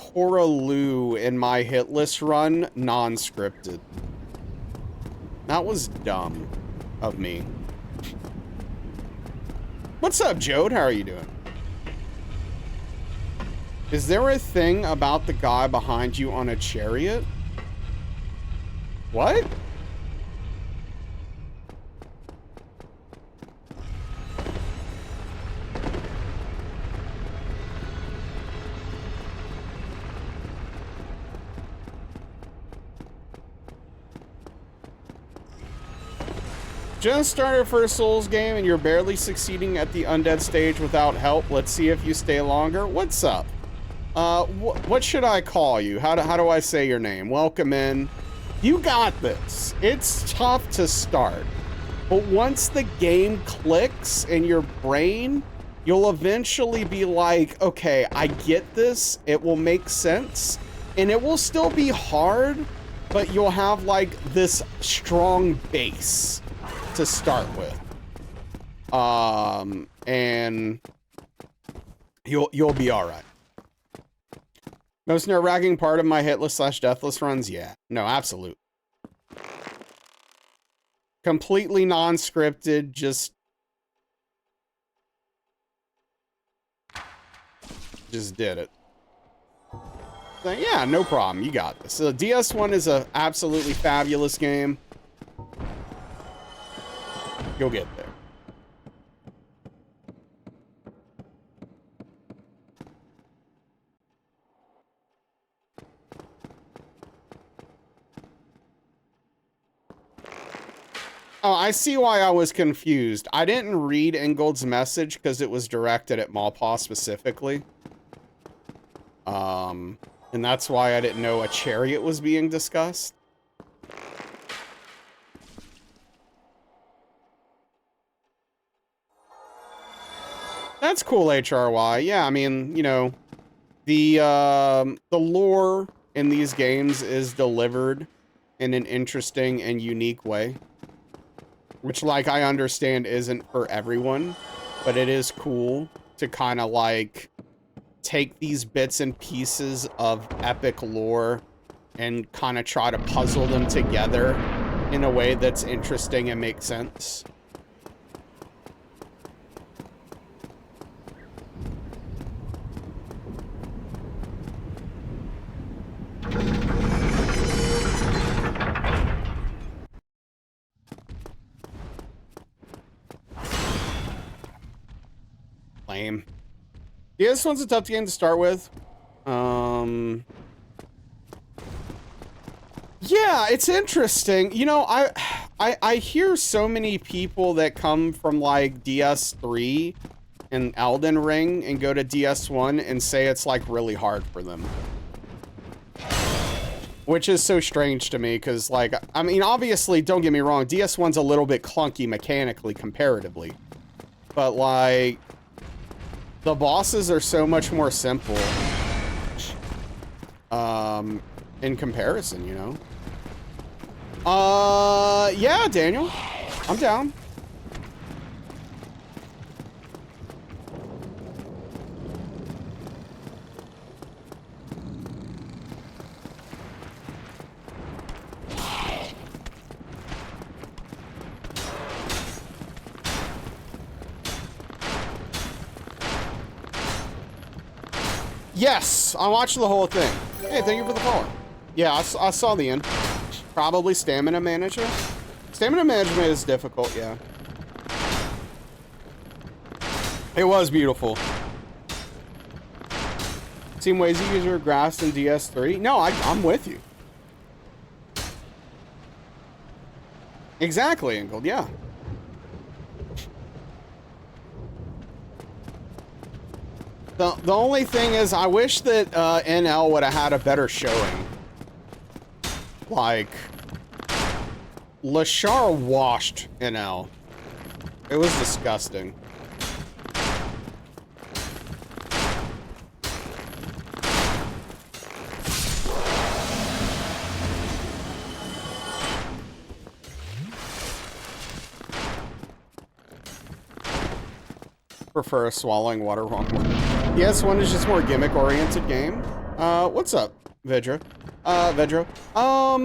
Horaloo in my hit list run non-scripted. That was dumb of me. What's up, Jode? How are you doing? Is there a thing about the guy behind you on a chariot? What? Just started for a Souls game and you're barely succeeding at the undead stage without help. Let's see if you stay longer. What's up? What should I call you? How do I say your name? Welcome in. You got this. It's tough to start, but once the game clicks in your brain, you'll eventually be like, okay, I get this. It will make sense, and it will still be hard, but you'll have like this strong base to start with. And you'll be all right. Most nerve-wracking part of my hitless/deathless runs? Yeah. No, absolute. Completely non-scripted, just did it. So, yeah, no problem. You got this. So DS1 is a absolutely fabulous game. You'll get there. Oh, I see why I was confused. I didn't read Ingold's message because it was directed at Maupaw specifically. And that's why I didn't know a chariot was being discussed. That's cool, HRY. Yeah, I mean, you know, the lore in these games is delivered in an interesting and unique way, which, like, I understand isn't for everyone, but it is cool to kind of like take these bits and pieces of epic lore and kind of try to puzzle them together in a way that's interesting and makes sense. Lame. Yeah, this one's a tough game to start with. Yeah, it's interesting. You know, I hear so many people that come from like DS3 and Elden Ring and go to DS1 and say it's like really hard for them. Which is so strange to me because, like, I mean, obviously, don't get me wrong, DS1's a little bit clunky mechanically comparatively. But like, the bosses are so much more simple. In comparison, you know? Yeah, Daniel. I'm down. Yes, I watched the whole thing. Hey, thank you for the follow. Yeah, I saw the end. Probably stamina manager. Stamina management is difficult, yeah. It was beautiful. Same ways you use your graphs in DS3? No, I'm with you. Exactly, Ingold, yeah. The only thing is, I wish that NL would have had a better showing. Like, Lashar washed NL. It was disgusting. Prefer swallowing water wrong one. Yes, one is just more gimmick-oriented game. What's up, Vedra? Vedro. I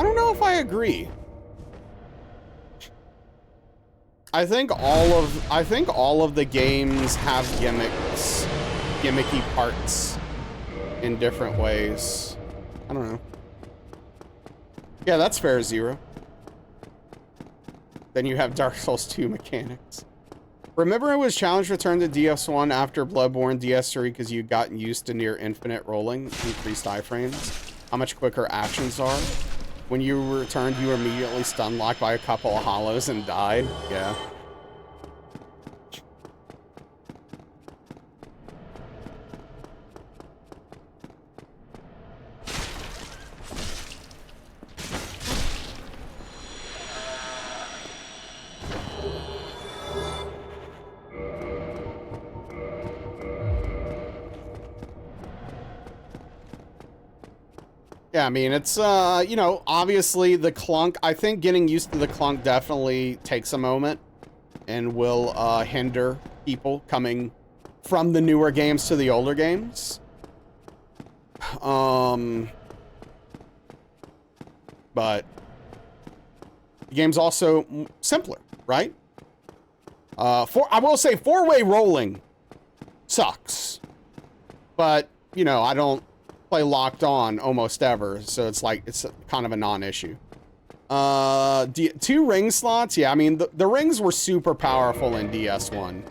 don't know if I agree. I think all of the games have gimmicky parts in different ways. I don't know. Yeah, that's fair, Zero. Then you have Dark Souls 2 mechanics. Remember it was challenge returned to DS1 after Bloodborne DS3 because you'd gotten used to near infinite rolling, increased iframes, how much quicker actions are. When you returned, you were immediately stun locked by a couple of hollows and died. Yeah. Yeah, I mean, it's, you know, obviously the clunk, I think getting used to the clunk definitely takes a moment and will, hinder people coming from the newer games to the older games. But the game's also simpler, right? I will say four-way rolling sucks, but, you know, I don't play locked on almost ever, so it's like it's kind of a non-issue. 2 ring slots, yeah, I mean the rings were super powerful in DS1.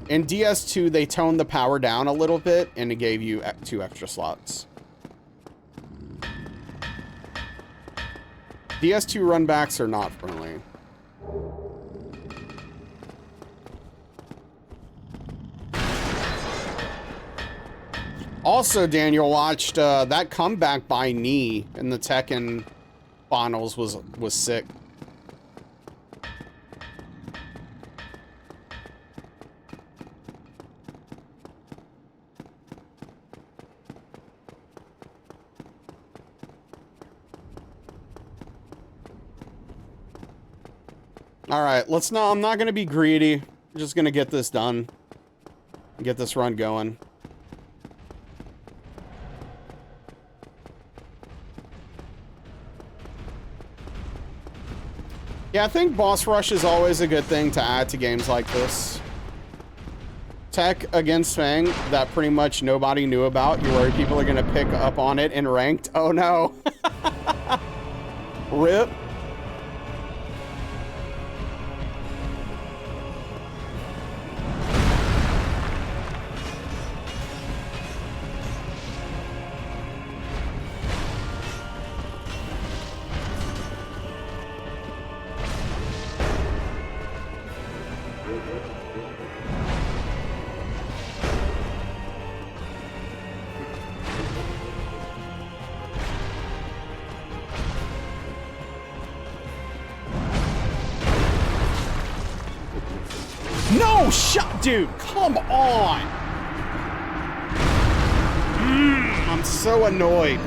In DS2 they toned the power down a little bit and it gave you 2 extra slots. DS2 runbacks are not friendly. Also, Daniel watched that comeback by Knee in the Tekken finals was sick. All right, I'm not going to be greedy. I'm just going to get this done. Get this run going. Yeah, I think boss rush is always a good thing to add to games like this. Tech against Fang that pretty much nobody knew about. You're worried people are going to pick up on it in ranked. Oh no. Rip. No, shut, dude, come on. I'm so annoyed.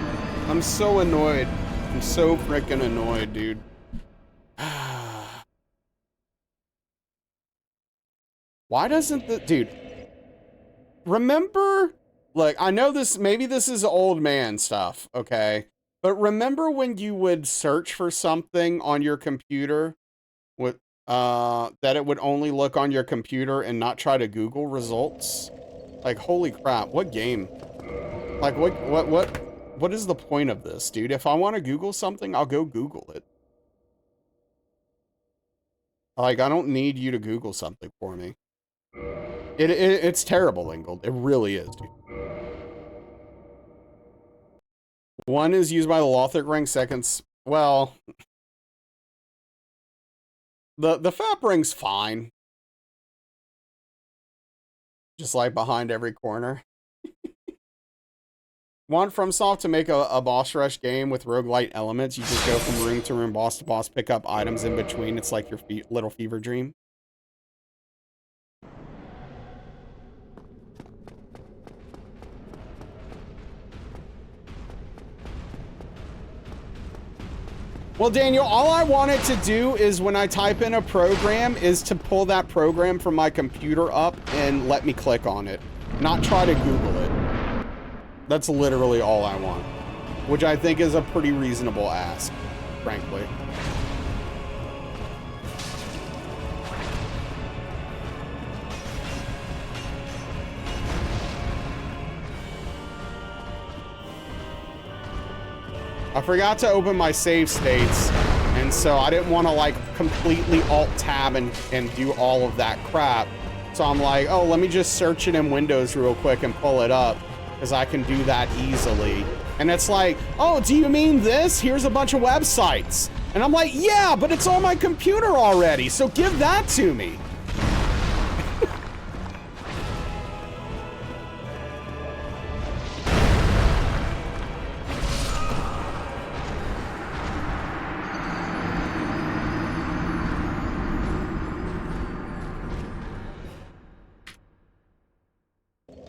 I'm so annoyed. I'm so freaking annoyed, dude. Why doesn't the, dude, remember, like, I know this, maybe this is old man stuff, okay? But remember when you would search for something on your computer with, that it would only look on your computer and not try to Google results? Like, holy crap, what game? Like, what is the point of this, dude? If I want to Google something, I'll go Google it. Like, I don't need you to Google something for me. It's terrible, Ingold. It really is, dude. One is used by the Lothric rank, seconds. Well, the FAP ring's fine. Just like behind every corner. Want FromSoft to make a boss rush game with roguelite elements. You just go from room to room, boss to boss, pick up items in between. It's like your little fever dream. Well, Daniel, all I want it to do is when I type in a program is to pull that program from my computer up and let me click on it, not try to Google it. That's literally all I want, which I think is a pretty reasonable ask, frankly. I forgot to open my save states, and so I didn't want to like completely alt tab and do all of that crap. So I'm like, oh, let me just search it in Windows real quick and pull it up, because I can do that easily. And it's like, oh, do you mean this? Here's a bunch of websites. And I'm like, yeah, but it's on my computer already, so give that to me.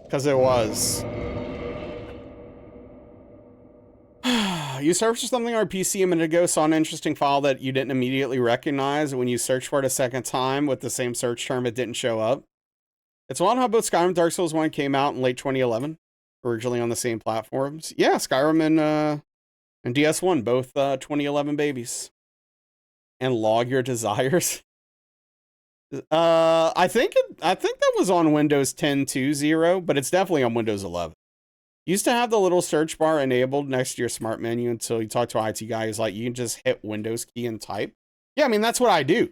Because it was. You searched for something on PC a minute ago, saw an interesting file that you didn't immediately recognize. When you searched for it a second time with the same search term, it didn't show up. It's wild how both Skyrim and Dark Souls 1 came out in late 2011, originally on the same platforms. Yeah, Skyrim and DS1, both 2011 babies. And Log Your Desires. I think that was on Windows 10.2.0, but it's definitely on Windows 11. Used to have the little search bar enabled next to your smart menu until you talk to an IT guy who's like, you can just hit Windows key and type. Yeah, I mean, that's what I do,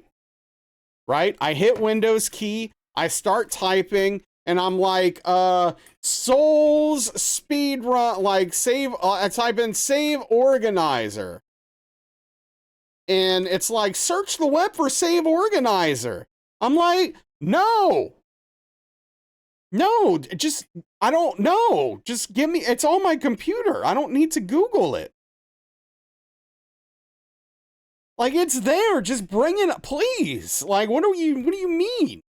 right? I hit Windows key, I start typing, and I'm like, Souls speedrun, like save, I type in save organizer. And it's like, search the web for Save Organizer. I'm like, no. No, just, I don't know. Just give me, it's on my computer. I don't need to Google it. Like, it's there. Just bring it up, please. Like, what do you mean?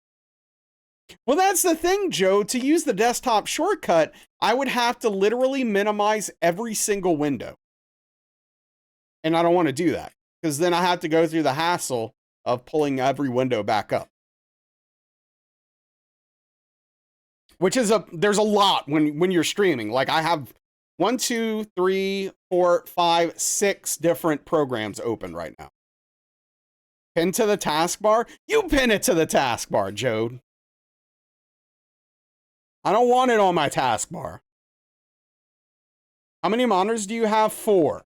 Well, that's the thing, Joe. To use the desktop shortcut, I would have to literally minimize every single window. And I don't want to do that, because then I have to go through the hassle of pulling every window back up. Which is there's a lot when you're streaming. Like, I have 1, 2, 3, 4, 5, 6 different programs open right now. Pin to the taskbar? You pin it to the taskbar, Jode. I don't want it on my taskbar. How many monitors do you have? 4.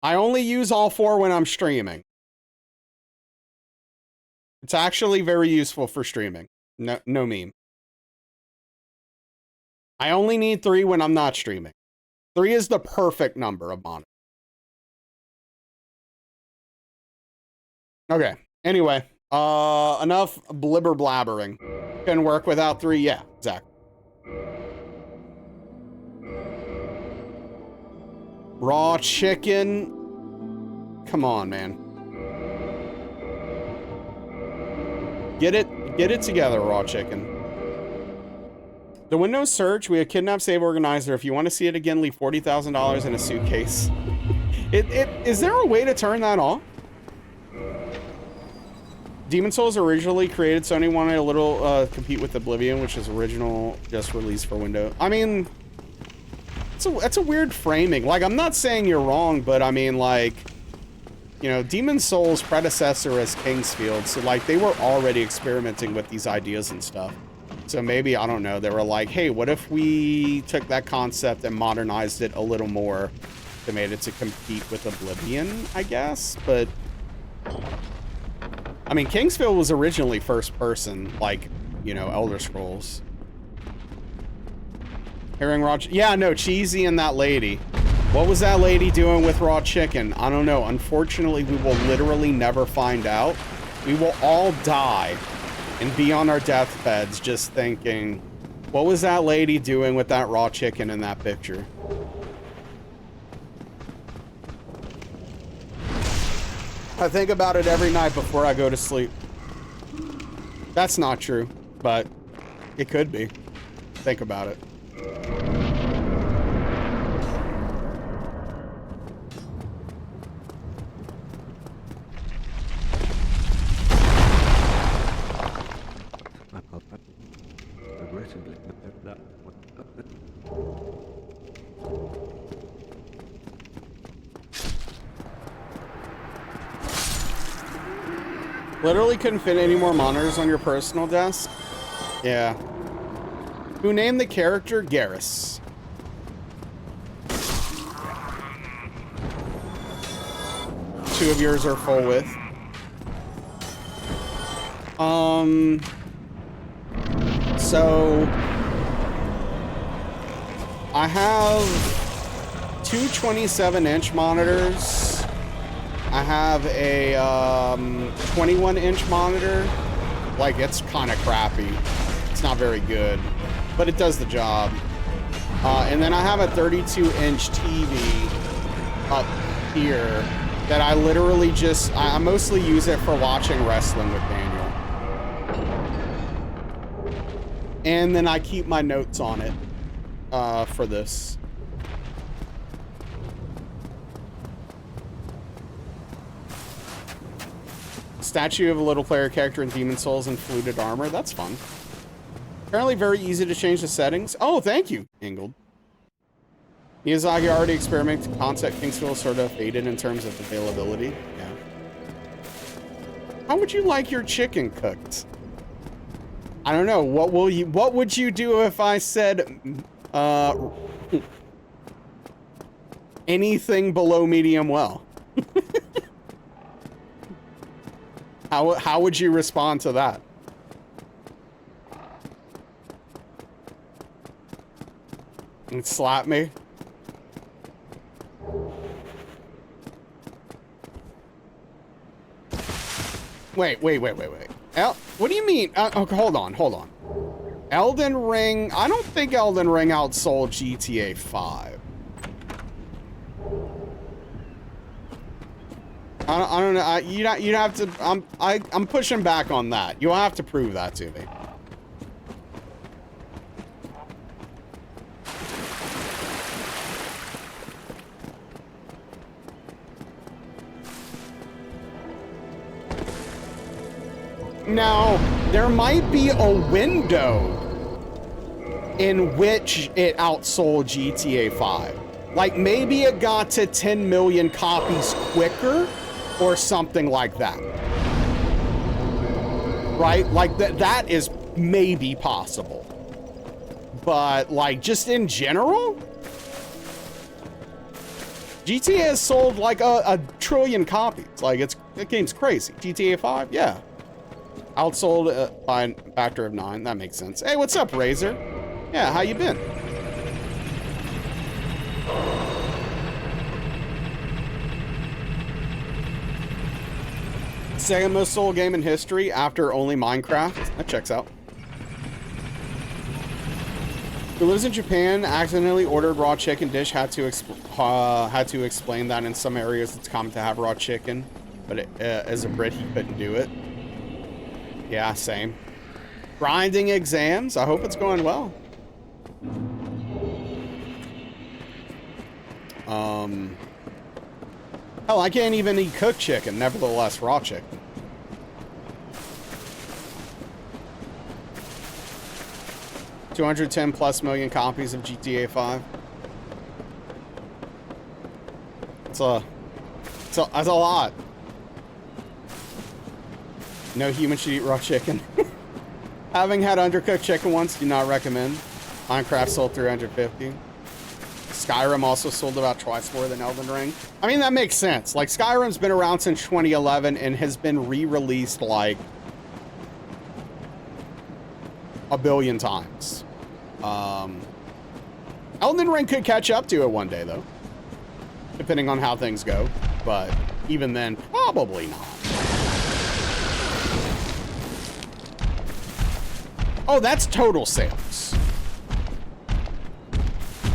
I only use all 4 when I'm streaming. It's actually very useful for streaming. No meme. I only need 3 when I'm not streaming. 3 is the perfect number of monitors. Okay. Anyway, enough blibber blabbering. Can work without 3? Yeah, exactly. Raw chicken. Come on, man. Get it together, raw chicken. The Windows search, we have kidnapped Save Organizer. If you want to see it again, leave $40,000 in a suitcase. Is there a way to turn that off? Demon Souls originally created, Sony wanted a little compete with Oblivion, which is original, just released for Windows. I mean, that's a weird framing. Like, I'm not saying you're wrong, but I mean, like, you know, Demon Souls' predecessor is Kingsfield, so like they were already experimenting with these ideas and stuff. So maybe, I don't know, they were like, hey, what if we took that concept and modernized it a little more to made it to compete with Oblivion, I guess? But I mean, Kingsfield was originally first person, like, you know, Elder Scrolls. Hearing raw, yeah, no, Cheesy and that lady. What was that lady doing with raw chicken? I don't know. Unfortunately, we will literally never find out. We will all die and be on our deathbeds just thinking, what was that lady doing with that raw chicken in that picture? I think about it every night before I go to sleep. That's not true, but it could be. Think about it. Literally couldn't fit any more monitors on your personal desk? Yeah. Who named the character Garrus? Two of yours are full width. So I have two 27-inch monitors. I have a 21-inch monitor. Like, it's kind of crappy. It's not very good, but it does the job. And then I have a 32-inch TV up here that I literally just, I mostly use it for watching wrestling with Daniel. And then I keep my notes on it for this. Statue of a little player character in Demon Souls and fluted armor. That's fun. Apparently very easy to change the settings. Oh, thank you, Ingold. Miyazaki already experimented. Concept Kingsfield sort of faded in terms of availability. Yeah. How would you like your chicken cooked? I don't know. What would you do if I said anything below medium well? How would you respond to that? And slap me? Wait. What do you mean? Okay, hold on. Elden Ring, I don't think Elden Ring outsold GTA 5. I don't know. You'd have to. I'm pushing back on that. You'll have to prove that to me. Now, there might be a window in which it outsold GTA 5. Like, maybe it got to 10 million copies quicker or something like that. Right? Like, that is maybe possible. But, like, just in general, GTA has sold, like, a trillion copies. Like, that game's crazy. GTA 5? Yeah. Outsold by a factor of 9. That makes sense. Hey, what's up, Razor? Yeah, how you been? Second most sold game in history after only Minecraft. That checks out. Who lives in Japan accidentally ordered raw chicken dish, had to explain that in some areas it's common to have raw chicken, but as a Brit he couldn't do it. Yeah, same. Grinding exams. I hope it's going well. Hell, I can't even eat cooked chicken, nevertheless raw chicken. +210 million copies of GTA 5. That's a lot. No human should eat raw chicken. Having had undercooked chicken once, do not recommend. Minecraft sold 350. Skyrim also sold about twice more than Elden Ring. I mean, that makes sense. Like, Skyrim's been around since 2011 and has been re-released like a billion times. Elden Ring could catch up to it one day, though, depending on how things go. But even then, probably not. Oh, that's total sales.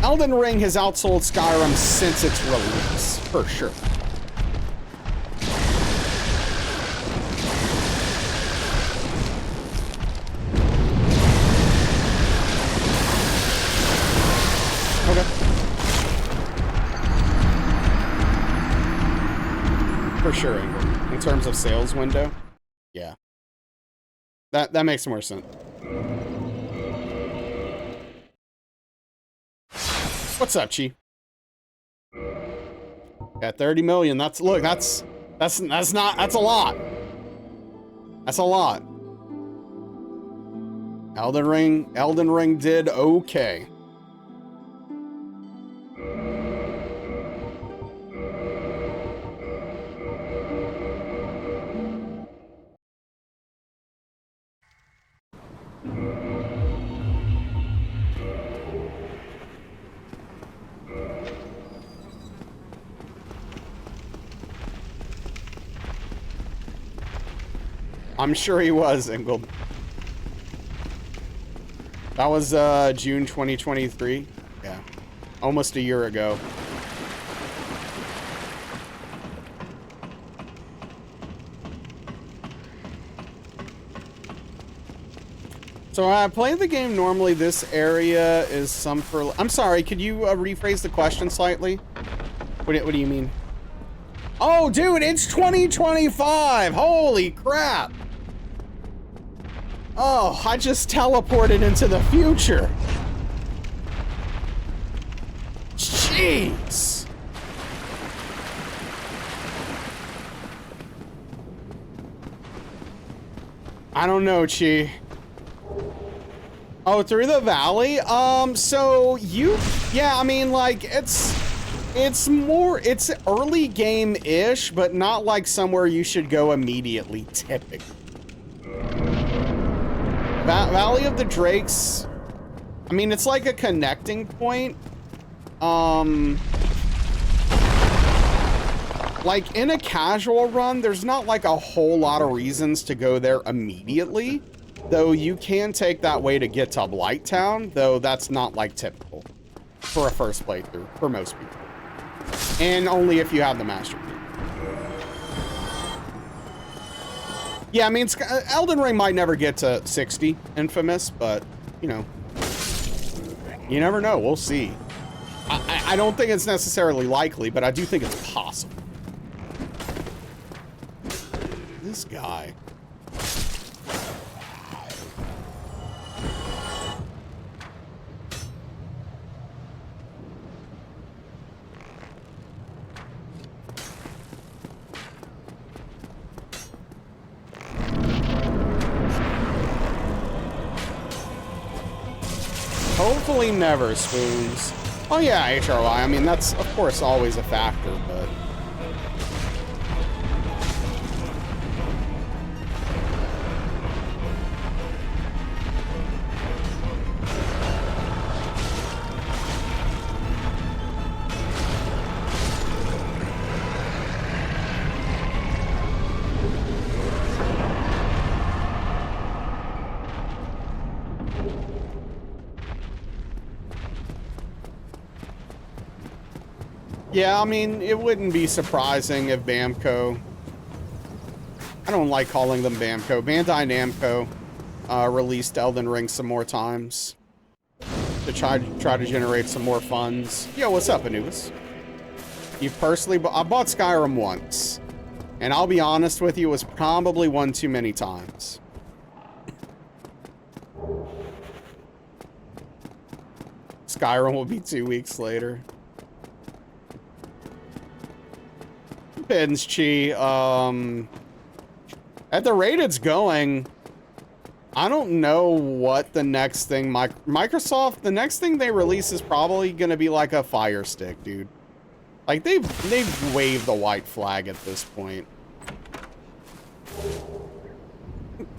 Elden Ring has outsold Skyrim since its release, for sure. Okay. For sure, Ingrid. In terms of sales window, yeah. That makes more sense. What's up, Chi? Got 30 million. That's a lot. That's a lot. Elden Ring did okay. I'm sure he was, Ingold. That was June 2023. Yeah, almost a year ago. So playing the game normally, this area is some for... I'm sorry, could you rephrase the question slightly? What do you mean? Oh, dude, it's 2025! Holy crap! Oh, I just teleported into the future. Jeez. I don't know, Chi. Oh, through the valley? So yeah, I mean, like, it's early game-ish, but not like somewhere you should go immediately, typically. Valley of the Drakes, I mean, it's like a connecting point. Like, in a casual run, there's not like a whole lot of reasons to go there immediately, though you can take that way to get to Blighttown, though that's not like typical for a first playthrough for most people. And only if you have the Master Key. Yeah, I mean, Elden Ring might never get to 60 Infamous, but, you know, you never know. We'll see. I don't think it's necessarily likely, but I do think it's possible. This guy. Hopefully never, Spoons. Oh yeah, HRY. I mean, that's, of course, always a factor, but... Yeah, I mean, it wouldn't be surprising if Bamco... I don't like calling them Bamco. Bandai Namco released Elden Ring some more times to try to generate some more funds. Yo, what's up, Anubis? I bought Skyrim once, and I'll be honest with you, it was probably one too many times. Skyrim will be 2 weeks later. Depends, Chi. At the rate it's going, I don't know what the next thing Microsoft, the next thing they release is probably gonna be like a Fire Stick, dude. Like they've waved the white flag at this point.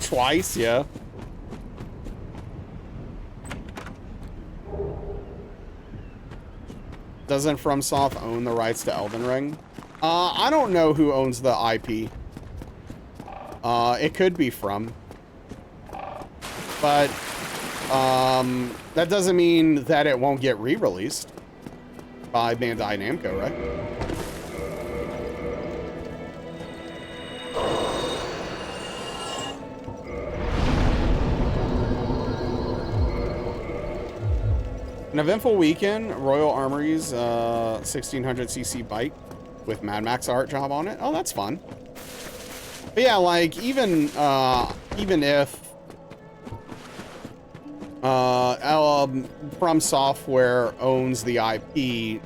Twice, yeah. Doesn't FromSoft own the rights to Elden Ring? I don't know who owns the IP. It could be From. But, that doesn't mean that it won't get re-released by Bandai Namco, right? An eventful weekend, Royal Armory's 1600cc bike with Mad Max art job on it. Oh, that's fun. But yeah, like even if From Software owns the IP,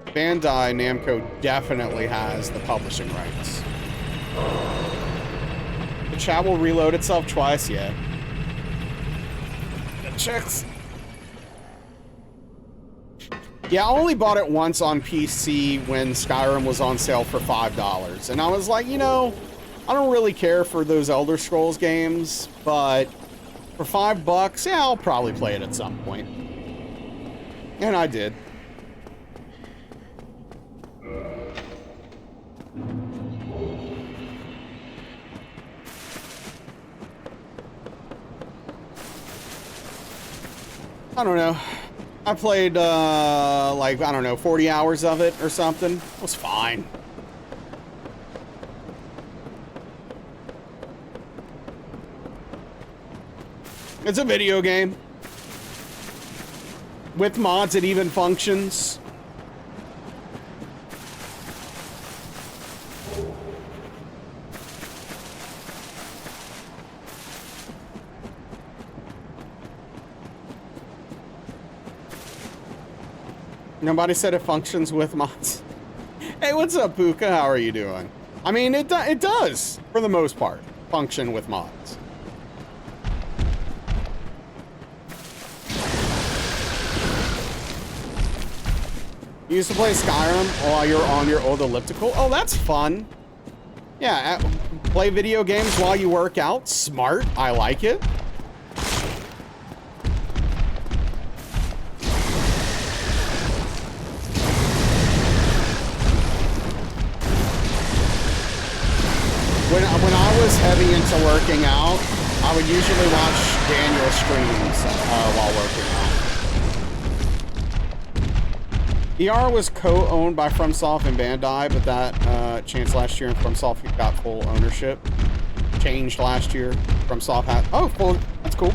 Bandai Namco definitely has the publishing rights. The chat will reload itself twice, yeah. Checks. Yeah, I only bought it once on PC when Skyrim was on sale for $5. And I was like, you know, I don't really care for those Elder Scrolls games, but for $5, yeah, I'll probably play it at some point. And I did. I don't know. I played, like, I don't know, 40 hours of it or something. It was fine. It's a video game. With mods, it even functions. Nobody said it functions with mods. Hey, what's up, Puka? How are you doing? I mean, it does, for the most part, function with mods. You used to play Skyrim while you're on your old elliptical? Oh, that's fun. Yeah, play video games while you work out. Smart. I like it. when I was heavy into working out, I would usually watch Daniel streams while working out. ER was co-owned by FromSoft and Bandai, but that changed last year, and FromSoft got full ownership. Changed last year. FromSoft had full. That's cool.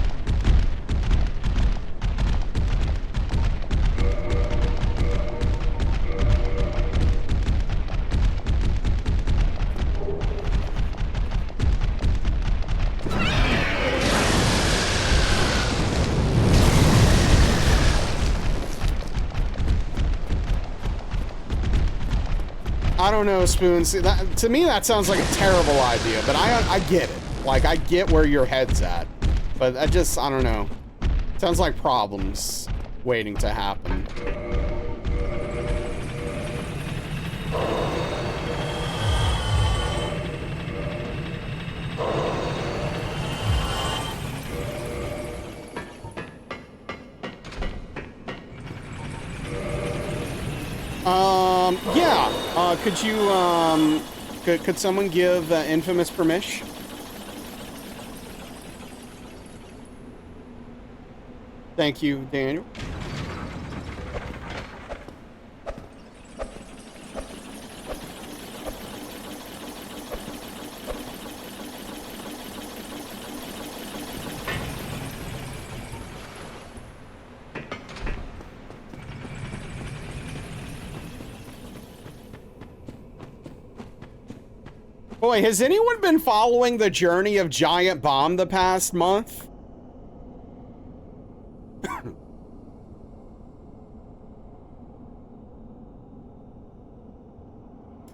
I don't know, Spoon. See, that, to me, that sounds like a terrible idea, but I get it. Like, I get where your head's at. But I don't know. Sounds like problems waiting to happen. Yeah. Could you, could someone give Infamous permission? Thank you, Daniel. Boy, has anyone been following the journey of Giant Bomb the past month?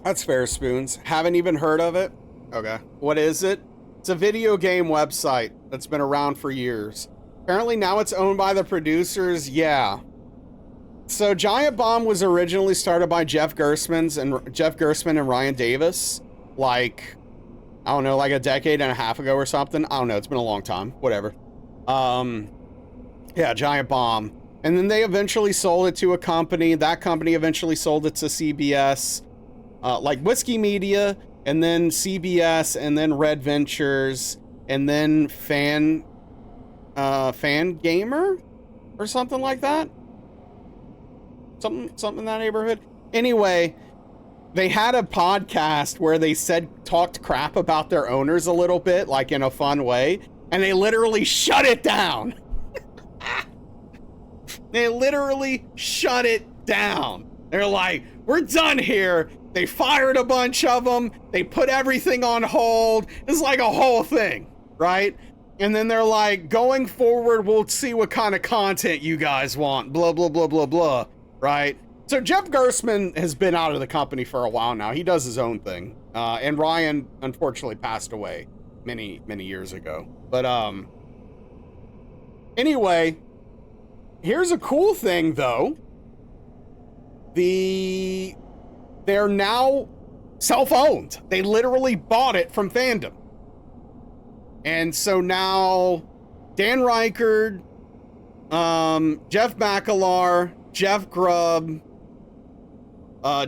That's fair, Spoons. Haven't even heard of it? Okay. What is it? It's a video game website that's been around for years. Apparently now it's owned by the producers. Yeah. So Giant Bomb was originally started by Jeff Gerstmann and Ryan Davis. Like, I don't know, like a decade and a half ago or something. I don't know. It's been a long time. Whatever. Yeah, Giant Bomb. And then they eventually sold it to a company. That company eventually sold it to CBS. Like Whiskey Media, and then CBS, and then Red Ventures, and then Fan Gamer or something like that. Something in that neighborhood. Anyway, they had a podcast where they talked crap about their owners a little bit, like in a fun way, and they literally shut it down. They literally shut it down. They're like, we're done here. They fired a bunch of them. They put everything on hold. It's like a whole thing, right? And then they're like, going forward, we'll see what kind of content you guys want. Blah, blah, blah, blah, blah, right? So Jeff Gerstmann has been out of the company for a while now. He does his own thing. And Ryan, unfortunately, passed away many, many years ago. But anyway, here's a cool thing, though. They're now self-owned. They literally bought it from Fandom. And so now Dan Reichard, Jeff Bakalar, Jeff Grubb,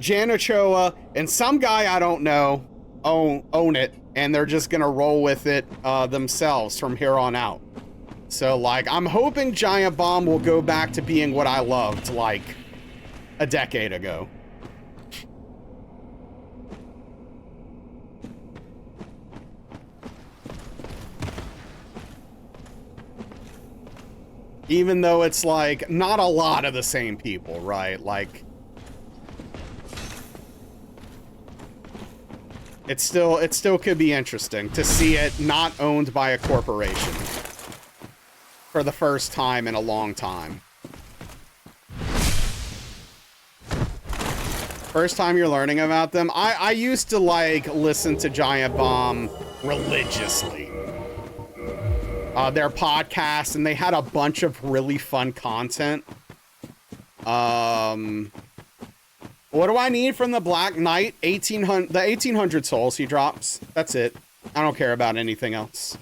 Jan Ochoa, and some guy I don't know own it, and they're just gonna roll with it themselves from here on out. So, like, I'm hoping Giant Bomb will go back to being what I loved, like, a decade ago. Even though it's, like, not a lot of the same people, right? Like, it still could be interesting to see it not owned by a corporation for the first time in a long time. First time you're learning about them. I used to, like, listen to Giant Bomb religiously. Their podcast, and they had a bunch of really fun content. What do I need from the Black Knight? The 1800 souls he drops. That's it. I don't care about anything else.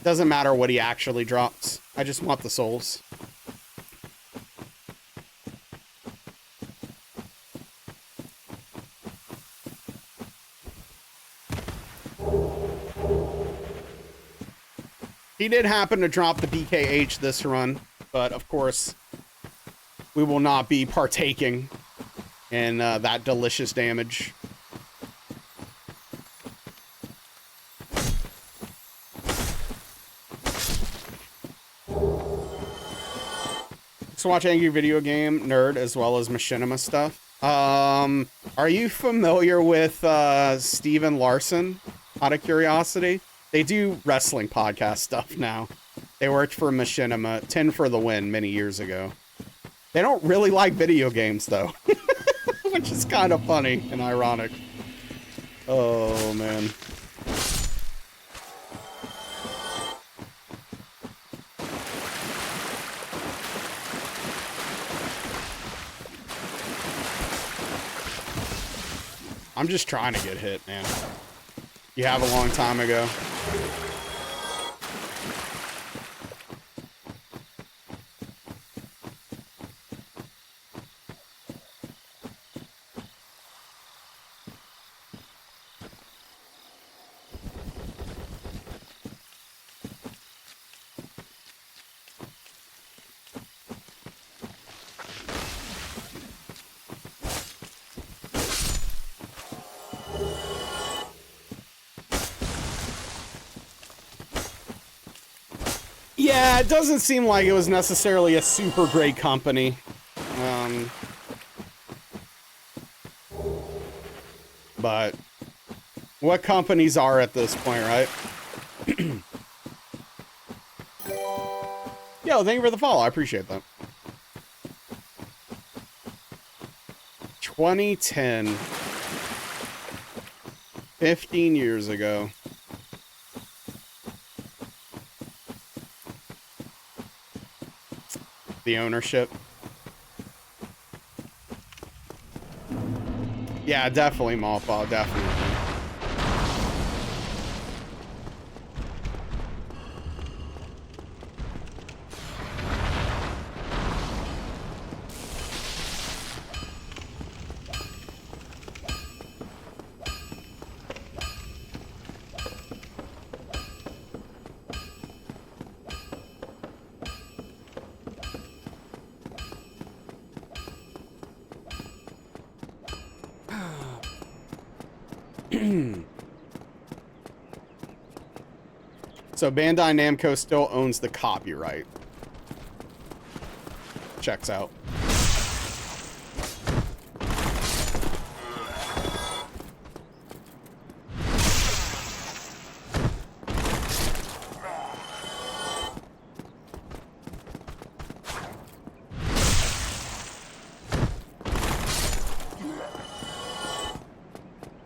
Doesn't matter what he actually drops. I just want the souls. He did happen to drop the BKH this run, but of course, we will not be partaking in that delicious damage. So watch Angry Video Game Nerd as well as Machinima stuff. Are you familiar with Steven Larson, out of curiosity? They do wrestling podcast stuff now. They worked for Machinima, 10 for the Win, many years ago. They don't really like video games, though. Which is kind of funny and ironic. Oh, man. I'm just trying to get hit, man. You have a long time ago. Yeah, it doesn't seem like it was necessarily a super great company. But what companies are at this point, right? Yo, thank you for the follow. I appreciate that. 2010. 15 years ago. The ownership. Yeah, definitely Malpaw, definitely. So Bandai Namco still owns the copyright. Checks out.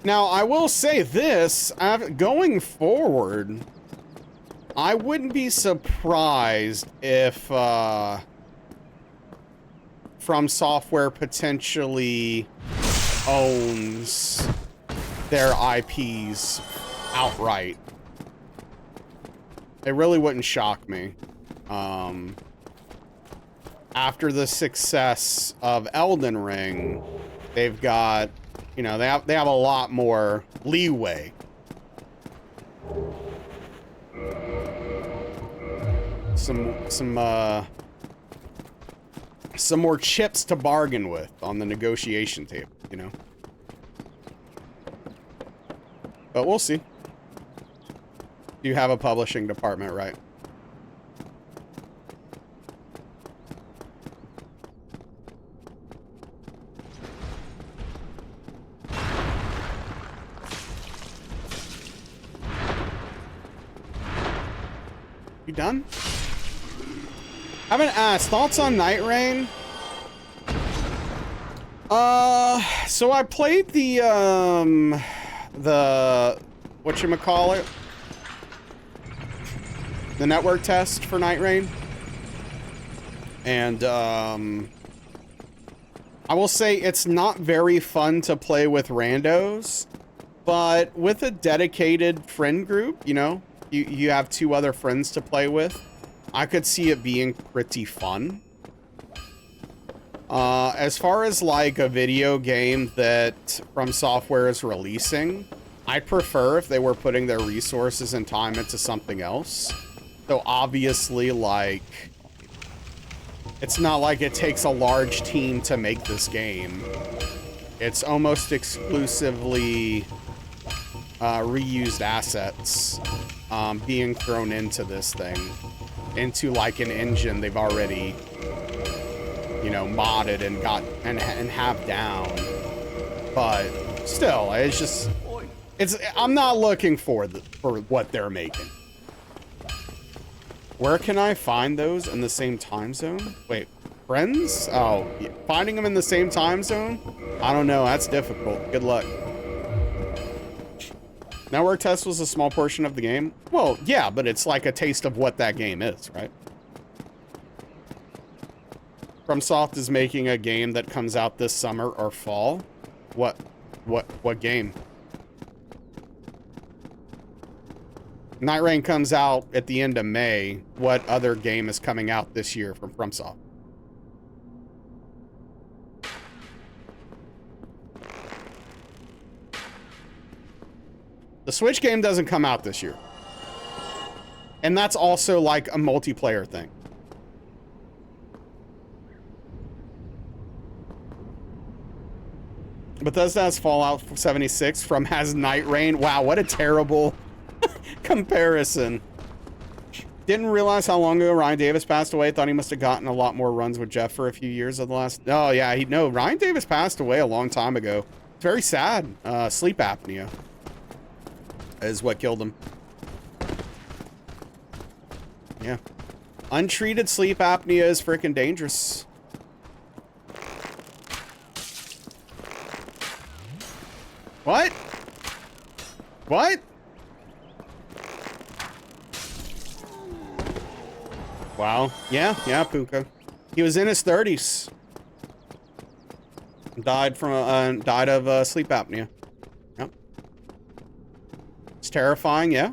Now, I will say this, going forward, I wouldn't be surprised if From Software potentially owns their IPs outright. It really wouldn't shock me. After the success of Elden Ring, they've got, you know, they have a lot more leeway. Some more chips to bargain with on the negotiation table, you know. But we'll see. You have a publishing department, right? You done? Haven't asked. Thoughts on Night Rain? So I played the whatchamacallit? The network test for Night Rain. And, I will say it's not very fun to play with randos, but with a dedicated friend group, you know, you have 2 other friends to play with, I could see it being pretty fun. As far as like a video game that From Software is releasing, I'd prefer if they were putting their resources and time into something else. So obviously, like, it's not like it takes a large team to make this game. It's almost exclusively reused assets being thrown into this thing, into like an engine they've already, you know, modded and got and have down. But still, it's just, I'm not looking for what they're making. Where can I find those in the same time zone? Wait, friends? Oh, yeah. Finding them in the same time zone? I don't know. That's difficult. Good luck. Network test was a small portion of the game. Well, yeah, but it's like a taste of what that game is, right? FromSoft is making a game that comes out this summer or fall. What game? Night Rain comes out at the end of May. What other game is coming out this year from FromSoft? The Switch game doesn't come out this year. And that's also like a multiplayer thing. Bethesda has Fallout 76 from has Night Rain. Wow, what a terrible comparison. Didn't realize how long ago Ryan Davis passed away. Thought he must have gotten a lot more runs with Jeff for a few years of the last. Oh yeah, Ryan Davis passed away a long time ago. It's very sad. Sleep apnea is what killed him. Yeah. Untreated sleep apnea is freaking dangerous. What? What? Wow. Yeah, Puka. He was in his 30s. Died of sleep apnea. Yep. It's terrifying, yeah.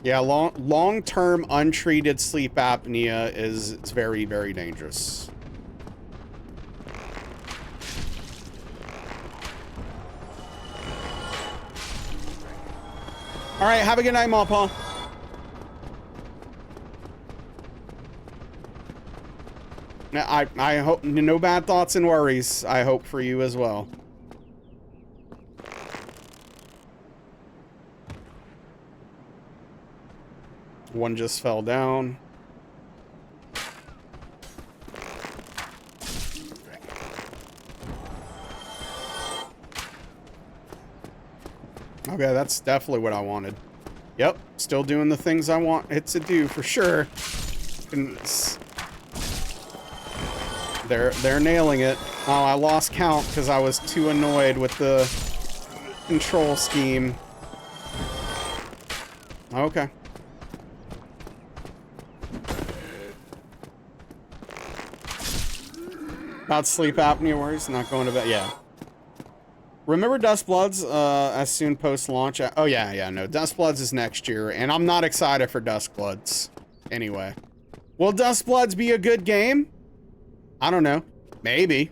Yeah, long-term untreated sleep apnea is very, very dangerous. All right, have a good night, Mawpaw. I hope no bad thoughts and worries. I hope for you as well. One just fell down. Okay, that's definitely what I wanted. Yep, still doing the things I want it to do for sure. They're nailing it. Oh, I lost count because I was too annoyed with the control scheme. Okay. About sleep apnea worries, not going to bed. Yeah. Remember Dust Bloods as soon post-launch? Oh, yeah, no. Dust Bloods is next year, and I'm not excited for Dust Bloods. Anyway. Will Dust Bloods be a good game? I don't know. Maybe.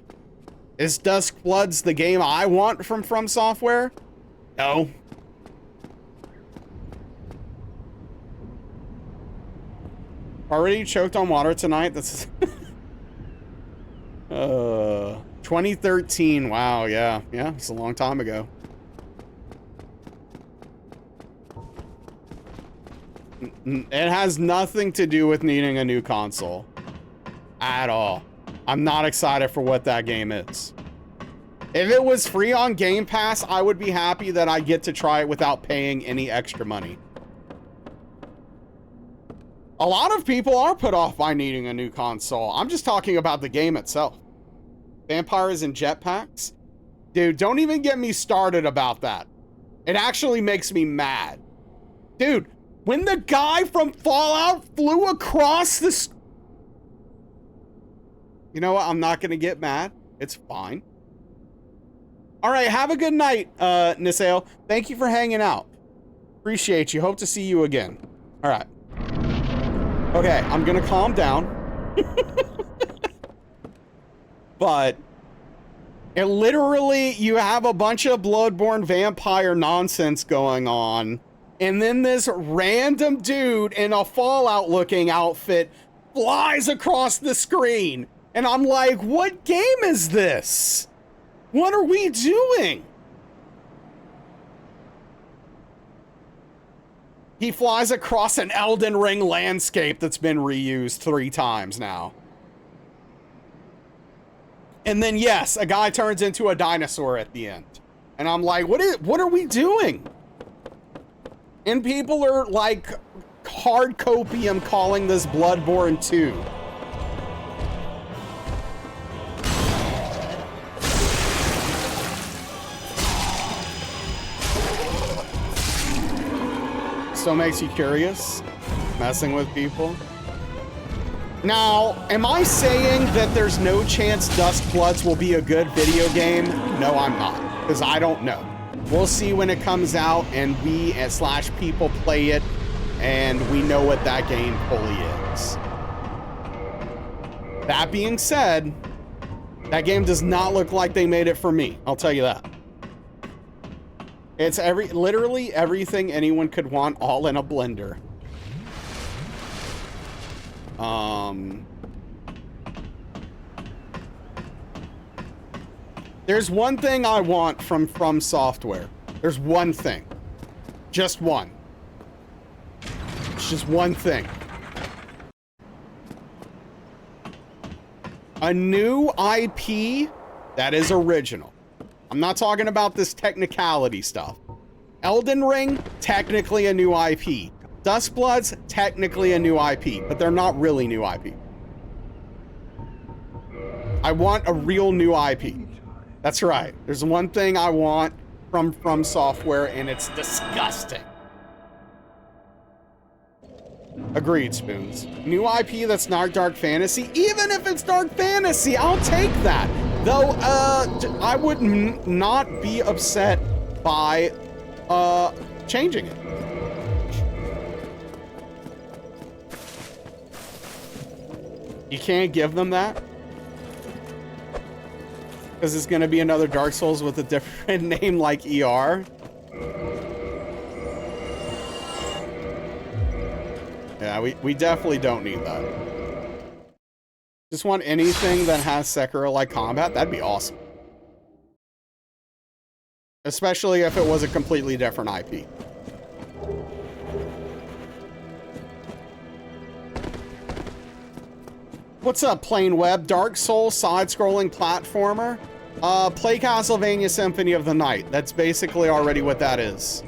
Is Dust Bloods the game I want from Software? No. Already choked on water tonight? That's... 2013. Wow, yeah. Yeah, it's a long time ago. It has nothing to do with needing a new console. At all. I'm not excited for what that game is. If it was free on Game Pass, I would be happy that I get to try it without paying any extra money. A lot of people are put off by needing a new console. I'm just talking about the game itself. Vampires and jetpacks? Dude, don't even get me started about that. It actually makes me mad. Dude, when the guy from Fallout flew across this... You know what? I'm not going to get mad. It's fine. All right, have a good night, Niseo. Thank you for hanging out. Appreciate you. Hope to see you again. All right. Okay, I'm going to calm down. But It literally, you have a bunch of Bloodborne vampire nonsense going on, and then this random dude in a Fallout looking outfit flies across the screen. And I'm like, what game is this? What are we doing? He flies across an Elden Ring landscape that's been reused 3 times now. And then, yes, a guy turns into a dinosaur at the end. And I'm like, what are we doing? And people are like hard copium calling this Bloodborne 2. Still makes you curious, messing with people. Now, am I saying that there's no chance Duskbloods will be a good video game? No, I'm not, because I don't know. We'll see when it comes out and we / people play it and we know what that game fully is. That being said, that game does not look like they made it for me. I'll tell you that. It's literally everything anyone could want all in a blender. There's one thing I want from Software. There's one thing. Just one. It's just one thing. A new IP that is original. I'm not talking about this technicality stuff. Elden Ring, technically a new IP. Duskbloods, technically a new IP, but they're not really new IP. I want a real new IP. That's right. There's one thing I want from Software, and it's disgusting. Agreed, Spoons. New IP that's not dark fantasy. Even if it's dark fantasy, I'll take that. Though, I would not be upset by changing it. You can't give them that? Because it's going to be another Dark Souls with a different name like ER? Yeah, we definitely don't need that. Just want anything that has Sekiro-like combat. That'd be awesome. Especially if it was a completely different IP. What's up, Plain Web? Dark Souls side-scrolling platformer? Play Castlevania Symphony of the Night. That's basically already what that is.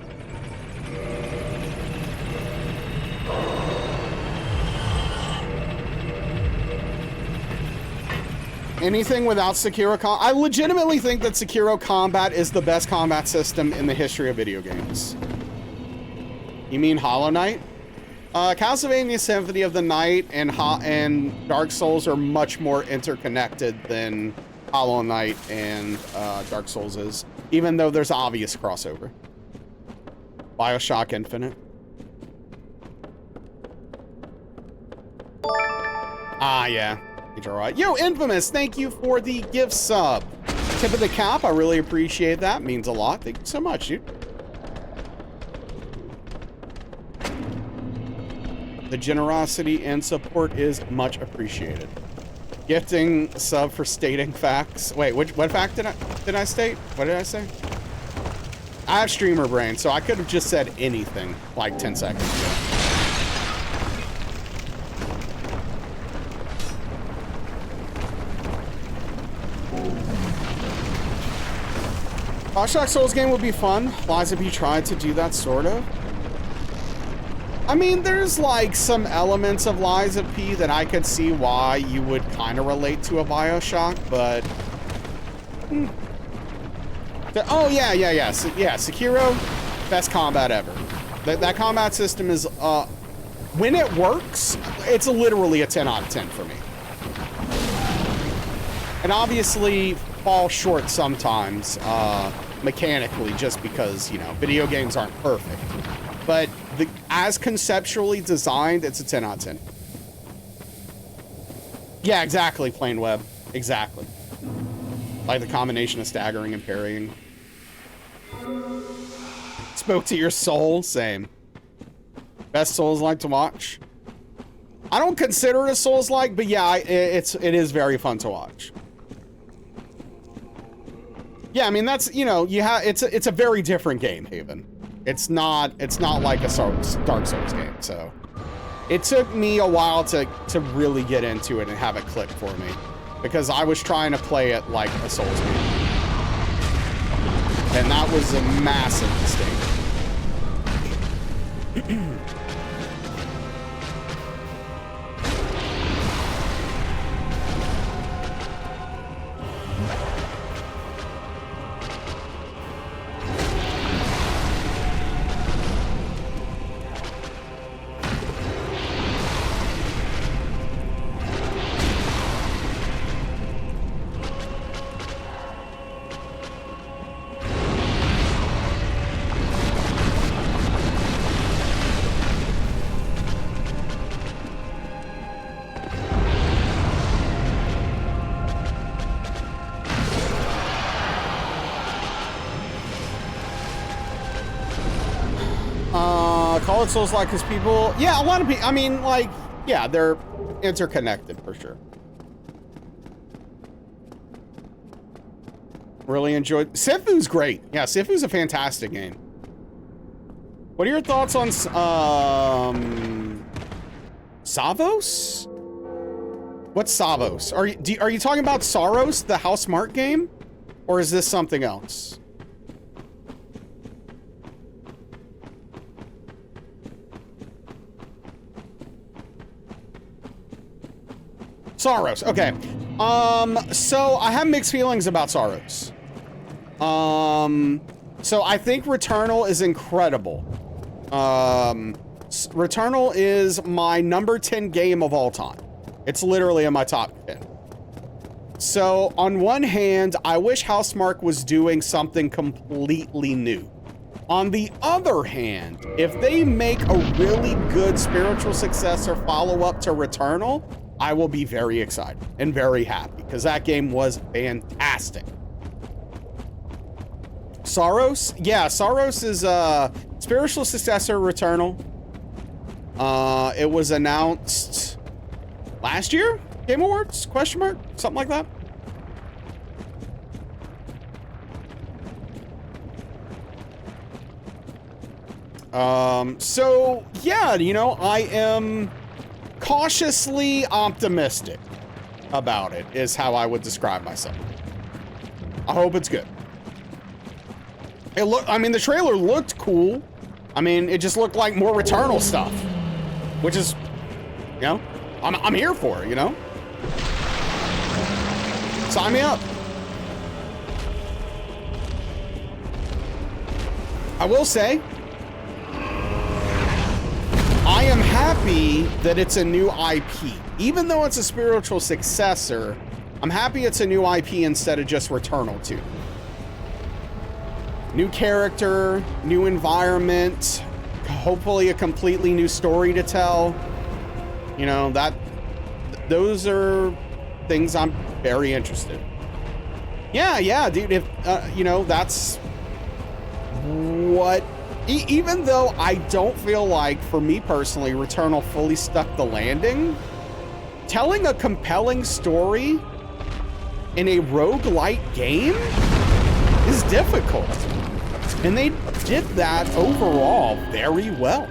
Anything without Sekiro I legitimately think that Sekiro combat is the best combat system in the history of video games. You mean Hollow Knight? Castlevania Symphony of the Night and Dark Souls are much more interconnected than Hollow Knight and Dark Souls is, even though there's obvious crossover. BioShock Infinite. Ah, yeah. Yo, Infamous, thank you for the gift sub. Tip of the cap, I really appreciate that. Means a lot. Thank you so much, dude. The generosity and support is much appreciated. Gifting sub for stating facts. Wait, what fact did I state? What did I say? I have streamer brain, so I could have just said anything like 10 seconds ago. BioShock Souls game would be fun. Liza B tried to do that, sort of. I mean, there's like some elements of Liza P that I could see why you would kind of relate to a BioShock, but... Oh, yeah. Sekiro, best combat ever. That combat system is, when it works, it's literally a 10 out of 10 for me. And obviously fall short sometimes, mechanically, just because, you know, video games aren't perfect. But as conceptually designed, it's a 10 out of 10. Yeah, exactly, Plain Web. Exactly. Like the combination of staggering and parrying. Spoke to your soul, same. Best Souls-like to watch. I don't consider it a Souls-like, but yeah, it is very fun to watch. Yeah, I mean that's, you know, it's a very different game, Haven. It's not like a Dark Souls game, so it took me a while to really get into it and have it click for me, because I was trying to play it like a Souls game, and that was a massive mistake. Call it Souls-like because people, yeah, a lot of people, I mean, like, yeah, they're interconnected for sure. Really enjoyed, Sifu's great. Yeah, Sifu's a fantastic game. What are your thoughts on, Savos? What's Savos? Are you talking about Saros, the House Smart game? Or is this something else? Saros, okay. So I have mixed feelings about Saros. So I think Returnal is incredible. Returnal is my number 10 game of all time. It's literally in my top 10. So on one hand, I wish Housemarque was doing something completely new. On the other hand, if they make a really good spiritual successor follow-up to Returnal, I will be very excited and very happy because that game was fantastic. Saros? Yeah, Saros is a spiritual successor Returnal. It was announced last year? Game Awards? Question mark? Something like that? So yeah, you know, I am cautiously optimistic about it is how I would describe myself. I hope it's good. I mean, the trailer looked cool. I mean, it just looked like more Returnal stuff, which is, you know, I'm here for it, you know? Sign me up. I will say, I am happy that it's a new IP. Even though it's a spiritual successor, I'm happy it's a new IP instead of just Returnal 2. New character, new environment, hopefully a completely new story to tell. You know, those are things I'm very interested in. Yeah, dude, if, you know, that's what... Even though I don't feel like, for me personally, Returnal fully stuck the landing, telling a compelling story in a roguelite game is difficult. And they did that overall very well.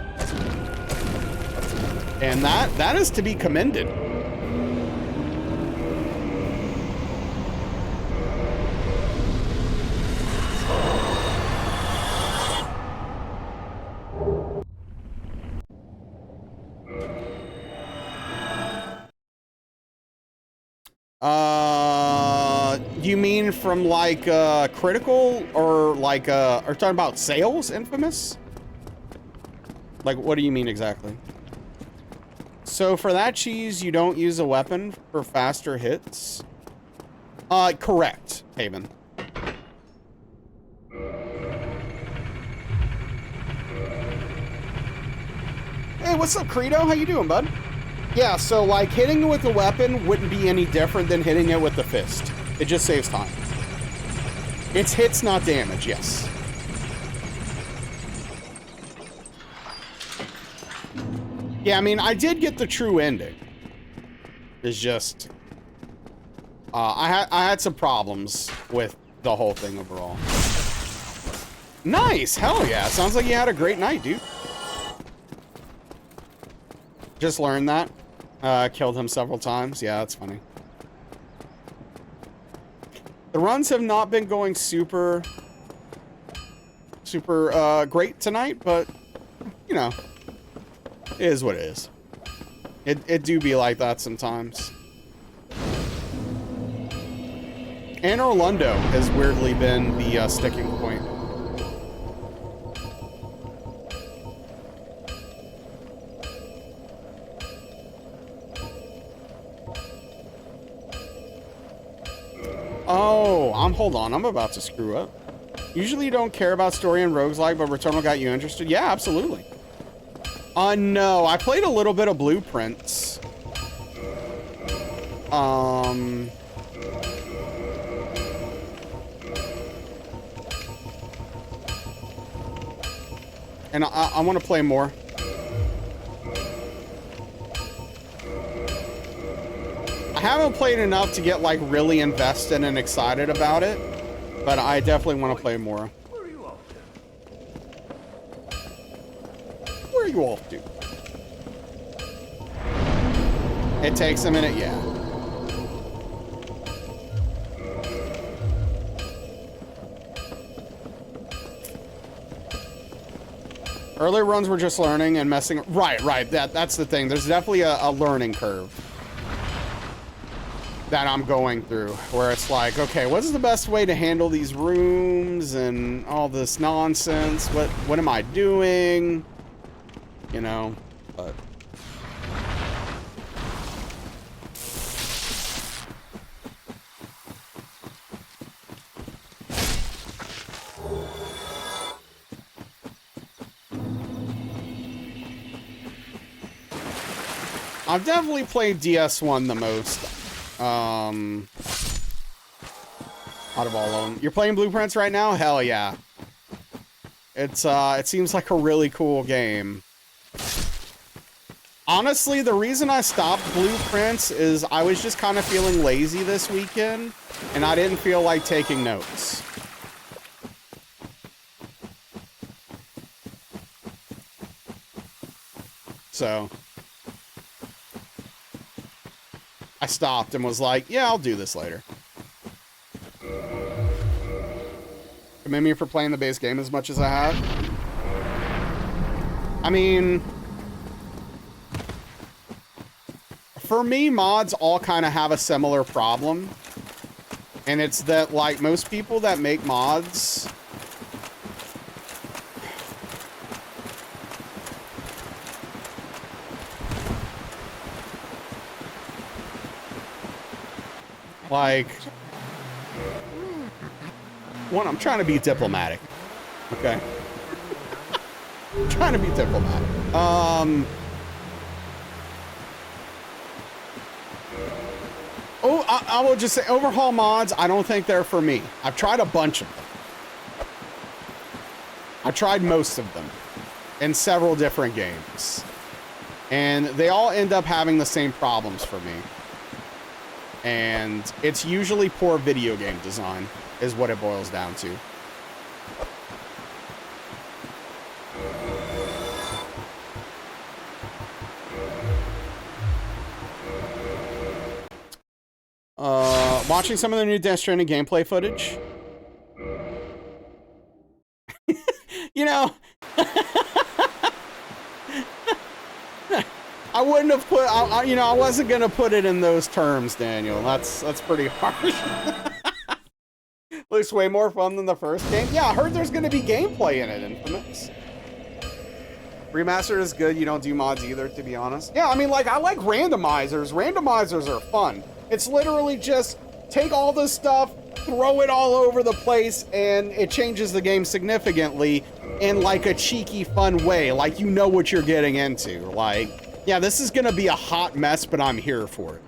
And that is to be commended. You mean from like critical or like are you talking about sales Infamous? Like what do you mean exactly? So for that cheese, you don't use a weapon for faster hits? Correct, Haven. Hey, what's up, Credo? How you doing, bud? Yeah, so like hitting it with a weapon wouldn't be any different than hitting it with the fist. It just saves time. It's hits, not damage, yes. Yeah, I mean, I did get the true ending. It's just... I had some problems with the whole thing overall. Nice! Hell yeah. Sounds like you had a great night, dude. Just learned that. Killed him several times. Yeah, that's funny. The runs have not been going super great tonight, but, you know, it is what it is. It do be like that sometimes. And Orlando has weirdly been the sticking point. Oh, hold on. I'm about to screw up. Usually you don't care about story and roguelike, but Returnal got you interested? Yeah, absolutely. No. I played a little bit of Blueprints. And I want to play more. I haven't played enough to get, like, really invested and excited about it, but I definitely want to play more. Where are you off to? Where are you off to? It takes a minute, yeah. Early runs were just learning and messing. Right. That's the thing. There's definitely a learning curve that I'm going through, where it's like, okay, what is the best way to handle these rooms and all this nonsense? What am I doing? You know, but. I've definitely played DS1 the most. Out of all of them. You're playing Blueprints right now? Hell yeah. It's, it seems like a really cool game. Honestly, the reason I stopped Blueprints is I was just kind of feeling lazy this weekend, and I didn't feel like taking notes. So I stopped and was like, yeah, I'll do this later. Commend me for playing the base game as much as I have. I mean, for me, mods all kind of have a similar problem. And it's that, like, most people that make mods, like, one, I'm trying to be diplomatic, okay? I'm trying to be diplomatic. I will just say, overhaul mods, I don't think they're for me. I've tried a bunch of them. I've tried most of them in several different games. And they all end up having the same problems for me. And it's usually poor video game design is what it boils down to. Watching some of the new Death Stranding gameplay footage. You know, I wouldn't have put, you know, I wasn't gonna put it in those terms, Daniel. That's pretty harsh. Looks way more fun than the first game. Yeah, I heard there's gonna be gameplay in it, Infamous. Remastered is good. You don't do mods either, to be honest. Yeah, I mean, like, I like randomizers. Randomizers are fun. It's literally just take all this stuff, throw it all over the place, and it changes the game significantly in, like, a cheeky, fun way. Like, you know what you're getting into. Like, yeah, this is gonna be a hot mess, but I'm here for it.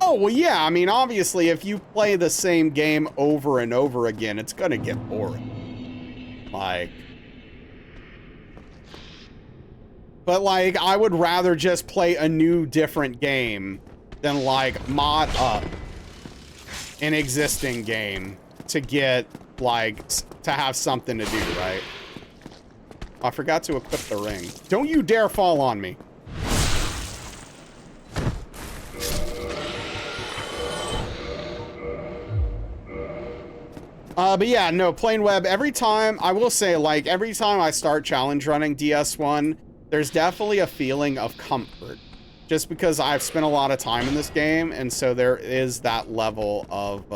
Oh, well, yeah. I mean, obviously, if you play the same game over and over again, it's gonna get boring. Like... But, like, I would rather just play a new, different game than, like, mod up an existing game to get, like, to have something to do, right? I forgot to equip the ring. Don't you dare fall on me. But yeah, no, plain web, every time, I will say, like, every time I start challenge running DS1, there's definitely a feeling of comfort. Just because I've spent a lot of time in this game, and so there is that level of,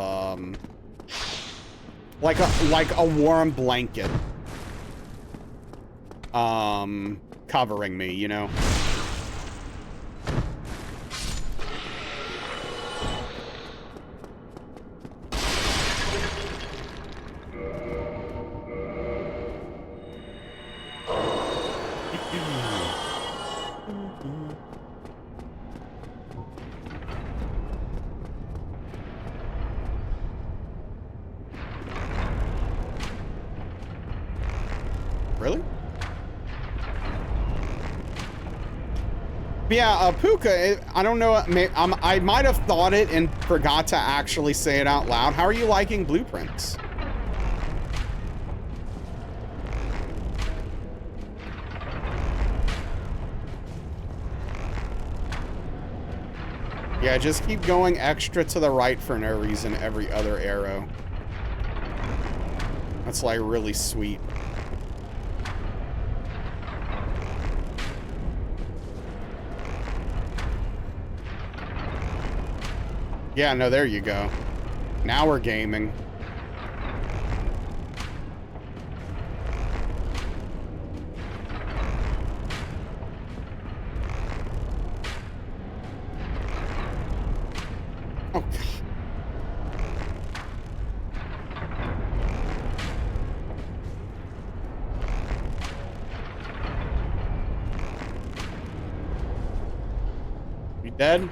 like a warm blanket, covering me, you know? Really? Yeah, Puka, I don't know, I might have thought it and forgot to actually say it out loud. How are you liking Blueprints? Yeah, just keep going extra to the right for no reason every other arrow. That's like really sweet. Yeah, no, there you go. Now we're gaming. Oh, God. You dead?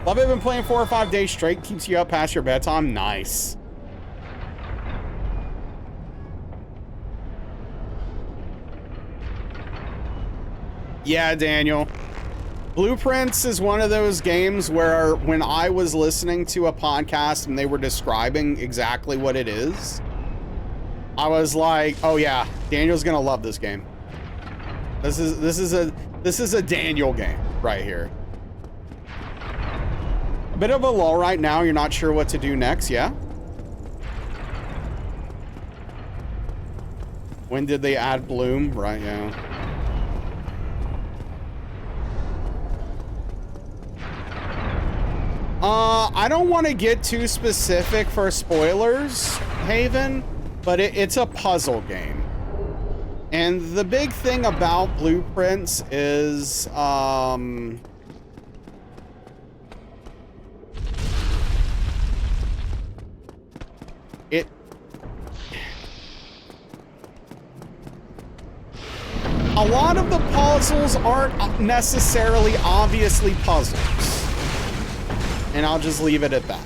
Love it, been playing 4 or 5 days straight. Keeps you up past your bedtime. Nice. Yeah, Daniel. Blueprints is one of those games where when I was listening to a podcast and they were describing exactly what it is, I was like, oh yeah, Daniel's gonna love this game. This is a Daniel game right here. Bit of a lull right now. You're not sure what to do next, yeah? When did they add Bloom? Right, yeah. I don't want to get too specific for spoilers, Haven, but it's a puzzle game. And the big thing about Blueprints is, a lot of the puzzles aren't necessarily obviously puzzles. And I'll just leave it at that.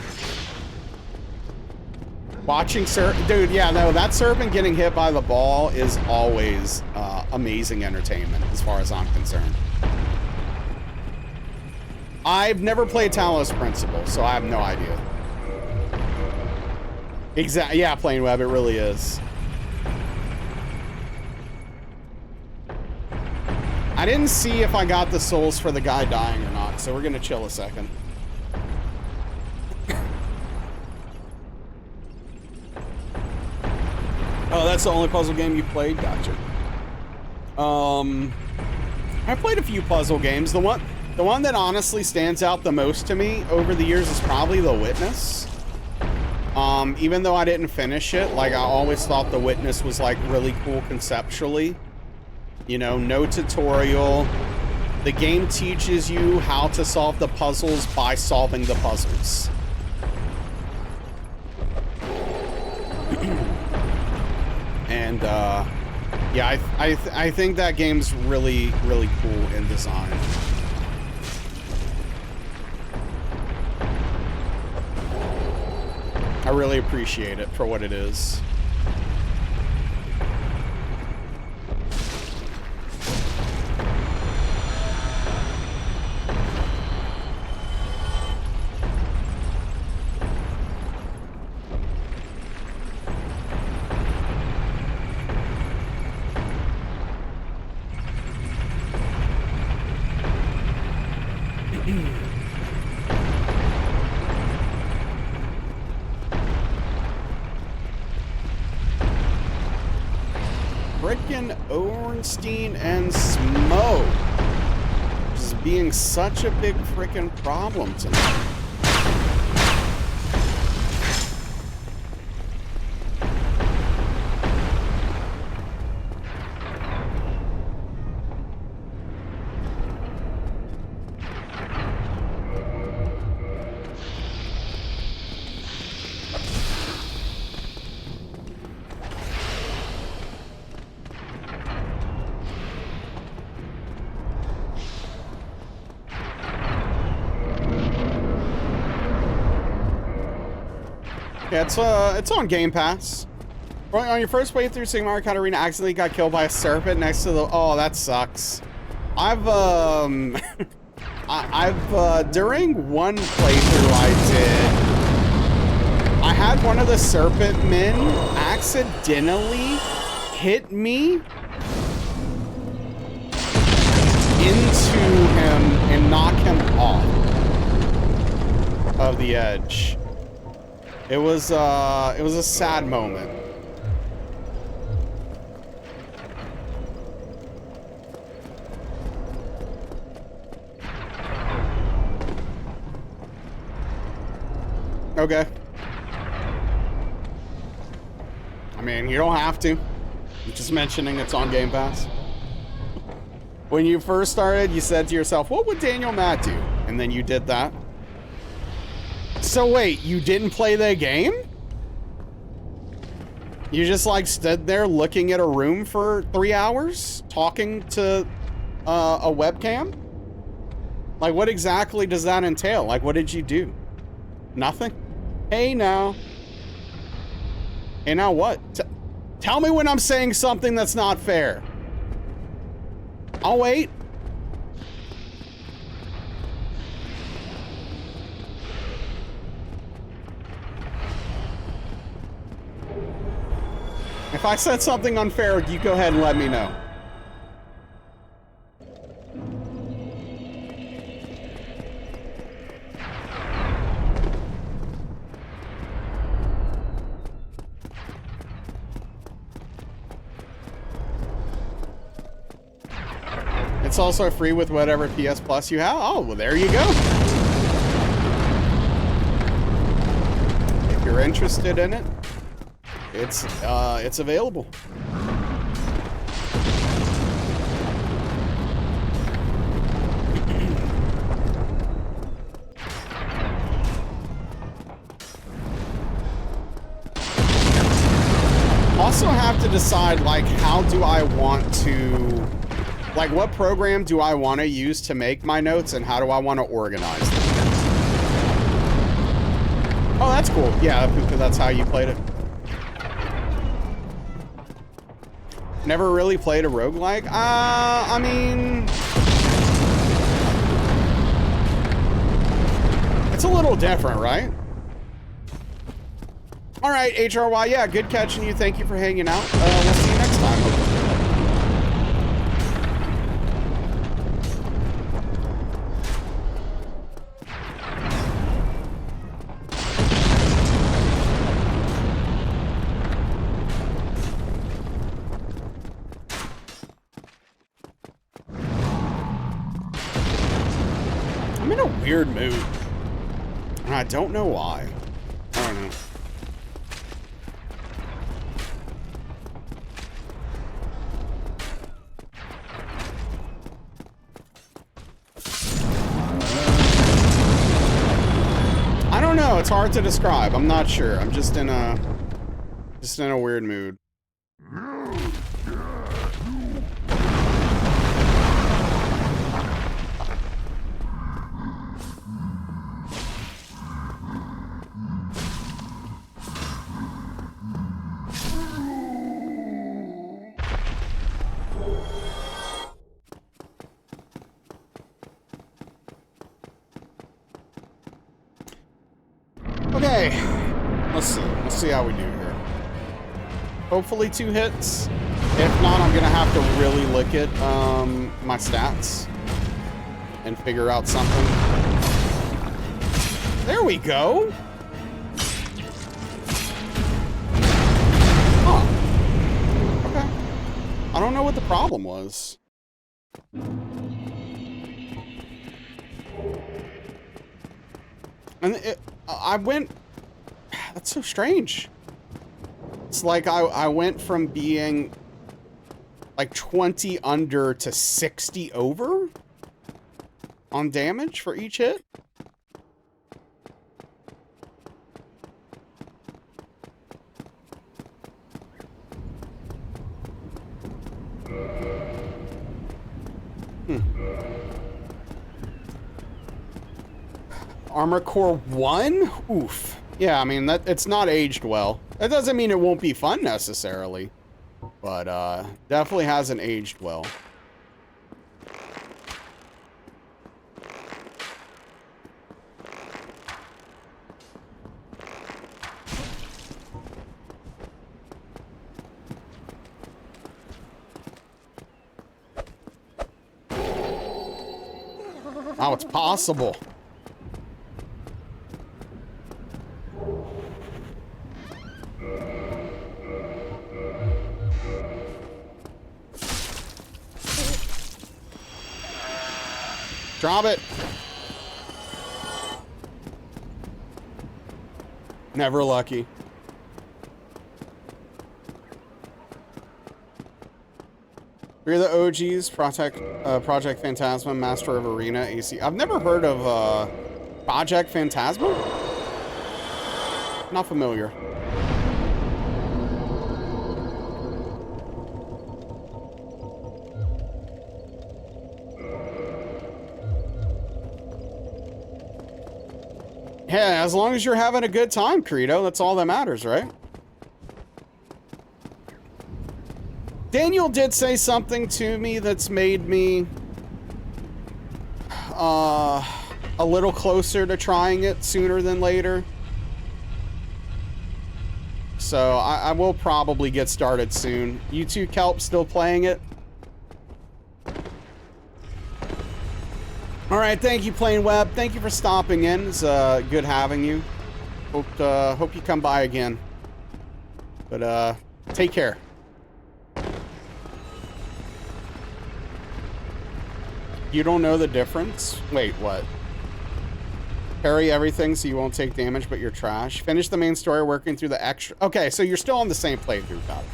Watching dude, yeah, no, that serpent getting hit by the ball is always amazing entertainment as far as I'm concerned. I've never played Talos Principle, so I have no idea. Exactly, yeah, Plain Web, it really is. I didn't see if I got the souls for the guy dying or not, so we're gonna chill a second. Oh, that's the only puzzle game you played? Gotcha. I played a few puzzle games. The one that honestly stands out the most to me over the years is probably The Witness. Even though I didn't finish it, like I always thought The Witness was like really cool conceptually. You know, no tutorial. The game teaches you how to solve the puzzles by solving the puzzles. And yeah, I think that game's really, really cool in design. I really appreciate it for what it is. Frickin' Ornstein and Smoke just being such a big frickin' problem tonight. Yeah, it's on Game Pass. On your first playthrough, Sigma Arcade Arena accidentally got killed by a serpent next to the. Oh, that sucks. I've during one playthrough I had one of the serpent men accidentally hit me into him and knock him off of the edge. It was a sad moment. Okay. I mean, you don't have to. I'm just mentioning it's on Game Pass. When you first started, you said to yourself, what would Daniel Matt do? And then you did that. So wait, you didn't play the game? You just like stood there looking at a room for 3 hours? Talking to a webcam? Like what exactly does that entail? Like what did you do? Nothing? Hey now. Hey now what? Tell me when I'm saying something that's not fair. I'll wait. If I said something unfair, you go ahead and let me know. It's also free with whatever PS Plus you have. Oh, well, there you go. If you're interested in it, it's available. Also have to decide, like, how do I want to, like, what program do I want to use to make my notes and how do I want to organize them? Oh, that's cool. Yeah, that's how you played it. Never really played a roguelike? I mean, it's a little different, right? All right, HRY, yeah, good catching you. Thank you for hanging out. We'll see you next time. I'm in a weird mood. And I don't know why. I don't know. I don't know. It's hard to describe. I'm not sure. I'm just in a weird mood. see. We'll see how we do here. Hopefully 2 hits. If not, I'm gonna have to really look at my stats and figure out something. There we go. Huh. Okay. I don't know what the problem was. And I went... That's so strange. It's like I went from being like 20 under to 60 over on damage for each hit. Armor Core 1? Oof. Yeah, I mean, it's not aged well. That doesn't mean it won't be fun necessarily, but definitely hasn't aged well. Now it's possible. Drop it. Never lucky. We're the OGs, Project Phantasma, Master of Arena, AC. I've never heard of Project Phantasma? Not familiar. Yeah, as long as you're having a good time, Credo, that's all that matters, right? Daniel did say something to me that's made me a little closer to trying it sooner than later. So I will probably get started soon. You two Kelp still playing it? All right, thank you, Plain Web. Thank you for stopping in. It's good having you. Hope you come by again. But take care. You don't know the difference? Wait, what? Parry everything so you won't take damage, but you're trash. Finish the main story working through the extra... Okay, so you're still on the same playthrough, got it.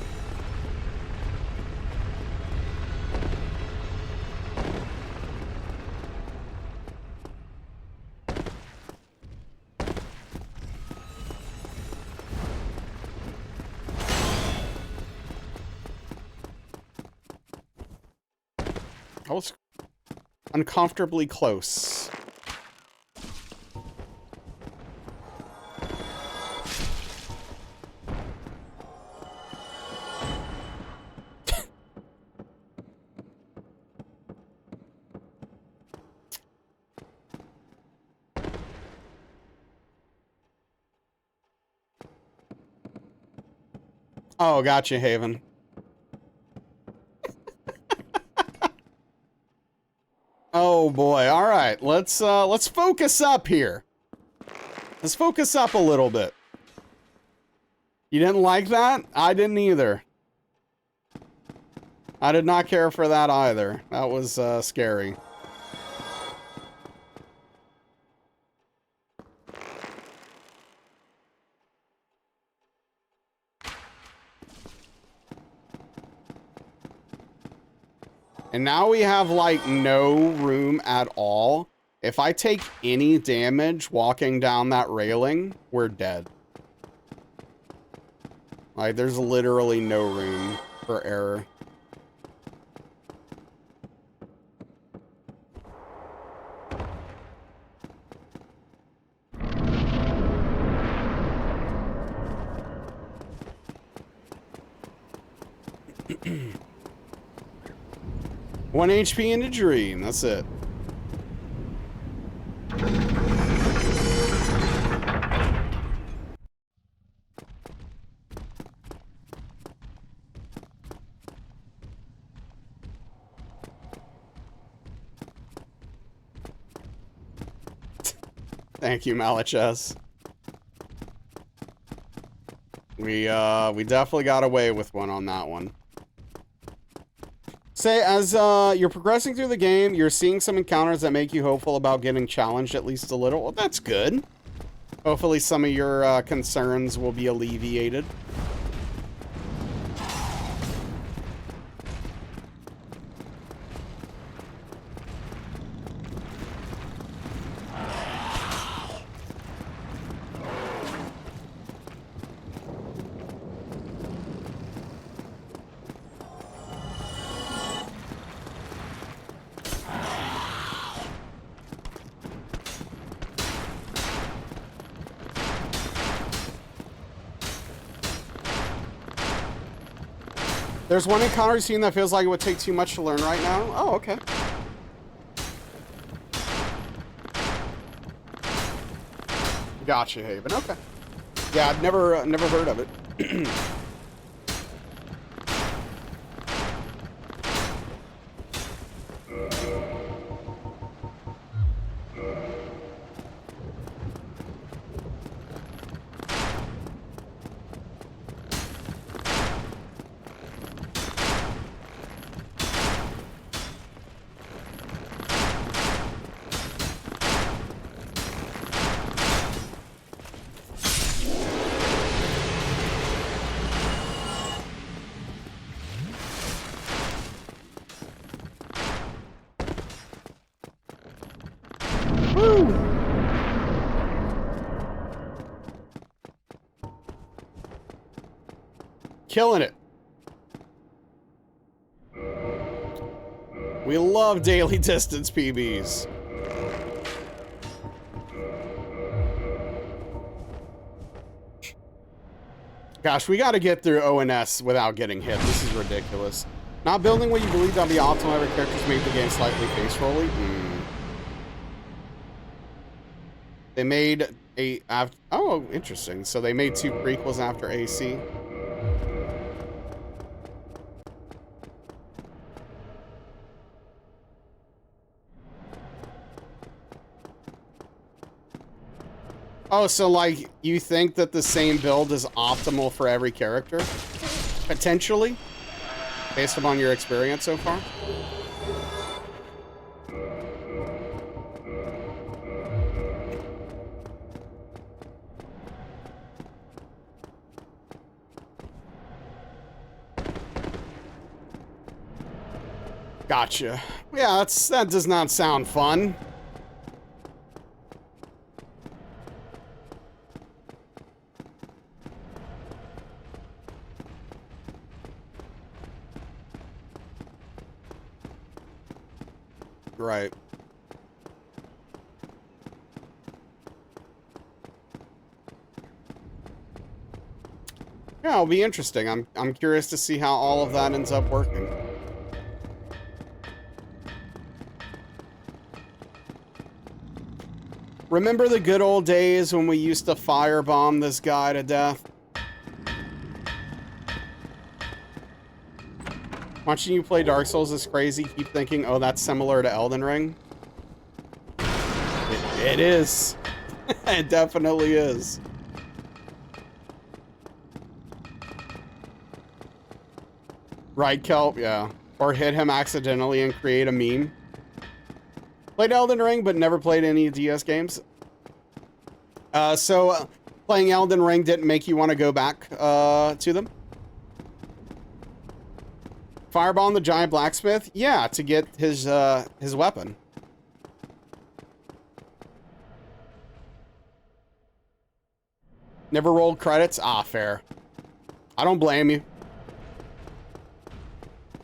I was uncomfortably close. Oh, gotcha, Haven. Oh boy. All right. Let's focus up here. Let's focus up a little bit. You didn't like that? I didn't either. I did not care for that either. That was scary. And now we have, like, no room at all. If I take any damage walking down that railing, we're dead. Like, there's literally no room for error. One HP into Dream, that's it. Thank you, Malichess. We definitely got away with one on that one. Say, as you're progressing through the game, you're seeing some encounters that make you hopeful about getting challenged at least a little. Well, that's good. Hopefully some of your concerns will be alleviated. There's one encounter scene that feels like it would take too much to learn right now. Oh, okay. Gotcha, Haven. Okay. Yeah, I've never heard of it. Killing it. We love daily distance PBs. Gosh, we got to get through ONS without getting hit. This is ridiculous. Not building what you believe to be optimal. Every character's made the game slightly face rolly. They made a... Oh, interesting. So they made 2 prequels after AC. Oh, so like you think that the same build is optimal for every character? Potentially? Based upon your experience so far? Gotcha. Yeah, that does not sound fun. Right. Yeah, it'll be interesting. I'm curious to see how all of that ends up working. Remember the good old days when we used to firebomb this guy to death? Watching you play Dark Souls is crazy. Keep thinking, oh, that's similar to Elden Ring. It is. It definitely is. Right, Kelp? Yeah. Or hit him accidentally and create a meme. Played Elden Ring, but never played any DS games. So playing Elden Ring didn't make you want to go back to them? Fireball the giant blacksmith? Yeah, to get his weapon. Never rolled credits? Ah, fair. I don't blame you.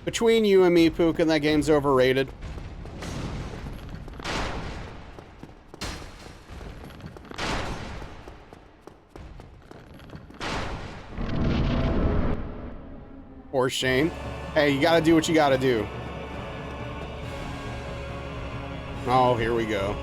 Between you and me, Puka, that game's overrated. Poor Shane. Hey, you gotta do what you gotta do. Oh, here we go.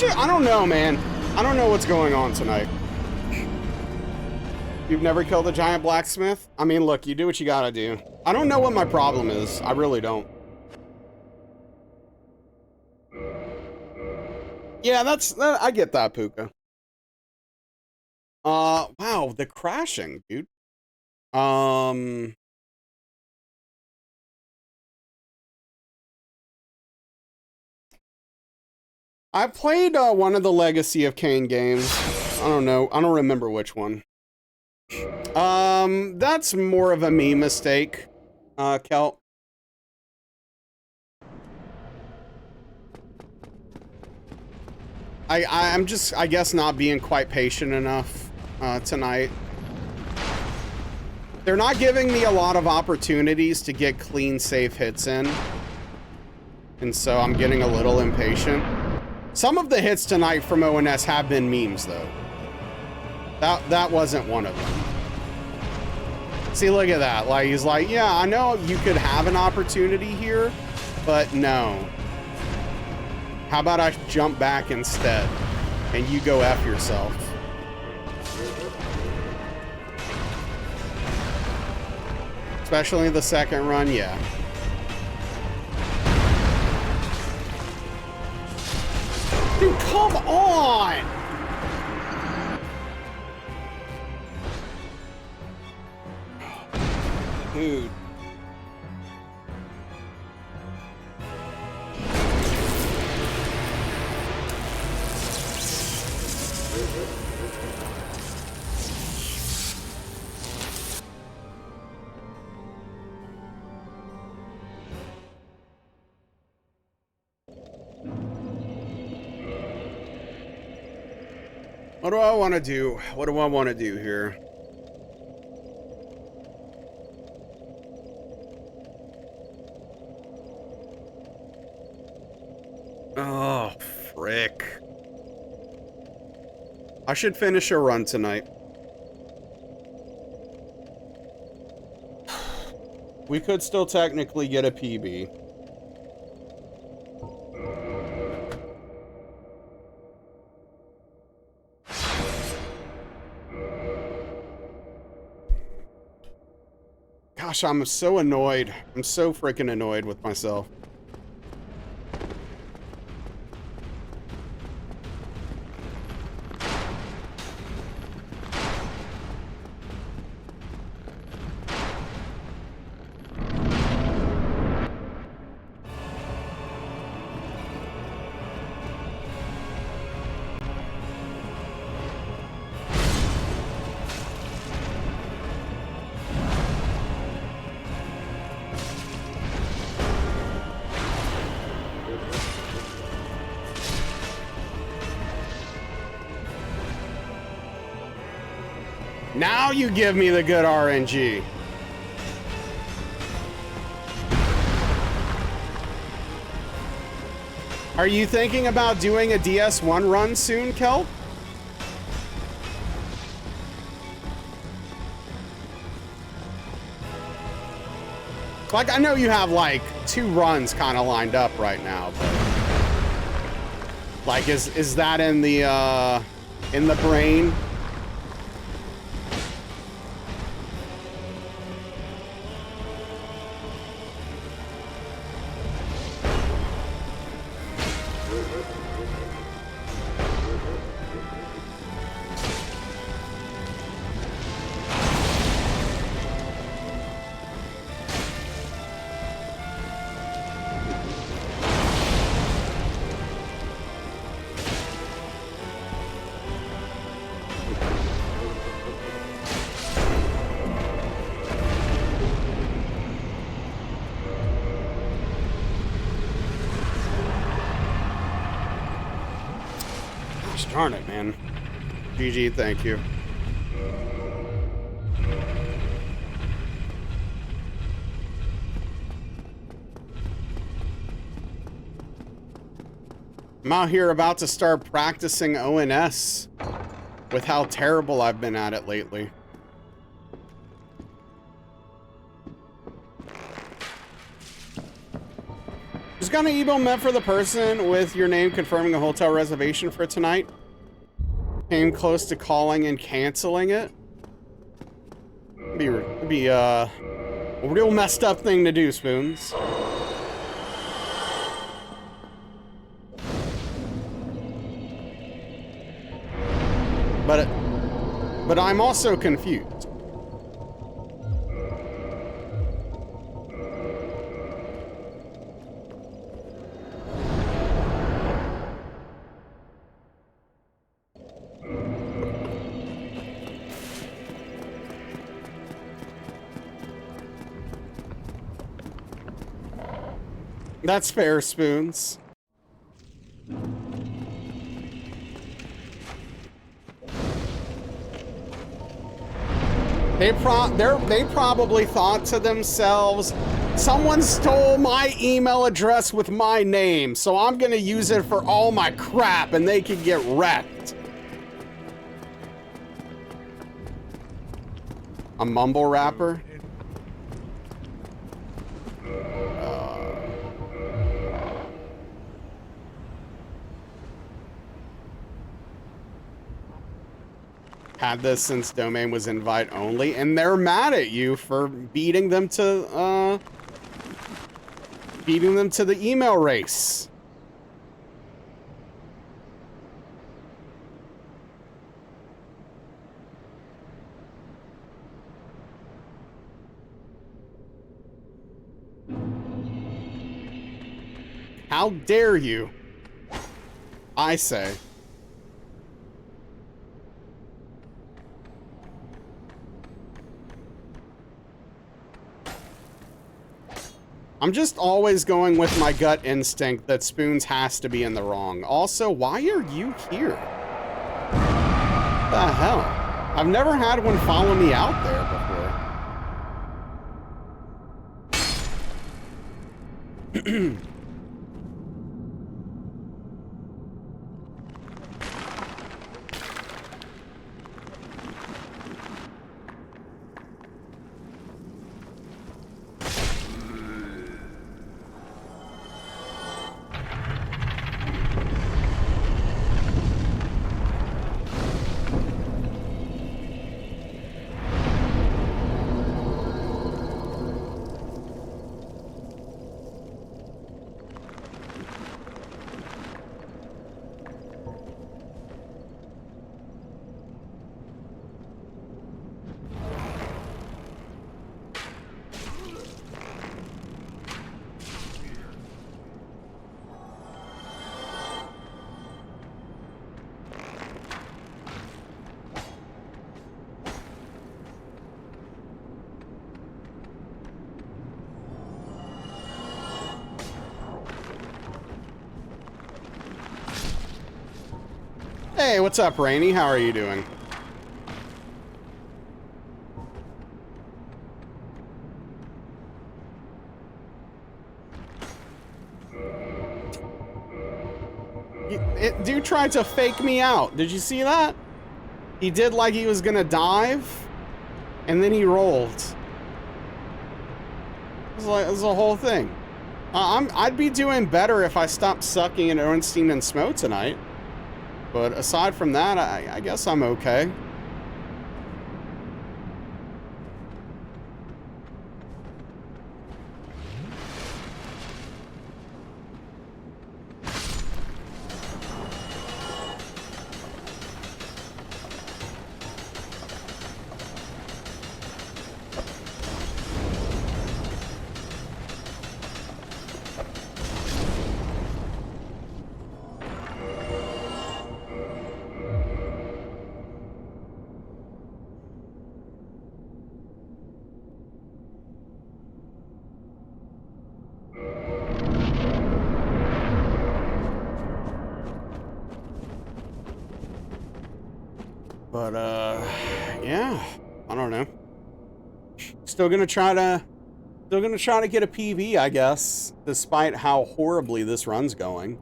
I don't know, man. I don't know what's going on tonight. You've never killed a giant blacksmith? I mean, look, you do what you gotta do. I don't know what my problem is. I really don't. Yeah, I get that, Puka. Wow, the crashing, dude. I played one of the Legacy of Kain games. I don't know. I don't remember which one. That's more of a me mistake, Kel. I'm just, I guess, not being quite patient enough tonight. They're not giving me a lot of opportunities to get clean, safe hits in. And so I'm getting a little impatient. Some of the hits tonight from ONS have been memes, though. That wasn't one of them. See, look at that. Like, he's like, yeah, I know you could have an opportunity here, but no. How about I jump back instead, and you go F yourself? Especially the second run, yeah. Dude, come on! Dude. What do I want to do? What do I want to do here? Oh, frick. I should finish a run tonight. We could still technically get a PB. Gosh, I'm so annoyed. I'm so freaking annoyed with myself. Now you give me the good RNG. Are you thinking about doing a DS1 run soon, Kel? Like, I know you have like 2 runs kind of lined up right now, but like, is that in the brain? Darn it, man. GG, thank you. I'm out here about to start practicing ONS with how terrible I've been at it lately. just got an email meant for the person with your name confirming a hotel reservation for tonight. Came close to calling and canceling it. Be a real messed up thing to do, Spoons. But I'm also confused. That's fair, Spoons. They probably thought to themselves, someone stole my email address with my name, so I'm gonna use it for all my crap and they can get wrecked. A mumble rapper? Had this since domain was invite only, and they're mad at you for beating them to the email race. How dare you? I say. I'm just always going with my gut instinct that Spoons has to be in the wrong. Also, why are you here? What the hell? I've never had one follow me out there before. Hey, what's up, Rainy? How are you doing? Dude tried to fake me out. Did you see that? He did like he was gonna dive, and then he rolled. It was a whole thing. I'd be doing better if I stopped sucking at Ornstein and Smo tonight. But aside from that, I guess I'm okay. But, yeah, I don't know. Still gonna try to get a PV, I guess, despite how horribly this run's going.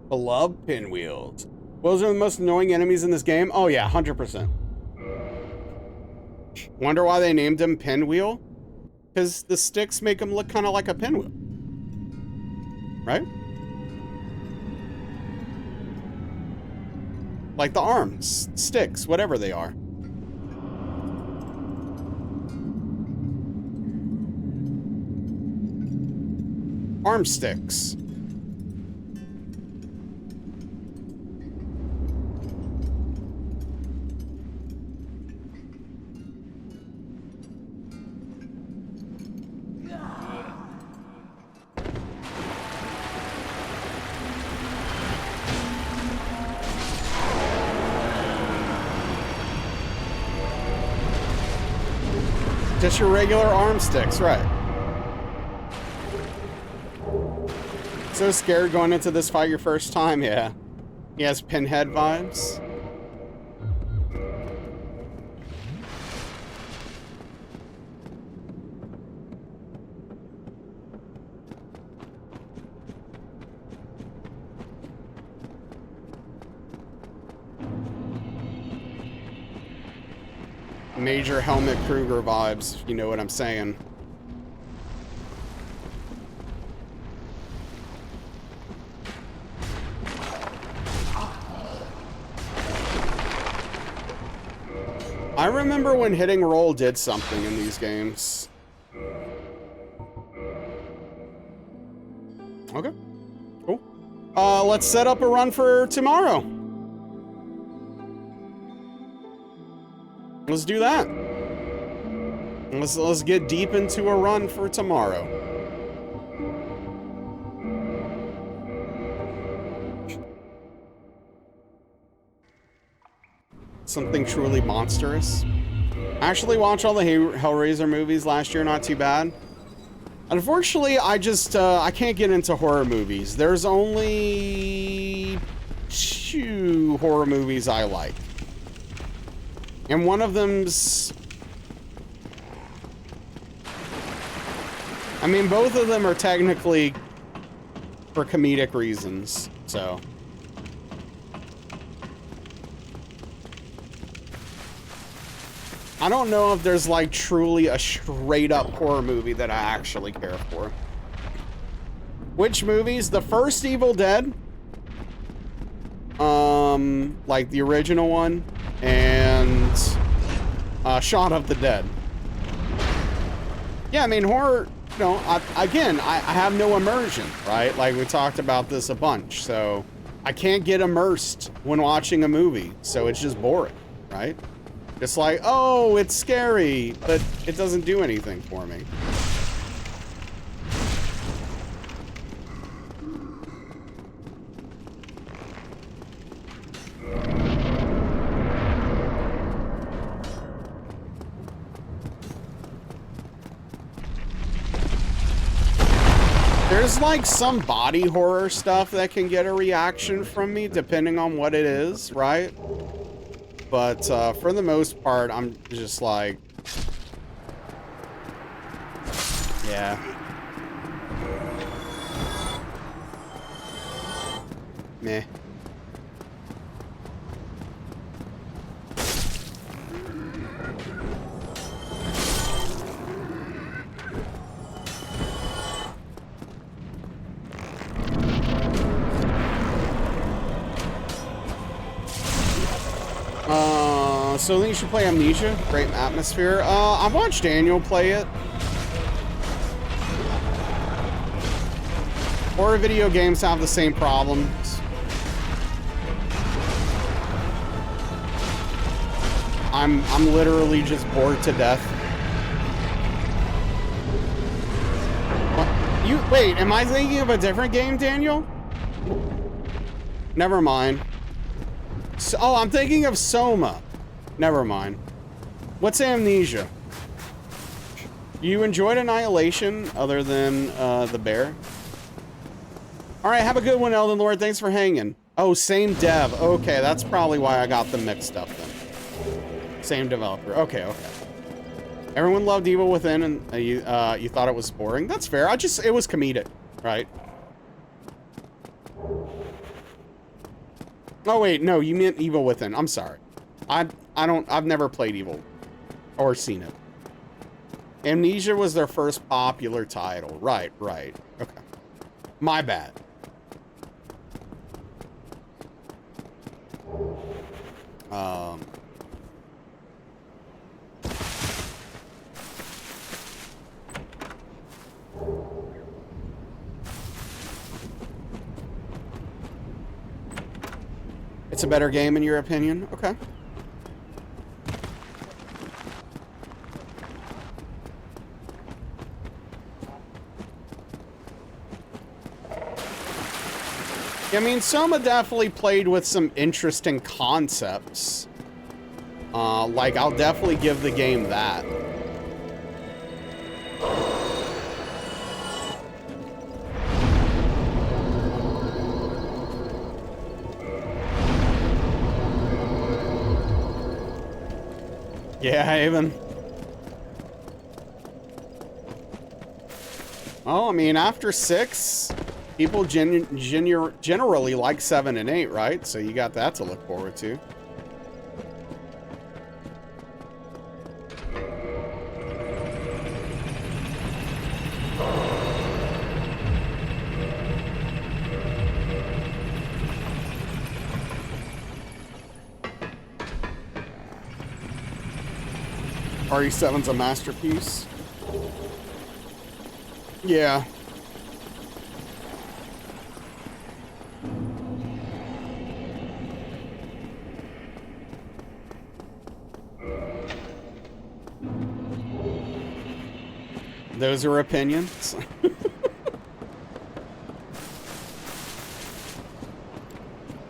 Beloved pinwheels. Those are the most annoying enemies in this game? Oh yeah, 100%. Wonder why they named him Pinwheel? Because the sticks make him look kind of like a pinwheel. right? Like the arms, sticks, whatever they are. Arm sticks. Just your regular arm sticks, right? So scared going into this fight your first time, yeah. He has Pinhead vibes. Major Helmut Kruger vibes, if you know what I'm saying. I remember when hitting roll did something in these games. Okay, cool. Let's set up a run for tomorrow. Let's do that. Let's get deep into a run for tomorrow. Something truly monstrous. Actually watched all the Hellraiser movies last year, not too bad. Unfortunately, I can't get into horror movies. There's only 2 horror movies I like. And one of them's... I mean, both of them are technically for comedic reasons, so... I don't know if there's, like, truly a straight-up horror movie that I actually care for. Which movies? The first Evil Dead. Like, the original one. And Shaun of the Dead. Yeah, I mean, horror, you know, I have no immersion, right? Like, we talked about this a bunch, so I can't get immersed when watching a movie, so it's just boring, right? It's like, oh, it's scary, but it doesn't do anything for me. There's like some body horror stuff that can get a reaction from me depending on what it is, right? But for the most part, I'm just like, yeah. Meh. So then you should play Amnesia. Great atmosphere. I've watched Daniel play it. Horror video games have the same problems. I'm literally just bored to death. What? Wait, am I thinking of a different game, Daniel? Never mind. So, oh, I'm thinking of Soma. Never mind. What's Amnesia? You enjoyed Annihilation other than the bear? Alright, have a good one, Elden Lord. Thanks for hanging. Oh, same dev. Okay, that's probably why I got them mixed up then. Same developer. Okay. Everyone loved Evil Within and you thought it was boring. That's fair. It was comedic, right? Oh wait, no, you meant Evil Within. I'm sorry. I've never played Evil or seen it. Amnesia was their first popular title. Right. Okay. My bad. It's a better game in your opinion? Okay. I mean, Soma definitely played with some interesting concepts. Like, I'll definitely give the game that. Yeah, Haven. Well, I mean, after 6, people generally like 7 and 8, right? So you got that to look forward to. RE7's a masterpiece. Yeah. Those are opinions.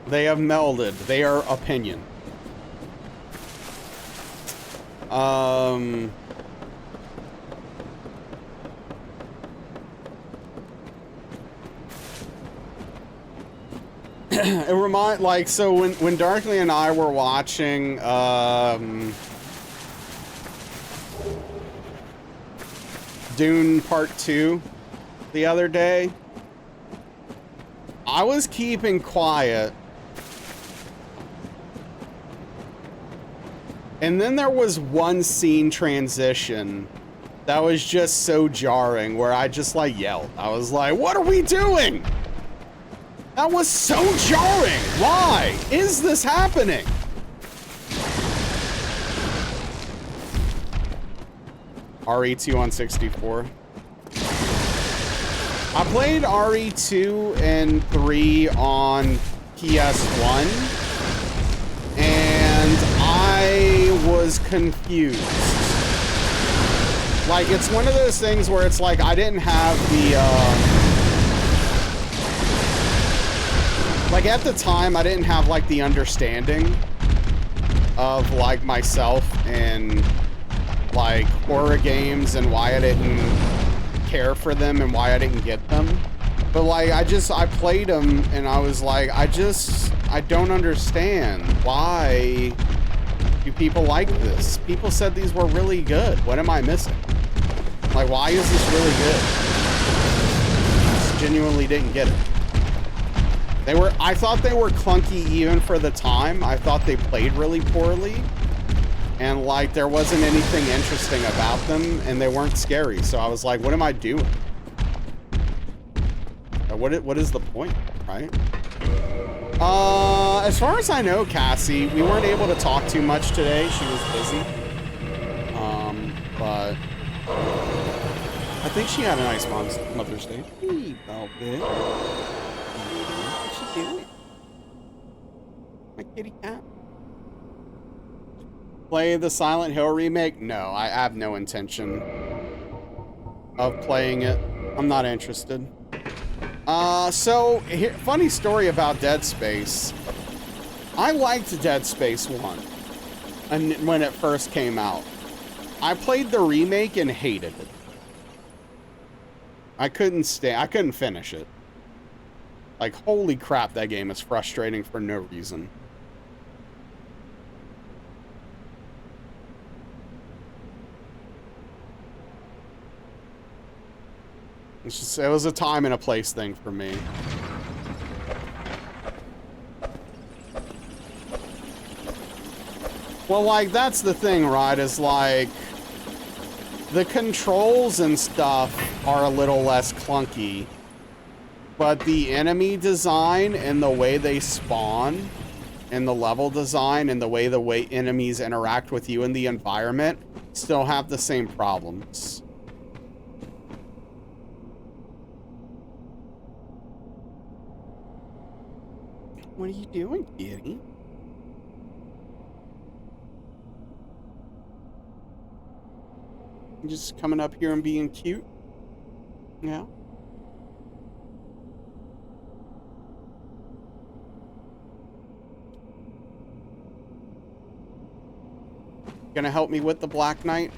They have melded. They are opinion. It like, so when Darkley and I were watching, Dune Part 2 the other day, I was keeping quiet. And then there was one scene transition that was just so jarring where I just like yelled. I was like, what are we doing? That was so jarring. Why is this happening? RE2 on 64. I played RE2 and 3 on PS1, and I was confused. Like, it's one of those things where it's like I didn't have the, like, at the time, I didn't have, like, the understanding of, like, myself and, like, horror games and why I didn't care for them and why I didn't get them. But, like, I played them and I was like, I don't understand. Why do people like this? People said these were really good. What am I missing? Like, why is this really good? I just genuinely didn't get it. I thought they were clunky even for the time. I thought they played really poorly. And, like, there wasn't anything interesting about them, and they weren't scary. So I was like, what am I doing? What is the point, right? As far as I know, Cassie, we weren't able to talk too much today. She was busy. But I think she had a nice Mother's Day. Hey, Velvet. What's she doing? My kitty cat. Play the Silent Hill remake? No, I have no intention of playing it. I'm not interested. So, funny story about Dead Space. I liked Dead Space 1 when it first came out. I played the remake and hated it. I couldn't finish it. Like, holy crap, that game is frustrating for no reason. It's just, it was a time and a place thing for me. Well, like, that's the thing, right? Is like, the controls and stuff are a little less clunky. but the enemy design and the way they spawn and the level design and the way enemies interact with you in the environment still have the same problems. What are you doing, kitty? You just coming up here and being cute? Yeah. Gonna help me with the Black Knight?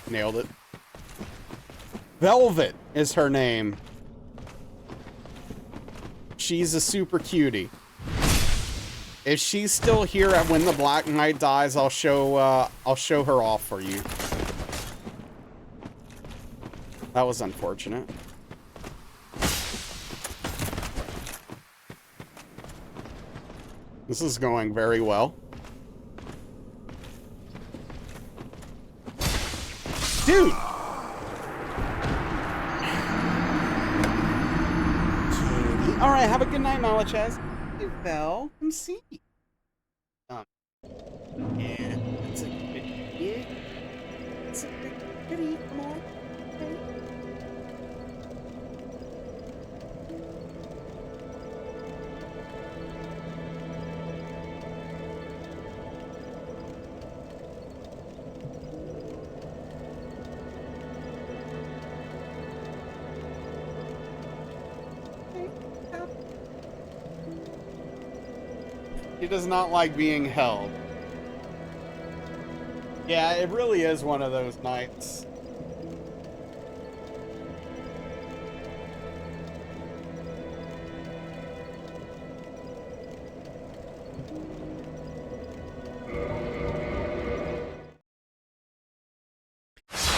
Nailed it. Velvet is her name. She's a super cutie. If she's still here when the Black Knight dies, I'll show her off for you. That was unfortunate. This is going very well. Dude! Kitty. Alright, have a good night, Malachez. You fell. Come see. Yeah, it's a good kitty. It's a good kitty. Come on. Okay. He does not like being held. Yeah, it really is one of those nights.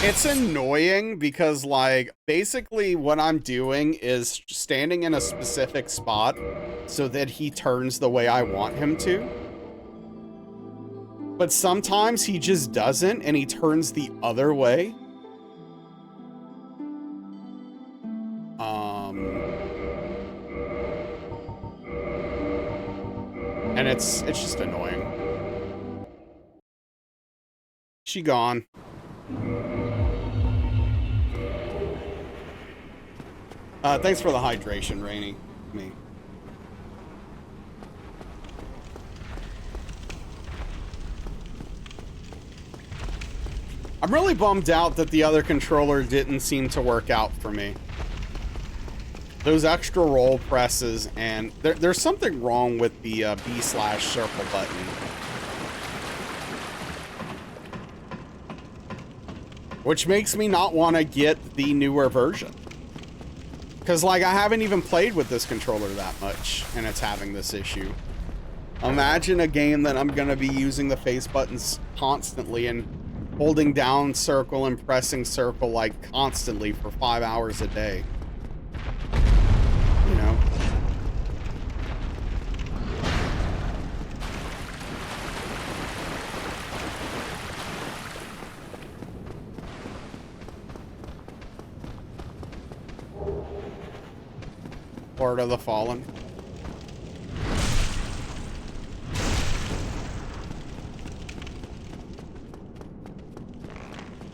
It's annoying because, like, basically what I'm doing is standing in a specific spot so that he turns the way I want him to. But sometimes he just doesn't, and he turns the other way. And it's just annoying. She gone. Thanks for the hydration, Rainy. Me. I'm really bummed out that the other controller didn't seem to work out for me. Those extra roll presses, and there's something wrong with the B/circle button. Which makes me not want to get the newer version. Because, like, I haven't even played with this controller that much, and it's having this issue. Imagine a game that I'm going to be using the face buttons constantly and holding down circle and pressing circle, like, constantly for 5 hours a day. You know? Lord of the Fallen.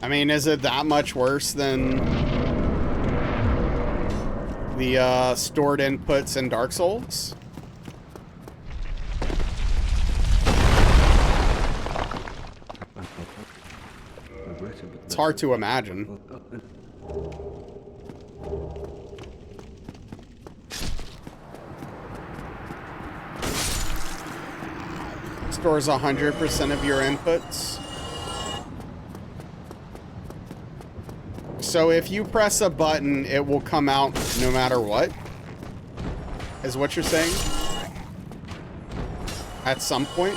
I mean, is it that much worse than the stored inputs in Dark Souls? It's hard to imagine. Stores 100% of your inputs. So if you press a button, it will come out no matter what? Is what you're saying? At some point?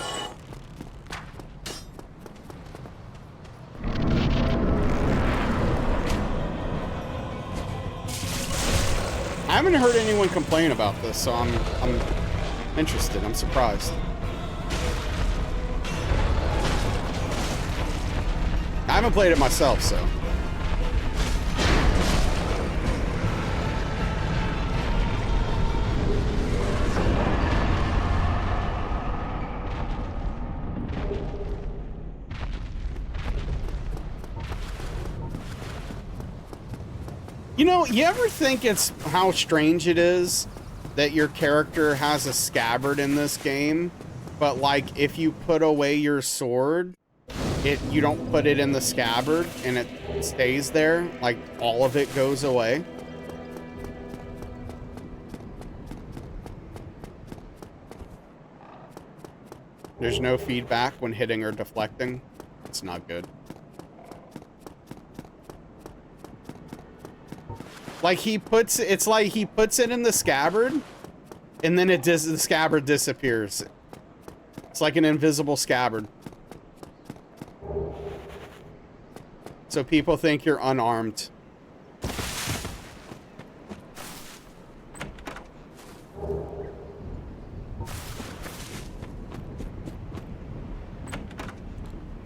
I haven't heard anyone complain about this, so I'm interested. I'm surprised. haven't played it myself, so. You know, you ever think it's how strange it is that your character has a scabbard in this game, but like if you put away your sword, you don't put it in the scabbard and it stays there, like all of it goes away? There's no feedback when hitting or deflecting. It's not good. Like it's like he puts it in the scabbard, and then the scabbard disappears. It's like an invisible scabbard. So people think you're unarmed.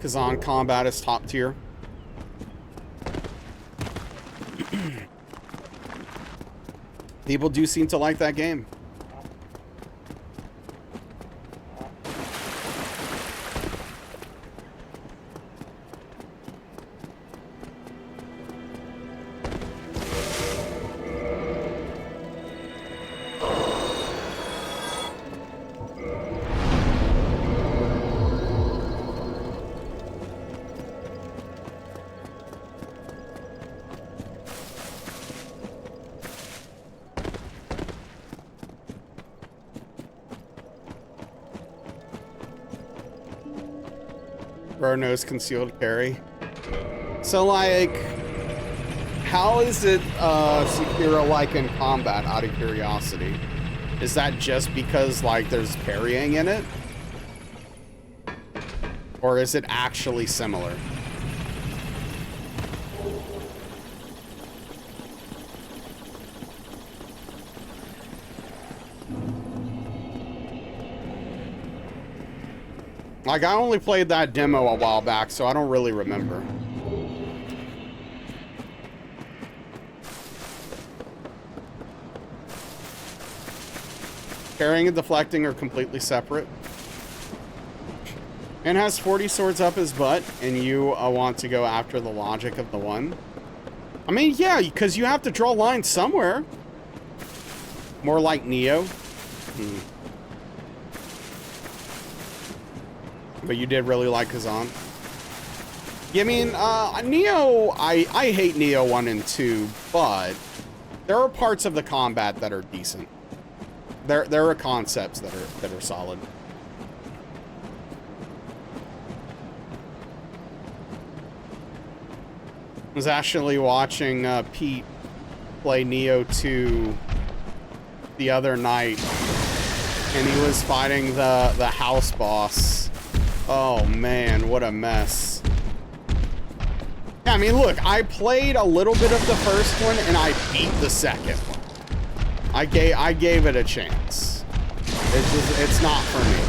Kazan combat is top tier. People do seem to like that game. Bro knows concealed carry. So like, how is it Sekiro like in combat, out of curiosity? Is that just because like there's parrying in it? Or is it actually similar? Like, I only played that demo a while back, so I don't really remember. Carrying and deflecting are completely separate. And has 40 swords up his butt, and you want to go after the logic of the one. I mean, yeah, because you have to draw lines somewhere. More like Neo. But you did really like Kazan. Yeah, I mean, Neo, I hate Neo 1 and 2, but there are parts of the combat that are decent. There are concepts that are solid. I was actually watching Pete play Neo 2 the other night, and he was fighting the house boss. Oh man, what a mess. Yeah, I mean, look, I played a little bit of the first one and I beat the second one. I gave it a chance. It's not for me.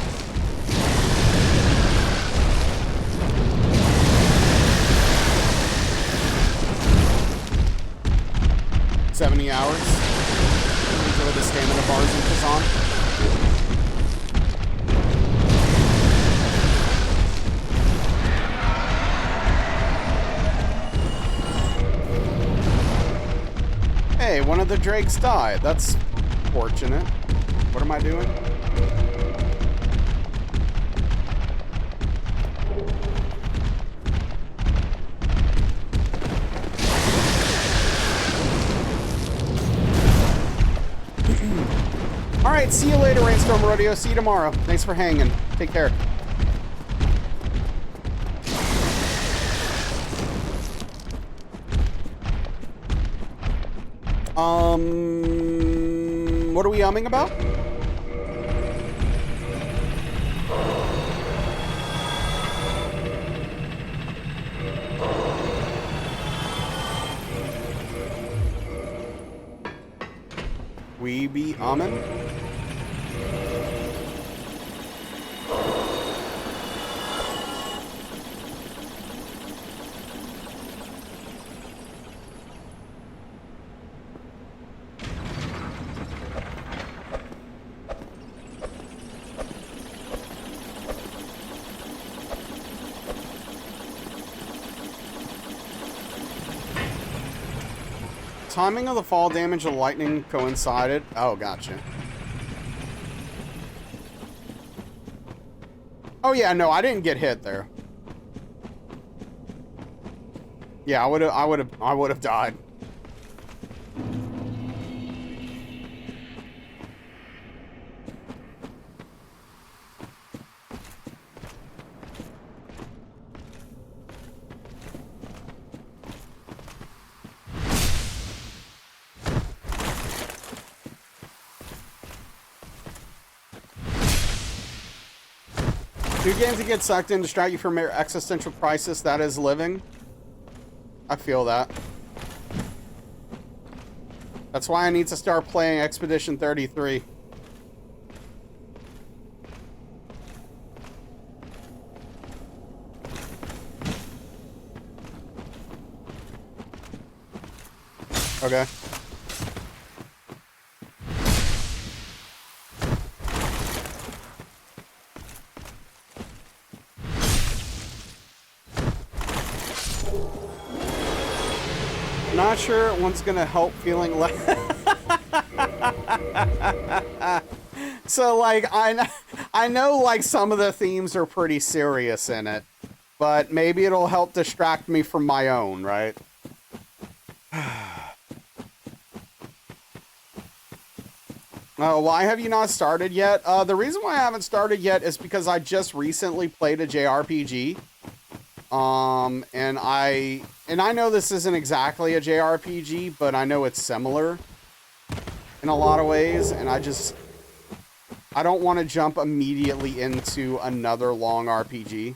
$70 hours. Enjoy the stamina bars in Kazan. Hey, one of the drakes died. That's fortunate. What am I doing? All right, see you later, Rainstorm Rodeo. See you tomorrow. Thanks for hanging. Take care. What are we umming about? We be umming? Timing of the fall damage of lightning coincided. Oh, gotcha. Oh yeah, no, I didn't get hit there. Yeah, I would have died. Two games that get sucked in, distract you from your existential crisis that is living. I feel that. That's why I need to start playing Expedition 33. Okay. Not sure one's gonna help feeling like. So like I know like some of the themes are pretty serious in it, but maybe it'll help distract me from my own, right? Why have you not started yet? The reason why I haven't started yet is because I just recently played a JRPG. And I know this isn't exactly a JRPG, but I know it's similar in a lot of ways, and I don't want to jump immediately into another long RPG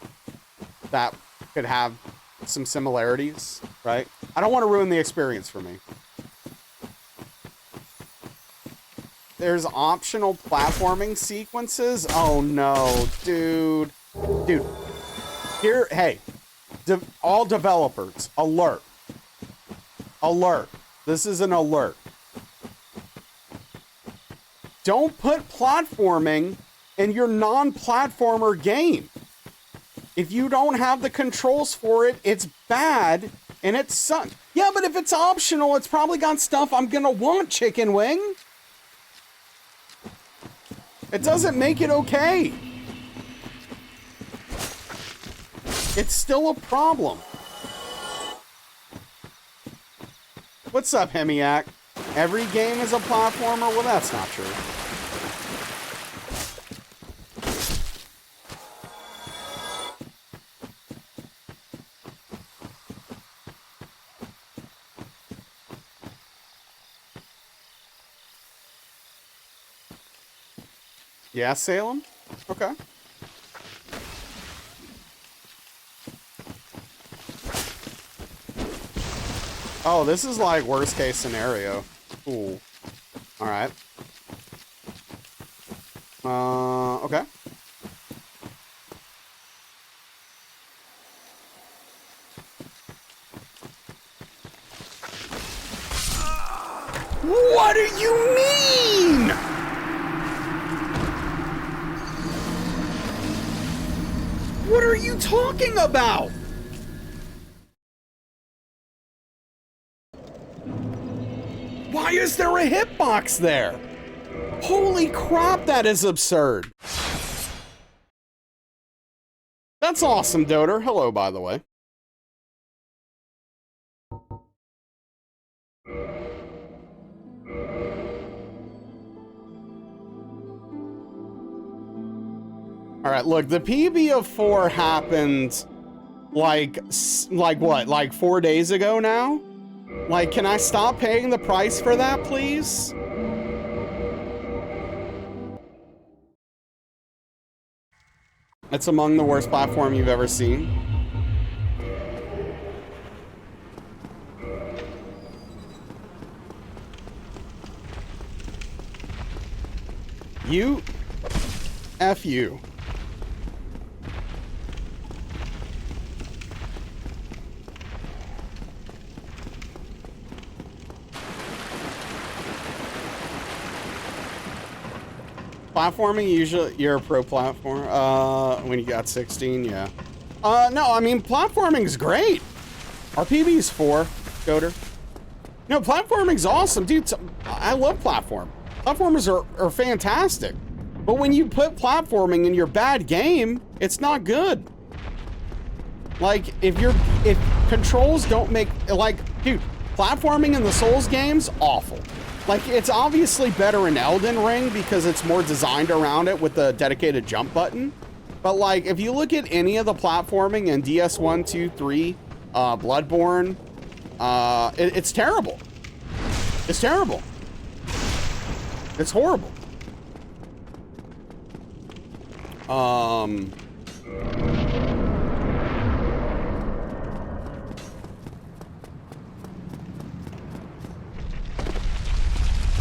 that could have some similarities, right? I don't want to ruin the experience for me. There's optional platforming sequences. Oh no, dude. Dude. Here, hey. All developers, alert. Alert. This is an alert. Don't put platforming in your non-platformer game. If you don't have the controls for it, it's bad and it sucks. Yeah, but if it's optional, it's probably got stuff I'm gonna want, chicken wing. It doesn't make it okay. It's still a problem. What's up, Hemiac? Every game is a platformer? Well, that's not true. Yeah, Salem? Okay. Oh, this is like worst case scenario. Cool. All right. Okay. What do you mean? What are you talking about? Why is there a hitbox there? Holy crap, that is absurd. That's awesome, Doter. Hello, by the way. All right, look, the PB of 4 happened like what? Like 4 days ago now? Like, can I stop paying the price for that, please? It's among the worst platform you've ever seen. You? F you. Platforming, usually you're a pro platform. When you got 16, yeah. No, I mean platforming's great. Our PB's 4, Goater. No, platforming's awesome, dude. I love platform. Platformers are fantastic. But when you put platforming in your bad game, it's not good. Like, if controls don't make, like, dude, platforming in the Souls games, awful. Like, it's obviously better in Elden Ring because it's more designed around it with the dedicated jump button. But, like, if you look at any of the platforming in DS1, 2, 3, Bloodborne, it's terrible. It's terrible. It's horrible.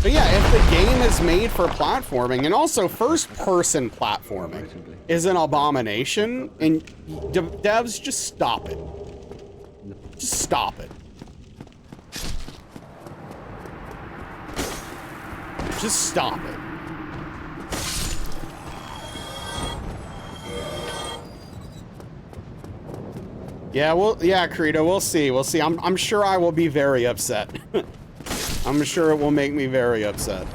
But yeah, if the game is made for platforming, and also first-person platforming is an abomination, and devs, just stop it. Just stop it. Just stop it. Yeah, Credo, we'll see. We'll see. I'm sure I will be very upset. I'm sure it will make me very upset.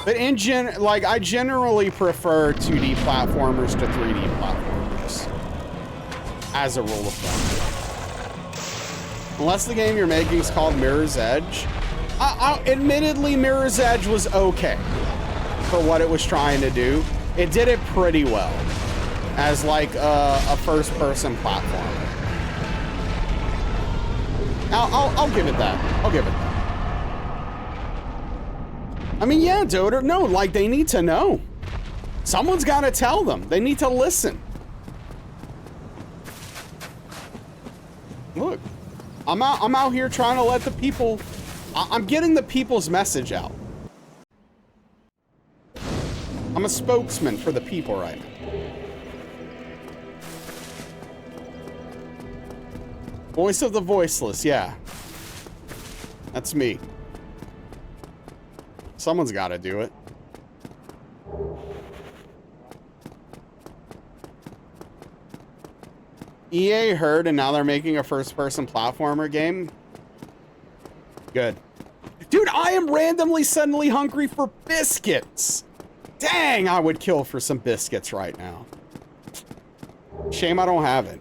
But I generally prefer 2D platformers to 3D platformers. As a rule of thumb. Unless the game you're making is called Mirror's Edge. Admittedly, Mirror's Edge was okay for what it was trying to do. It did it pretty well as like a first-person platform. I'll give it that. I'll give it that. I mean, yeah, Doder, no, like they need to know. Someone's got to tell them. They need to listen. Look, I'm out here trying to let the people, I'm getting the people's message out. I'm a spokesman for the people right now. Voice of the voiceless, yeah. That's me. Someone's got to do it. EA heard and now they're making a first-person platformer game. Good. Dude, I am randomly suddenly hungry for biscuits. Dang, I would kill for some biscuits right now. Shame I don't have it.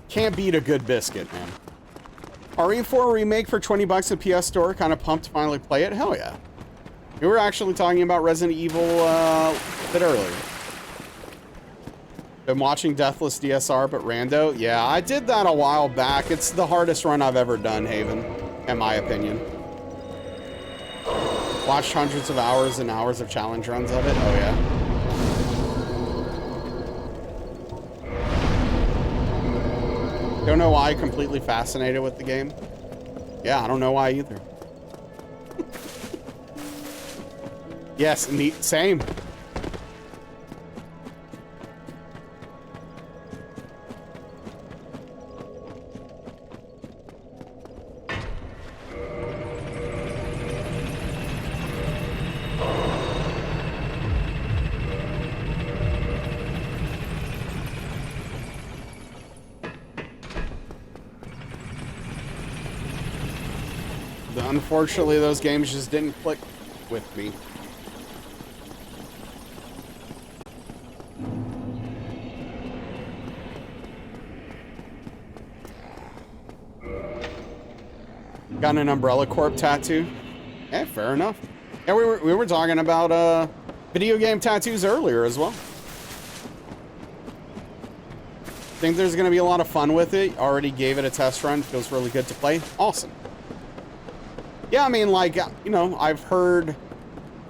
Can't beat a good biscuit, man. RE4 remake for 20 bucks at PS Store. Kind of pumped to finally play it. Hell yeah. We were actually talking about Resident Evil a bit earlier. Been watching Deathless DSR, but rando. Yeah, I did that a while back. It's the hardest run I've ever done, Haven, in my opinion. Watched hundreds of hours and hours of challenge runs of it. Oh, yeah. Don't know why, completely fascinated with the game. Yeah, I don't know why either. Yes, neat, same. Unfortunately, those games just didn't click with me. Got an Umbrella Corp tattoo. Yeah, fair enough. Yeah, we were talking about video game tattoos earlier as well. Think there's gonna be a lot of fun with it. Already gave it a test run. Feels really good to play. Awesome. Yeah, I mean, like, you know, I've heard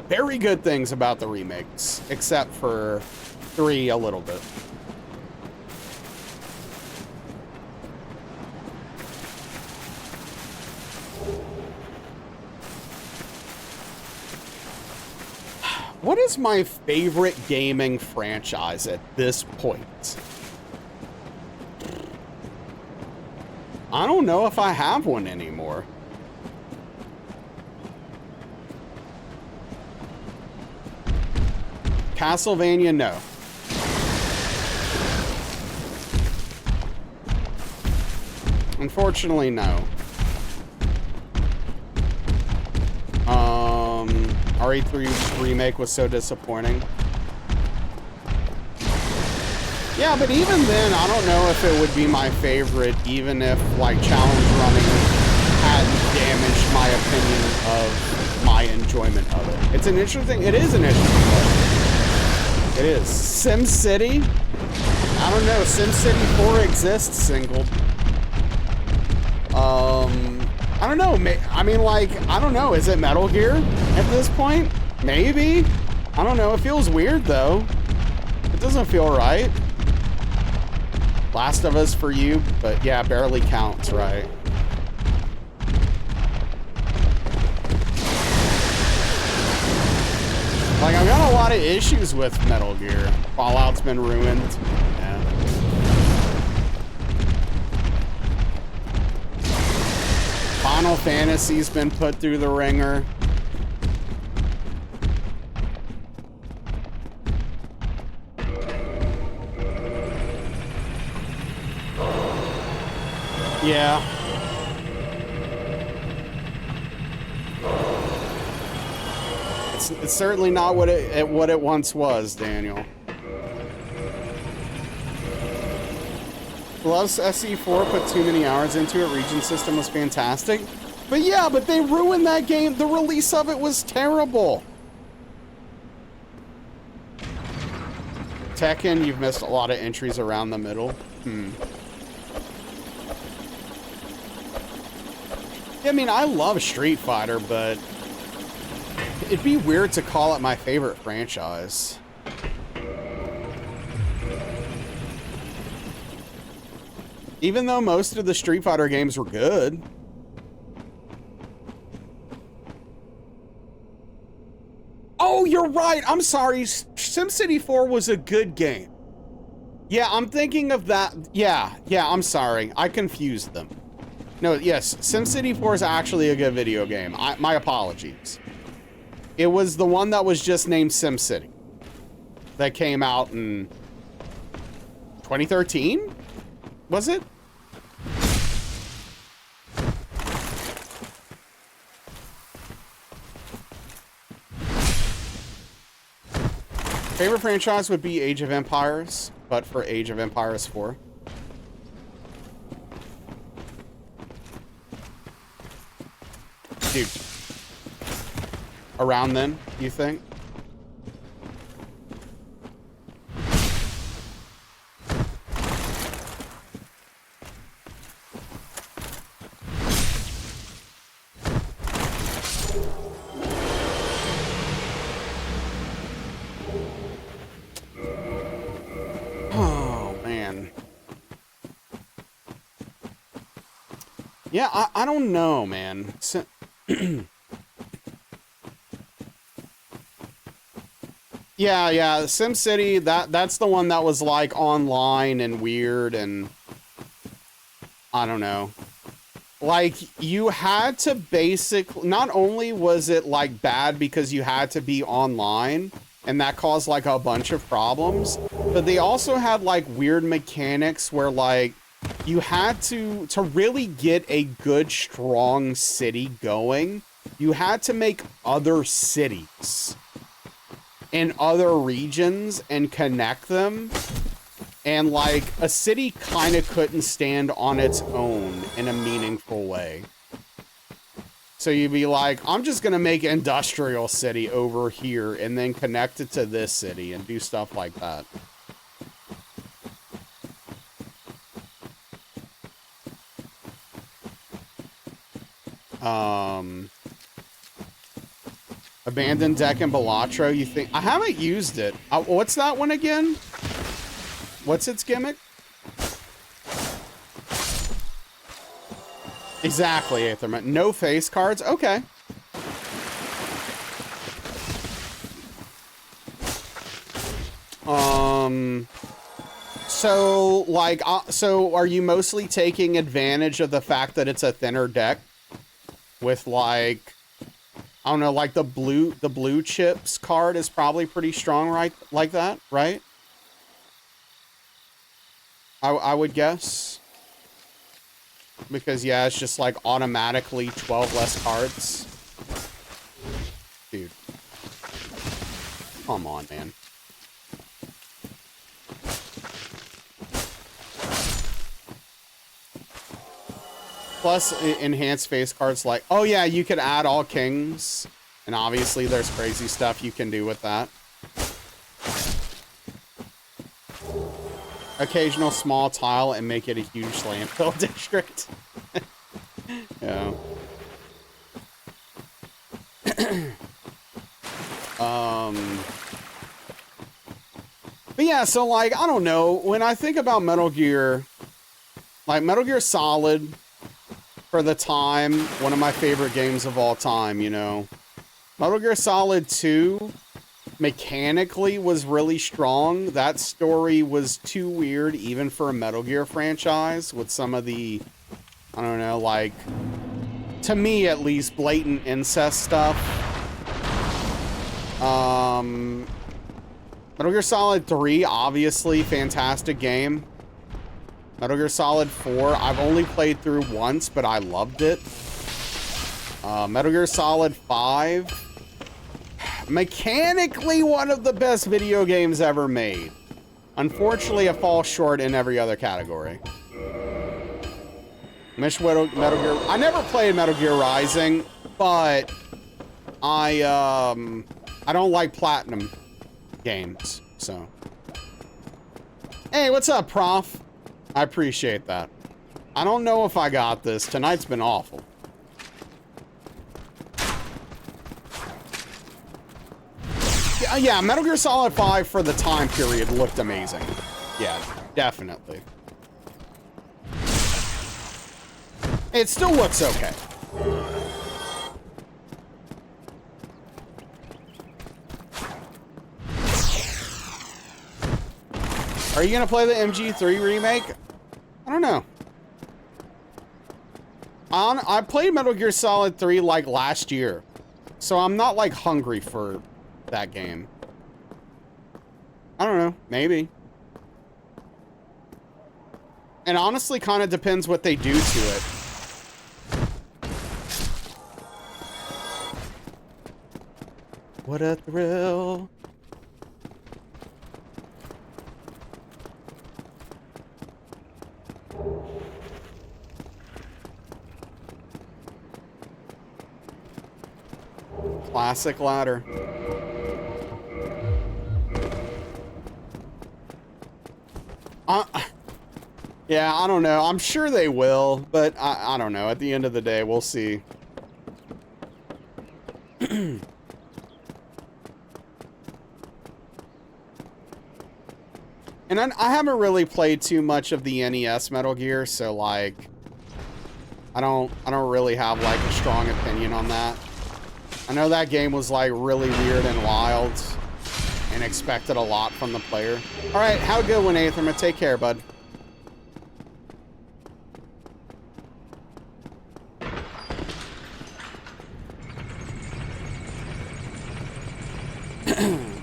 very good things about the remakes, except for 3 a little bit. What is my favorite gaming franchise at this point? I don't know if I have one anymore. Castlevania, no. Unfortunately, no. RE3 remake was so disappointing. Yeah, but even then, I don't know if it would be my favorite, even if, like, challenge running hadn't damaged my opinion of my enjoyment of it. It's an interesting, it is an interesting question. It is. SimCity? I don't know, SimCity 4 exists single. I don't know, I mean, like, I don't know, is it Metal Gear at this point? Maybe? I don't know, it feels weird, though. It doesn't feel right. Last of Us for you, but yeah, barely counts, right? Like, I've got a lot of issues with Metal Gear. Fallout's been ruined. Yeah. Final Fantasy's been put through the ringer. Yeah. It's certainly not what it once was, Daniel. Loves SE4, put too many hours into it. Region system was fantastic. But yeah, but they ruined that game. The release of it was terrible. Tekken, you've missed a lot of entries around the middle. I mean, I love Street Fighter, but it'd be weird to call it my favorite franchise. Even though most of the Street Fighter games were good. Oh, you're right. I'm sorry. SimCity 4 was a good game. Yeah, I'm thinking of that. Yeah, I'm sorry. I confused them. No, yes, SimCity 4 is actually a good video game. My apologies. It was the one that was just named SimCity that came out in 2013? Was it? Favorite franchise would be Age of Empires, but for Age of Empires 4. Dude. Around then, you think? Oh, man. Yeah, I don't know, man. Yeah, SimCity, that's the one that was like online and weird and I don't know. Like you had to basically, not only was it like bad because you had to be online and that caused like a bunch of problems, but they also had like weird mechanics where like you had to really get a good strong city going, you had to make other cities in other regions and connect them, and like a city kind of couldn't stand on its own in a meaningful way. So you'd be like, I'm just gonna make industrial city over here and then connect it to this city and do stuff like that. Abandoned Deck and Balatro, you think? I haven't used it. What's that one again? What's its gimmick? Exactly, Aetherman. No face cards? Okay. So, like, so are you mostly taking advantage of the fact that it's a thinner deck? With, like, I don't know, like the blue chips card is probably pretty strong, right? Like that, right? I would guess. Because, yeah, it's just, like, automatically 12 less cards. Dude. Come on, man. Plus, enhanced face cards like... Oh, yeah, you could add all kings. And obviously, there's crazy stuff you can do with that. Occasional small tile and make it a huge landfill district. Yeah. But yeah, so like, I don't know. When I think about Metal Gear, like Metal Gear Solid, for the time, one of my favorite games of all time, you know. Metal Gear Solid 2... mechanically was really strong. That story was too weird even for a Metal Gear franchise with some of the, I don't know, like, to me at least, blatant incest stuff. Metal Gear Solid 3, obviously, fantastic game. Metal Gear Solid 4, I've only played through once, but I loved it. Metal Gear Solid 5... mechanically one of the best video games ever made. Unfortunately, it falls short in every other category. Metal Gear... I never played Metal Gear Rising, but I don't like platinum games, so. Hey, what's up, Prof? I appreciate that. I don't know if I got this. Tonight's been awful. Yeah, Metal Gear Solid 5 for the time period looked amazing. Yeah, definitely. It still looks okay. Are you gonna play the MG3 remake? I don't know. I played Metal Gear Solid 3 like last year, so I'm not like hungry for that game. I don't know, maybe. And honestly, kind of depends what they do to it. What a thrill. Classic ladder. Yeah, I don't know. I'm sure they will, but I don't know. At the end of the day, we'll see. And I haven't really played too much of the NES Metal Gear, so like I don't really have like a strong opinion on that. I know that game was like really weird and wild and expected a lot from the player. All right, have a good one, Aetherma. Take care, bud.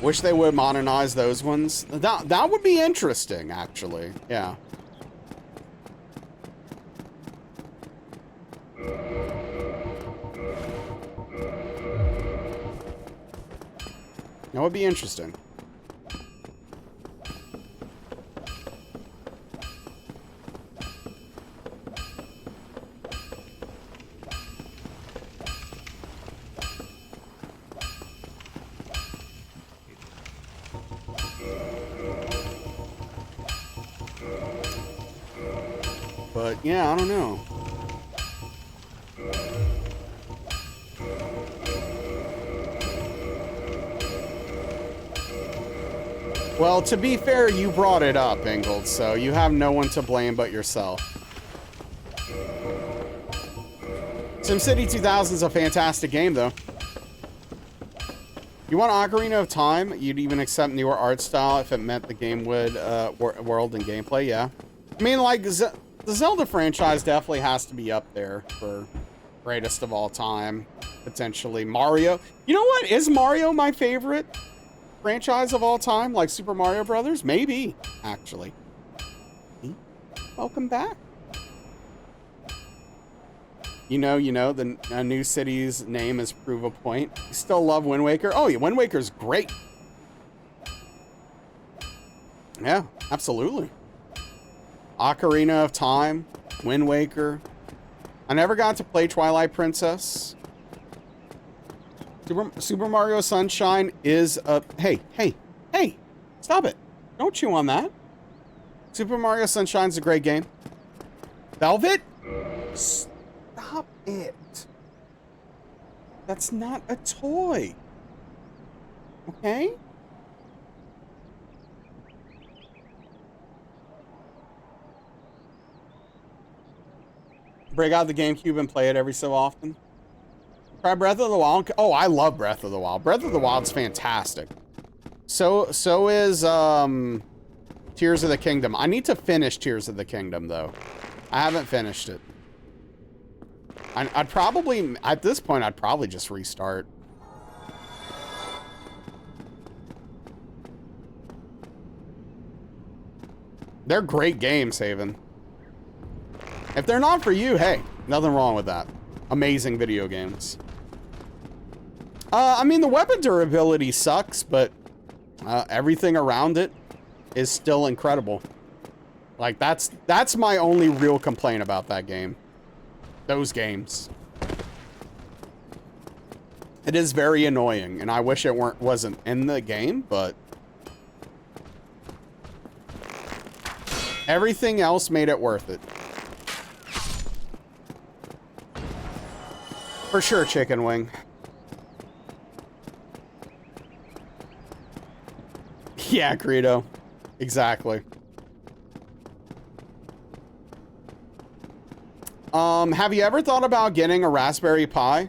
Wish they would modernize those ones. That would be interesting, actually. Yeah. That would be interesting. But yeah, I don't know. Well, to be fair, you brought it up, Ingold, so you have no one to blame but yourself. SimCity 2000 is a fantastic game, though. You want Ocarina of Time? You'd even accept newer art style if it meant the game would world and gameplay. Yeah, I mean, like the Zelda franchise definitely has to be up there for greatest of all time. Potentially Mario. You know what? Is Mario my favorite franchise of all time? Like Super Mario Brothers? Maybe, actually. Welcome back. You know, the new city's name is Prove a Point. You still love Wind Waker? Oh, yeah, Wind Waker's great. Yeah, absolutely. Ocarina of Time, Wind Waker. I never got to play Twilight Princess. Super Mario Sunshine is a... Hey, stop it. Don't chew on that. Super Mario Sunshine's a great game. Velvet? Stop it. That's not a toy. Okay? Break out the GameCube and play it every so often. Try Breath of the Wild. Oh, I love Breath of the Wild. Breath of the Wild's fantastic. So is Tears of the Kingdom. I need to finish Tears of the Kingdom though. I haven't finished it. I'd probably, at this point, I'd probably just restart. They're great games, Haven. If they're not for you, hey, nothing wrong with that. Amazing video games. I mean, the weapon durability sucks, but everything around it is still incredible. Like, that's my only real complaint about that game. Those games. It is very annoying, and I wish it wasn't in the game, but everything else made it worth it. For sure, Chicken Wing. Yeah, Greedo. Exactly. Have you ever thought about getting a Raspberry Pi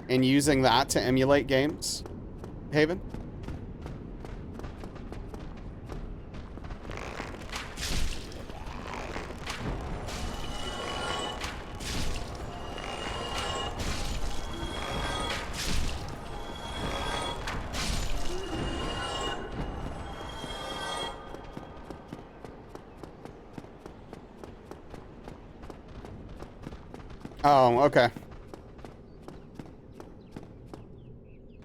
and using that to emulate games, Haven? Oh, okay.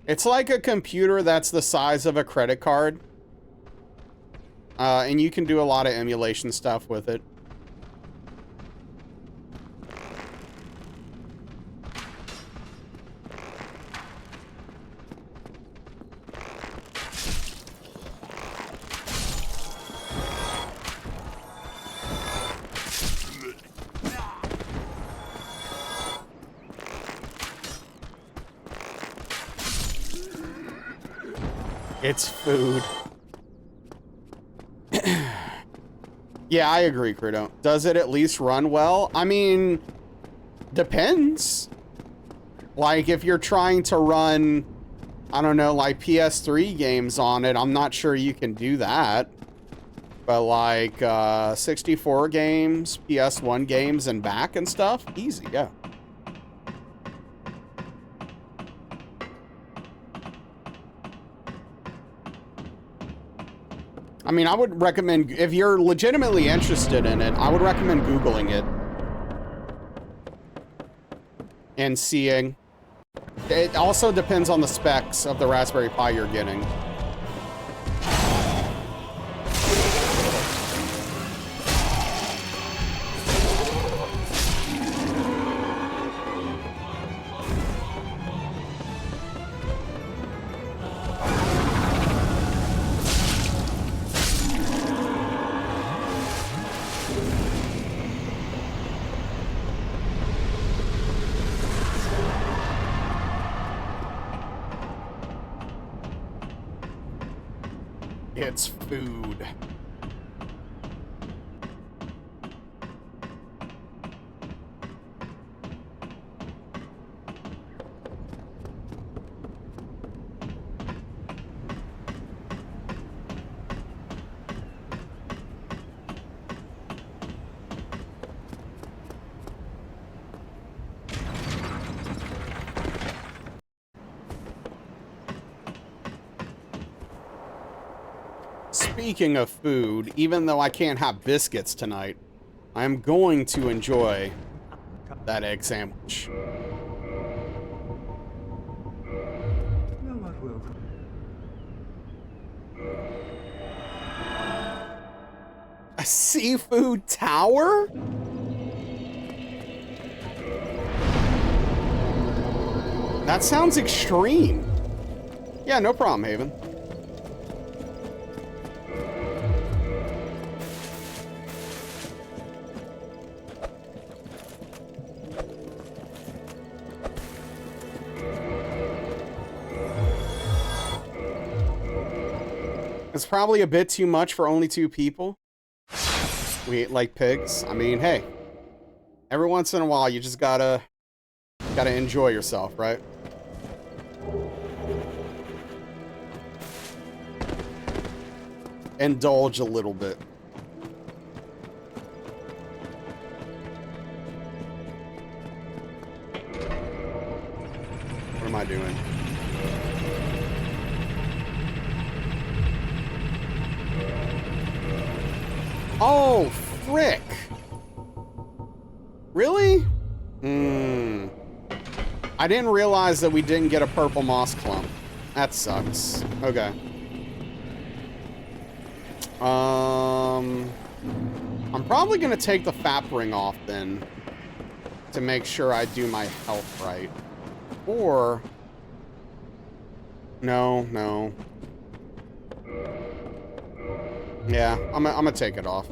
It's like a computer that's the size of a credit card. And you can do a lot of emulation stuff with it. It's food. Yeah, I agree, Credo. Does it at least run well? I mean, depends. Like, if you're trying to run, I don't know, like PS3 games on it, I'm not sure you can do that. But like 64 games, PS1 games, and back and stuff, easy, yeah. I mean, I would recommend, if you're legitimately interested in it, I would recommend Googling it. And seeing. It also depends on the specs of the Raspberry Pi you're getting. It's food. speaking of food, even though I can't have biscuits tonight, I'm going to enjoy that egg sandwich. No, what will? A seafood tower? That sounds extreme. Yeah, no problem, Haven. It's probably a bit too much for only 2 people. We eat like pigs. I mean, hey, every once in a while you just gotta enjoy yourself, right? Indulge a little bit. What am I doing? Oh, frick. Really? I didn't realize that we didn't get a purple moss clump. That sucks. Okay. I'm probably gonna take the FAP ring off then to make sure I do my health right. Or no. Yeah, I'm gonna take it off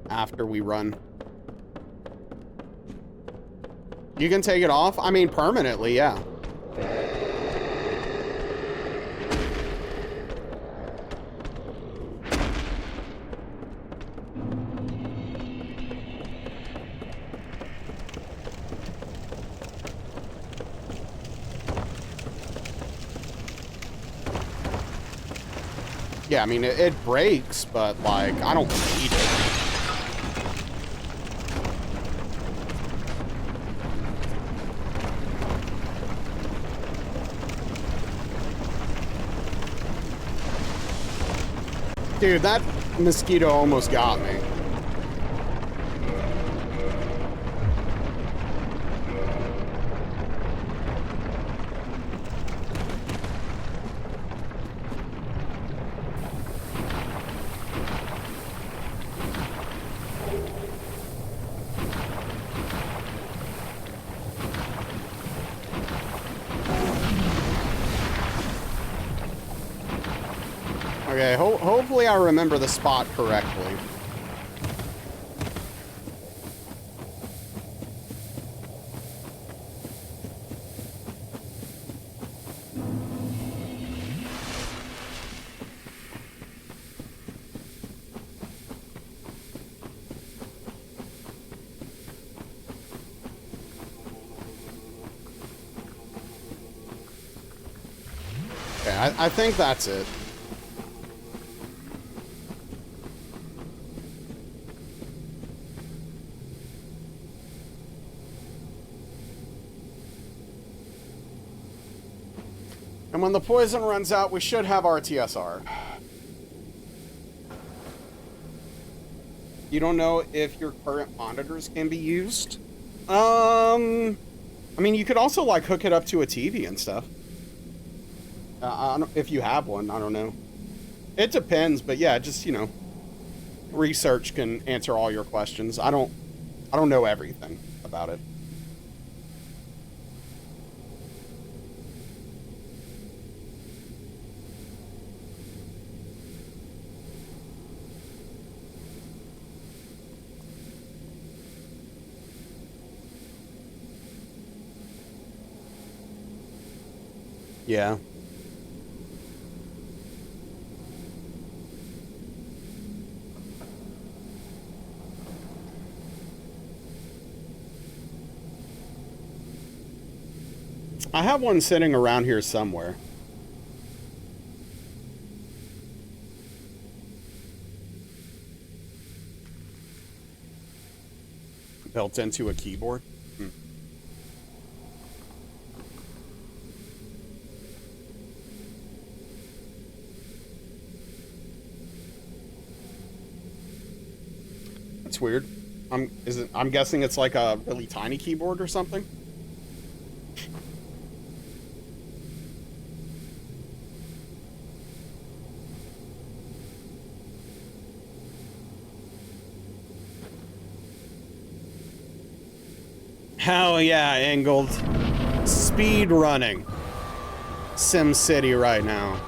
after we run. You can take it off? I mean, permanently, yeah. Yeah, I mean, it breaks, but, like, I don't need it. Dude, that mosquito almost got me. Okay, hopefully I remember the spot correctly. Okay, I think that's it. And when the poison runs out, we should have our DSR. You don't know if your current monitors can be used? I mean, you could also, like, hook it up to a TV and stuff. I don't, if you have one, I don't know. It depends, but yeah, just, you know, research can answer all your questions. I don't know everything about it. Yeah. I have one sitting around here somewhere. Built into a keyboard. That's weird. I'm guessing it's like a really tiny keyboard or something. Hell yeah, Engold. Speed running Sim City right now.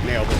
Nailed it.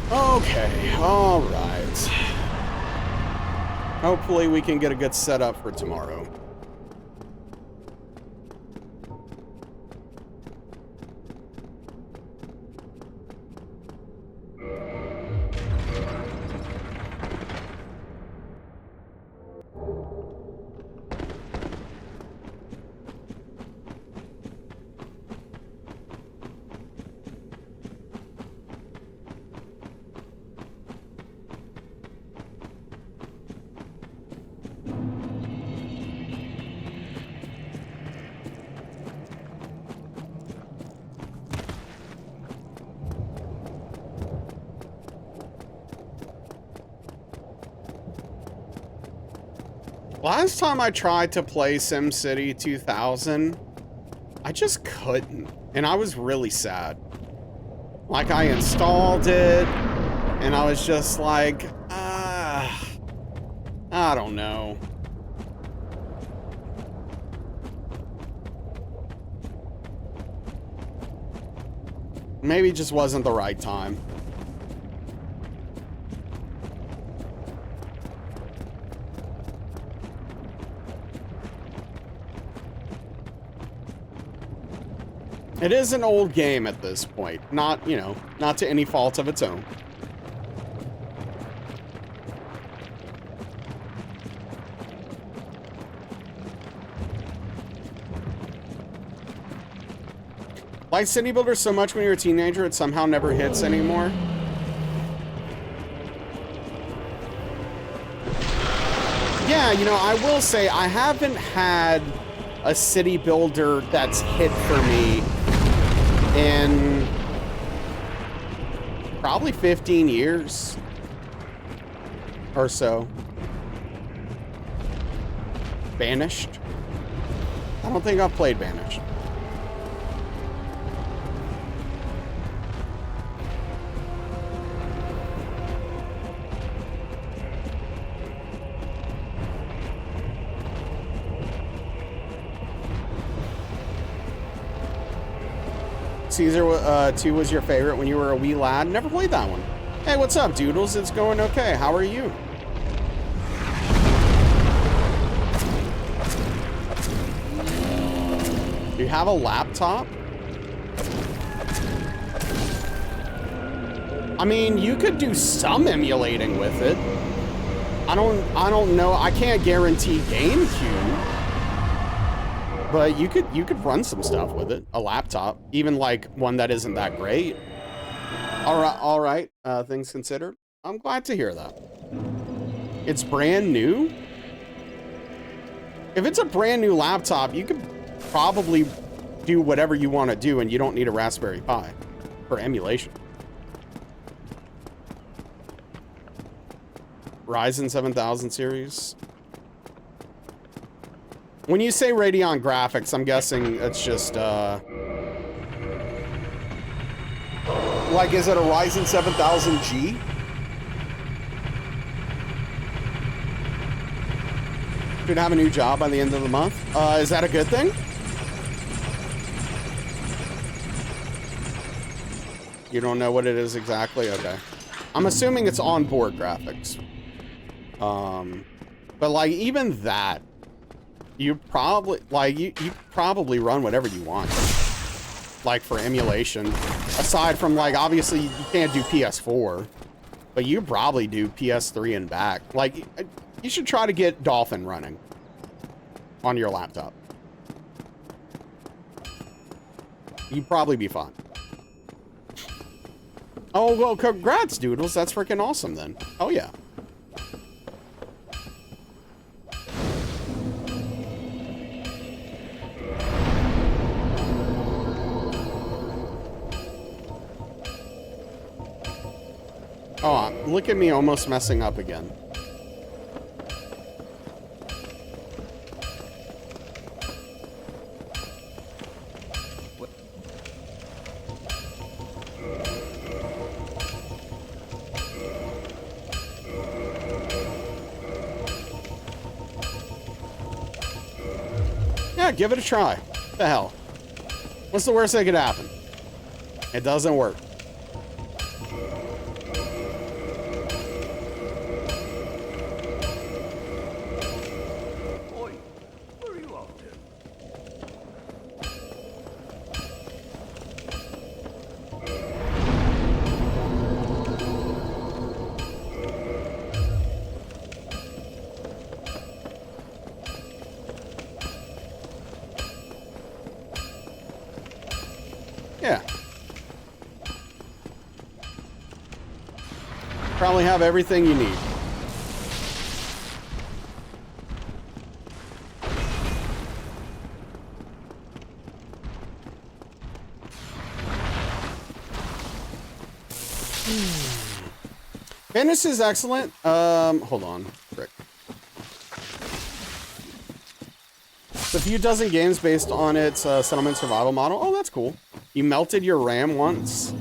Okay, all right. Hopefully we can get a good setup for tomorrow. Last time I tried to play SimCity 2000, I just couldn't, and I was really sad. Like, I installed it, and I was just like, I don't know. Maybe it just wasn't the right time. It is an old game at this point. Not, you know, not to any fault of its own. Like City Builder so much when you're a teenager, it somehow never hits anymore. Yeah, you know, I will say I haven't had a City Builder that's hit for me in probably 15 years or so. Banished? I don't think I've played Banished. Caesar 2 was your favorite when you were a wee lad. Never played that one. Hey, what's up, Doodles? It's going okay. How are you? Do you have a laptop? I mean, you could do some emulating with it. I don't know. I can't guarantee GameCube. But you could run some stuff with it. A laptop, even like one that isn't that great. All right. Things considered. I'm glad to hear that. It's brand new. If it's a brand new laptop, you could probably do whatever you want to do and you don't need a Raspberry Pi for emulation. Ryzen 7000 series. When you say Radeon graphics, I'm guessing it's just, like, is it a Ryzen 7000G? Should have a new job by the end of the month. Is that a good thing? You don't know what it is exactly? Okay. I'm assuming it's onboard graphics. But like even that, you probably like you probably run whatever you want. Like for emulation. Aside from like obviously you can't do PS4, but you probably do PS3 and back. Like you should try to get Dolphin running on your laptop. You'd probably be fine. Oh, well, congrats, Doodles. That's freaking awesome, then. Oh, yeah. Oh, look at me almost messing up again. Yeah, give it a try. What the hell? What's the worst that could happen? It doesn't work. Oi, where are you off to? Yeah. Probably have everything you need. Fitness is excellent. Hold on, Rick. It's a few dozen games based on its settlement survival model. Oh, that's cool. You melted your RAM once?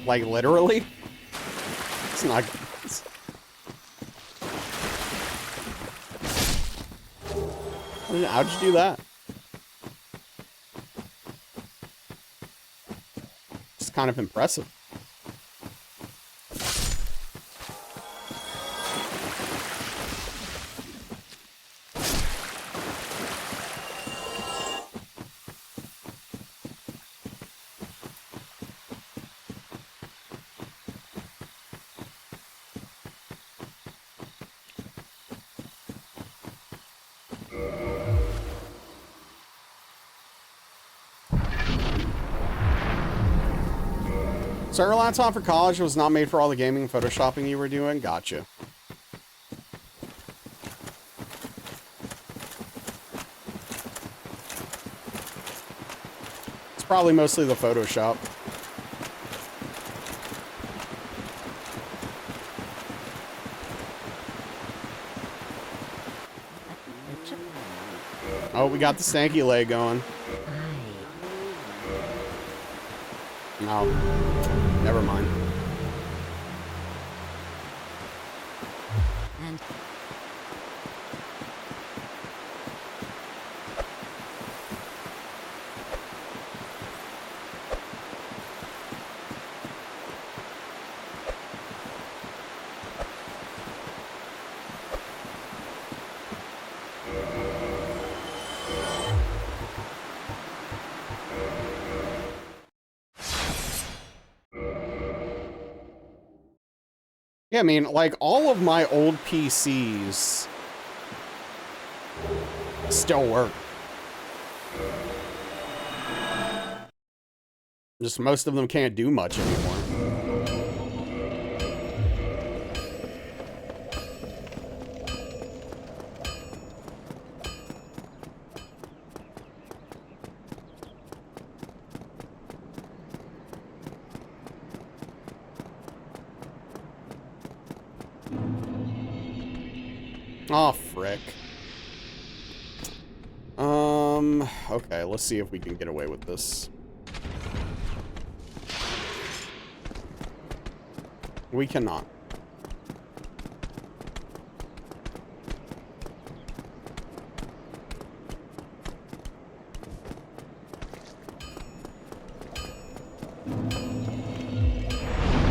Like, literally? It's not... How'd you do that? It's kind of impressive. So your laptop for college was not made for all the gaming and photoshopping you were doing? Gotcha. It's probably mostly the Photoshop. Oh, we got the stanky leg going. No. Never mind. And Yeah, I mean, like, all of my old PCs still work. Just most of them can't do much anymore. Oh, frick. Okay, let's see if we can get away with this. We cannot.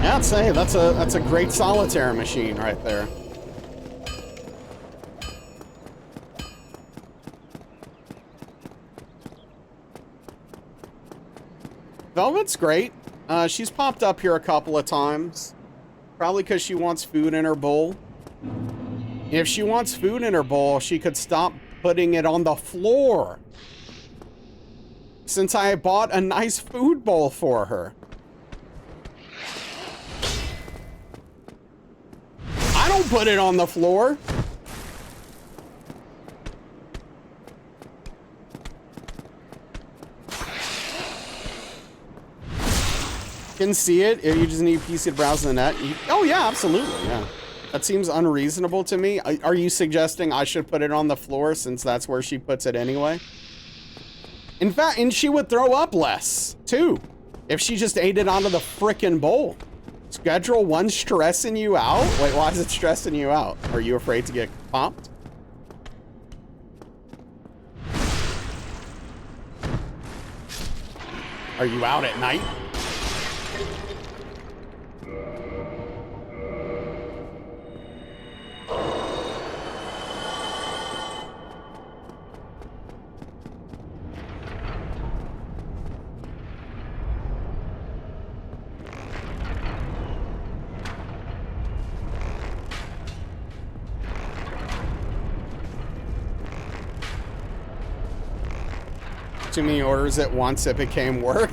Yeah, I'd say that's a great solitaire machine right there. Velvet's great. She's popped up here a couple of times. Probably because she wants food in her bowl. If she wants food in her bowl, she could stop putting it on the floor. Since I bought a nice food bowl for her. I don't put it on the floor. Can see it if you just need a PC to browse the net. Oh yeah, absolutely, yeah. That seems unreasonable to me. Are you suggesting I should put it on the floor since that's where she puts it anyway? In fact, and she would throw up less, too, if she just ate it onto the frickin' bowl. Schedule 1 stressing you out? Wait, why is it stressing you out? Are you afraid to get popped? Are you out at night? Too many orders at once, it became work.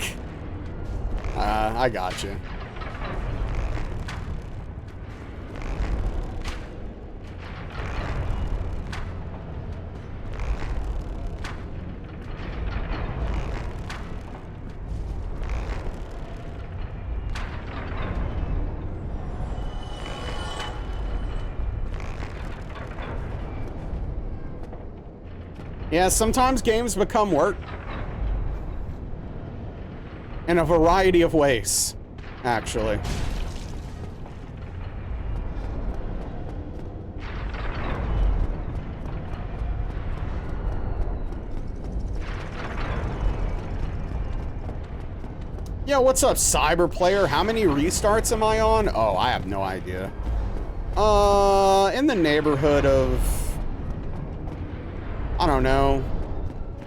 I got you. Yeah, sometimes games become work. In a variety of ways, actually. Yeah, what's up, Cyber Player? How many restarts am I on? Oh, I have no idea. In the neighborhood of, I don't know.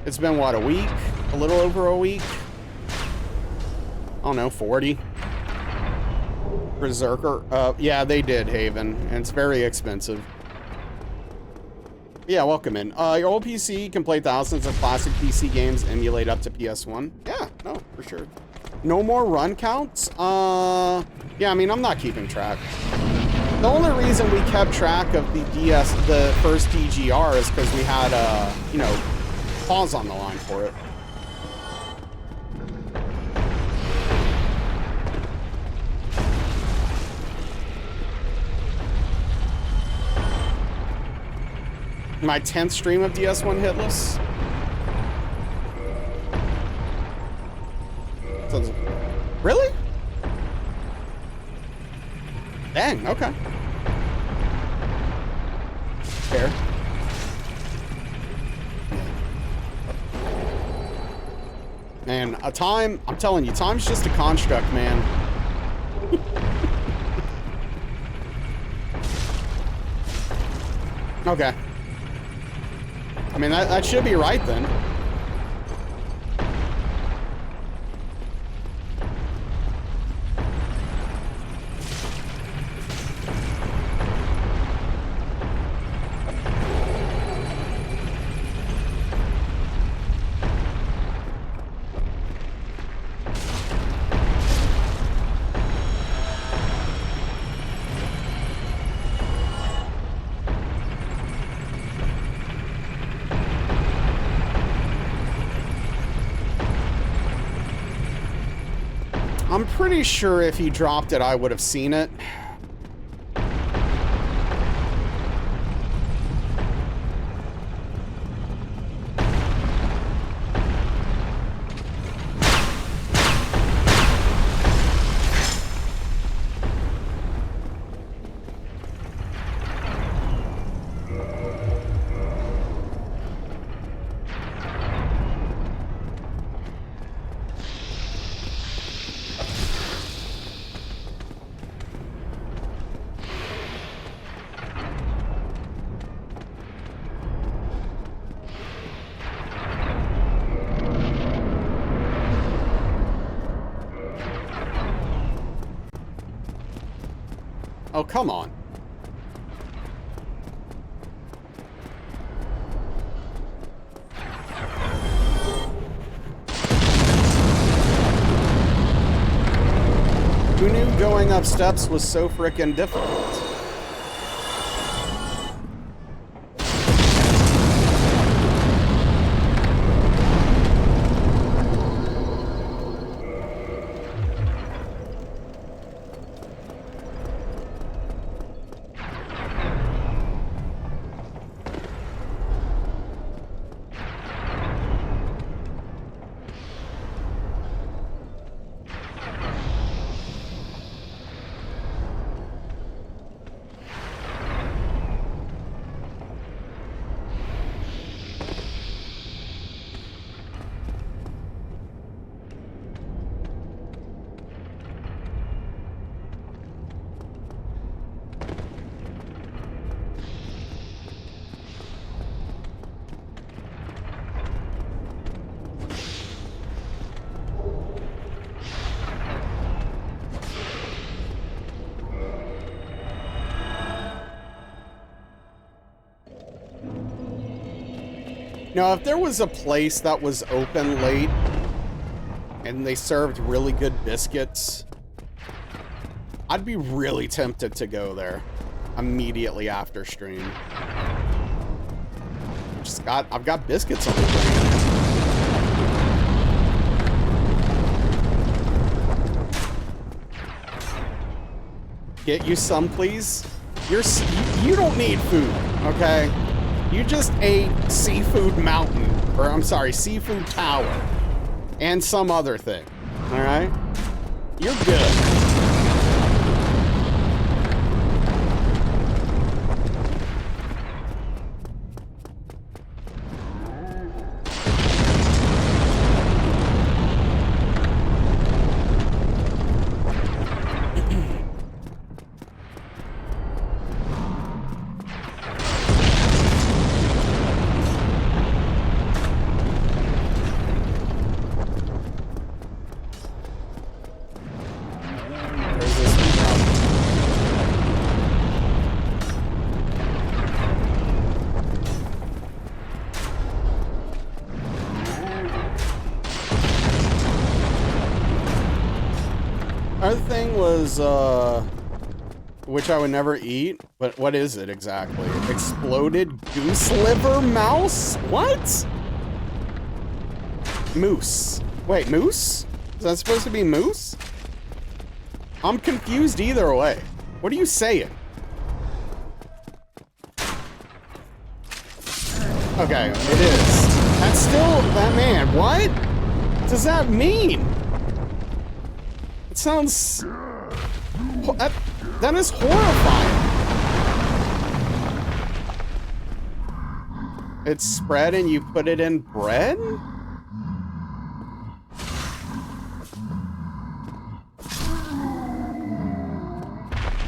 It's been, what, a week? A little over a week? I don't know, 40. Berserker. Yeah, they did, Haven, and it's very expensive. Yeah, welcome in. Your old PC can play thousands of classic PC games, emulate up to PS1. Yeah, no, for sure. No more run counts? Yeah, I mean, I'm not keeping track. The only reason we kept track of the first DGR is because we had, you know, pause on the line for it. My 10th stream of DS1 hitless. Really? Dang, okay. Fair. Man, I'm telling you, time's just a construct, man. Okay. I mean, that should be right then. I'm pretty sure if he dropped it, I would have seen it. Oh, come on. Who knew going up steps was so frickin' difficult? Now, if there was a place that was open late and they served really good biscuits, I'd be really tempted to go there immediately after stream. I've got biscuits on the brain. Get you some, please. You don't need food, okay? You just ate seafood mountain, or I'm sorry, seafood tower, and some other thing, all right? You're good. Other thing was, which I would never eat, but what is it exactly? Exploded goose liver mouse? What? Moose. Wait, moose? Is that supposed to be moose? I'm confused either way. What are you saying? Okay, it is. That's still, that man, what does that mean? It sounds, that is horrifying. It's spread and you put it in bread?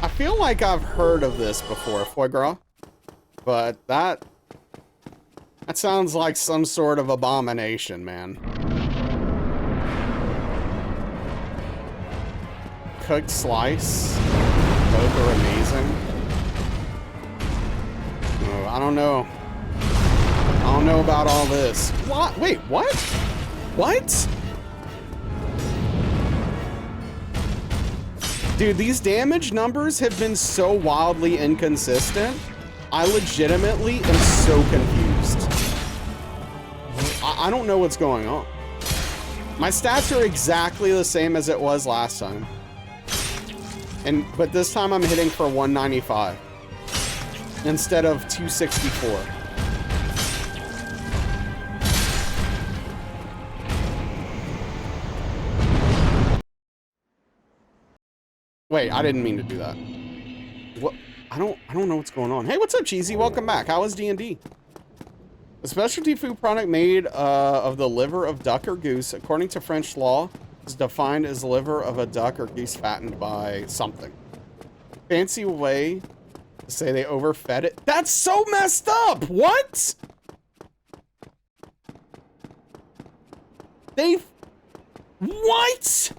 I feel like I've heard of this before, foie gras, but that sounds like some sort of abomination, man. Cooked slice. Both are amazing. Oh, I don't know. I don't know about all this. What? Wait, what? What? Dude, these damage numbers have been so wildly inconsistent. I legitimately am so confused. I don't know what's going on. My stats are exactly the same as it was last time. But this time I'm hitting for 195 instead of 264. Wait, I didn't mean to do that. What? I don't know what's going on. Hey, what's up, Cheesy? Welcome back. How is D&D? A specialty food product made of the liver of duck or goose, according to French law, is defined as liver of a duck or goose fattened by something. Fancy way to say they overfed it. That's so messed up! What? What?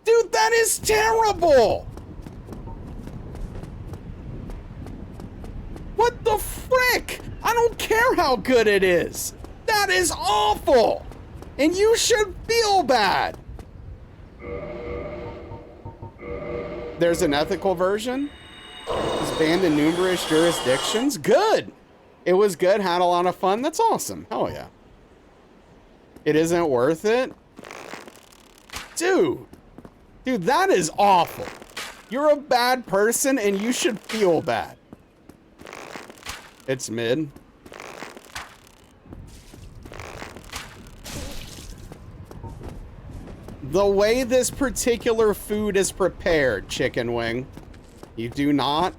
Dude, that is terrible! care how good it is. That is awful. And you should feel bad. There's an ethical version. It's banned in numerous jurisdictions. Good. It was good. Had a lot of fun. That's awesome. Hell yeah. It isn't worth it. Dude. Dude, that is awful. You're a bad person and you should feel bad. It's mid. The way this particular food is prepared, chicken wing, you do not.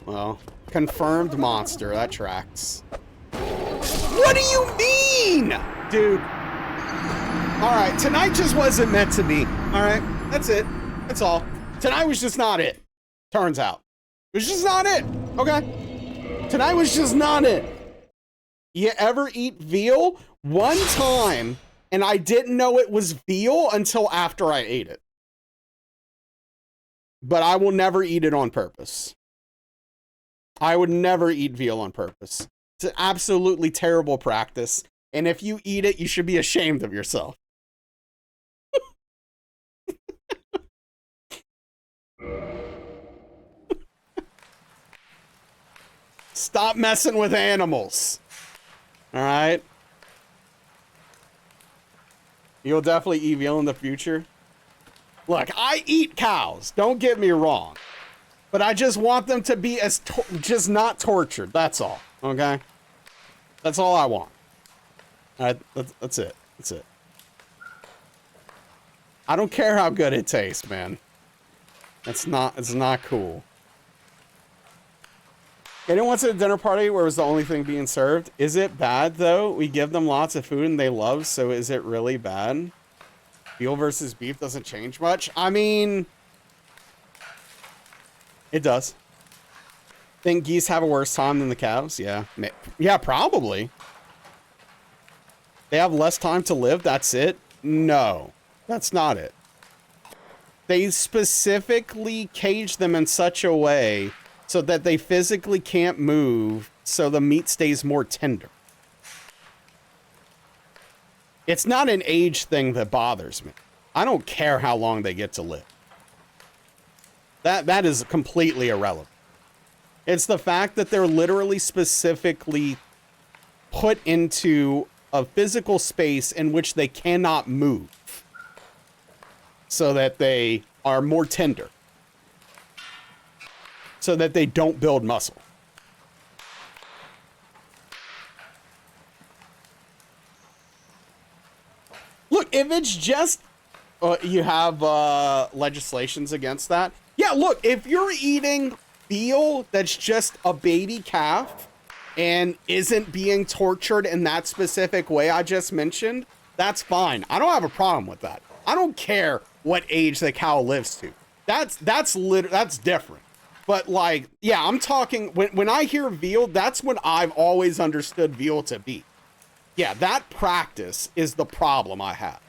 Well, confirmed monster. That tracks. What do you mean? Dude. All right, tonight just wasn't meant to be. All right, that's it. That's all. Tonight was just not it. Turns out. It was just not it. Okay? Tonight was just not it. You ever eat veal? One time, and I didn't know it was veal until after I ate it. But I will never eat it on purpose. I would never eat veal on purpose. It's an absolutely terrible practice. And if you eat it, you should be ashamed of yourself. Stop messing with animals. All right? You'll definitely eat veal in the future. Look, I eat cows. Don't get me wrong. But I just want them to be as just not tortured. That's all. Okay? That's all I want. All right, that's it. That's it. I don't care how good it tastes, man. It's not cool. Anyone wants a dinner party where it was the only thing being served? Is it bad, though? We give them lots of food and they love, so is it really bad? Veal versus beef doesn't change much. I mean, it does. Think geese have a worse time than the cows? Yeah. Yeah, probably. They have less time to live, that's it? No, that's not it. They specifically cage them in such a way so that they physically can't move, so the meat stays more tender. It's not an age thing that bothers me. I don't care how long they get to live. That is completely irrelevant. It's the fact that they're literally specifically put into a physical space in which they cannot move so that they are more tender, so that they don't build muscle. Look, if it's just you have legislations against that. Yeah, look, if you're eating veal that's just a baby calf and isn't being tortured in that specific way I just mentioned, that's fine. I don't have a problem with that. I don't care what age the cow lives to. That's different. But like, yeah, I'm talking, when I hear veal, that's what I've always understood veal to be. Yeah, that practice is the problem I have.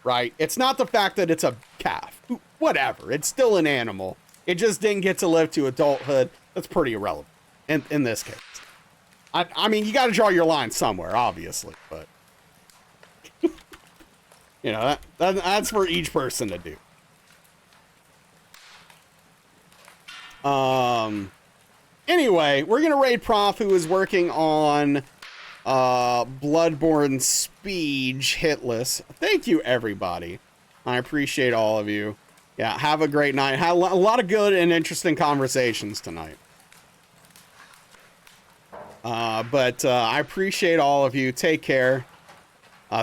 Right? It's not the fact that it's a calf. Whatever. It's still an animal. It just didn't get to live to adulthood. That's pretty irrelevant in this case. I mean, you got to draw your line somewhere, obviously, but you know, that's for each person to do. Anyway, we're gonna raid Prof, who is working on Bloodborne Speech hitless. Thank you, everybody. I appreciate all of you. Yeah, have a great night. Had a lot of good and interesting conversations tonight. But I appreciate all of you. Take care.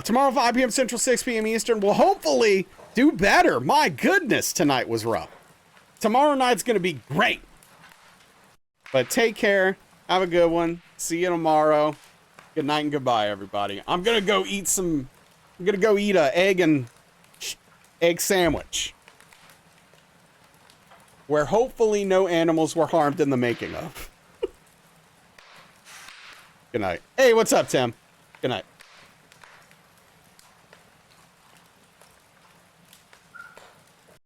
Tomorrow, 5 p.m. Central, 6 p.m. Eastern, we'll hopefully do better. My goodness, tonight was rough. Tomorrow night's going to be great. But take care. Have a good one. See you tomorrow. Good night and goodbye, everybody. I'm going to go eat a egg sandwich, where hopefully no animals were harmed in the making of. Good night. Hey, what's up, Tim? Good night.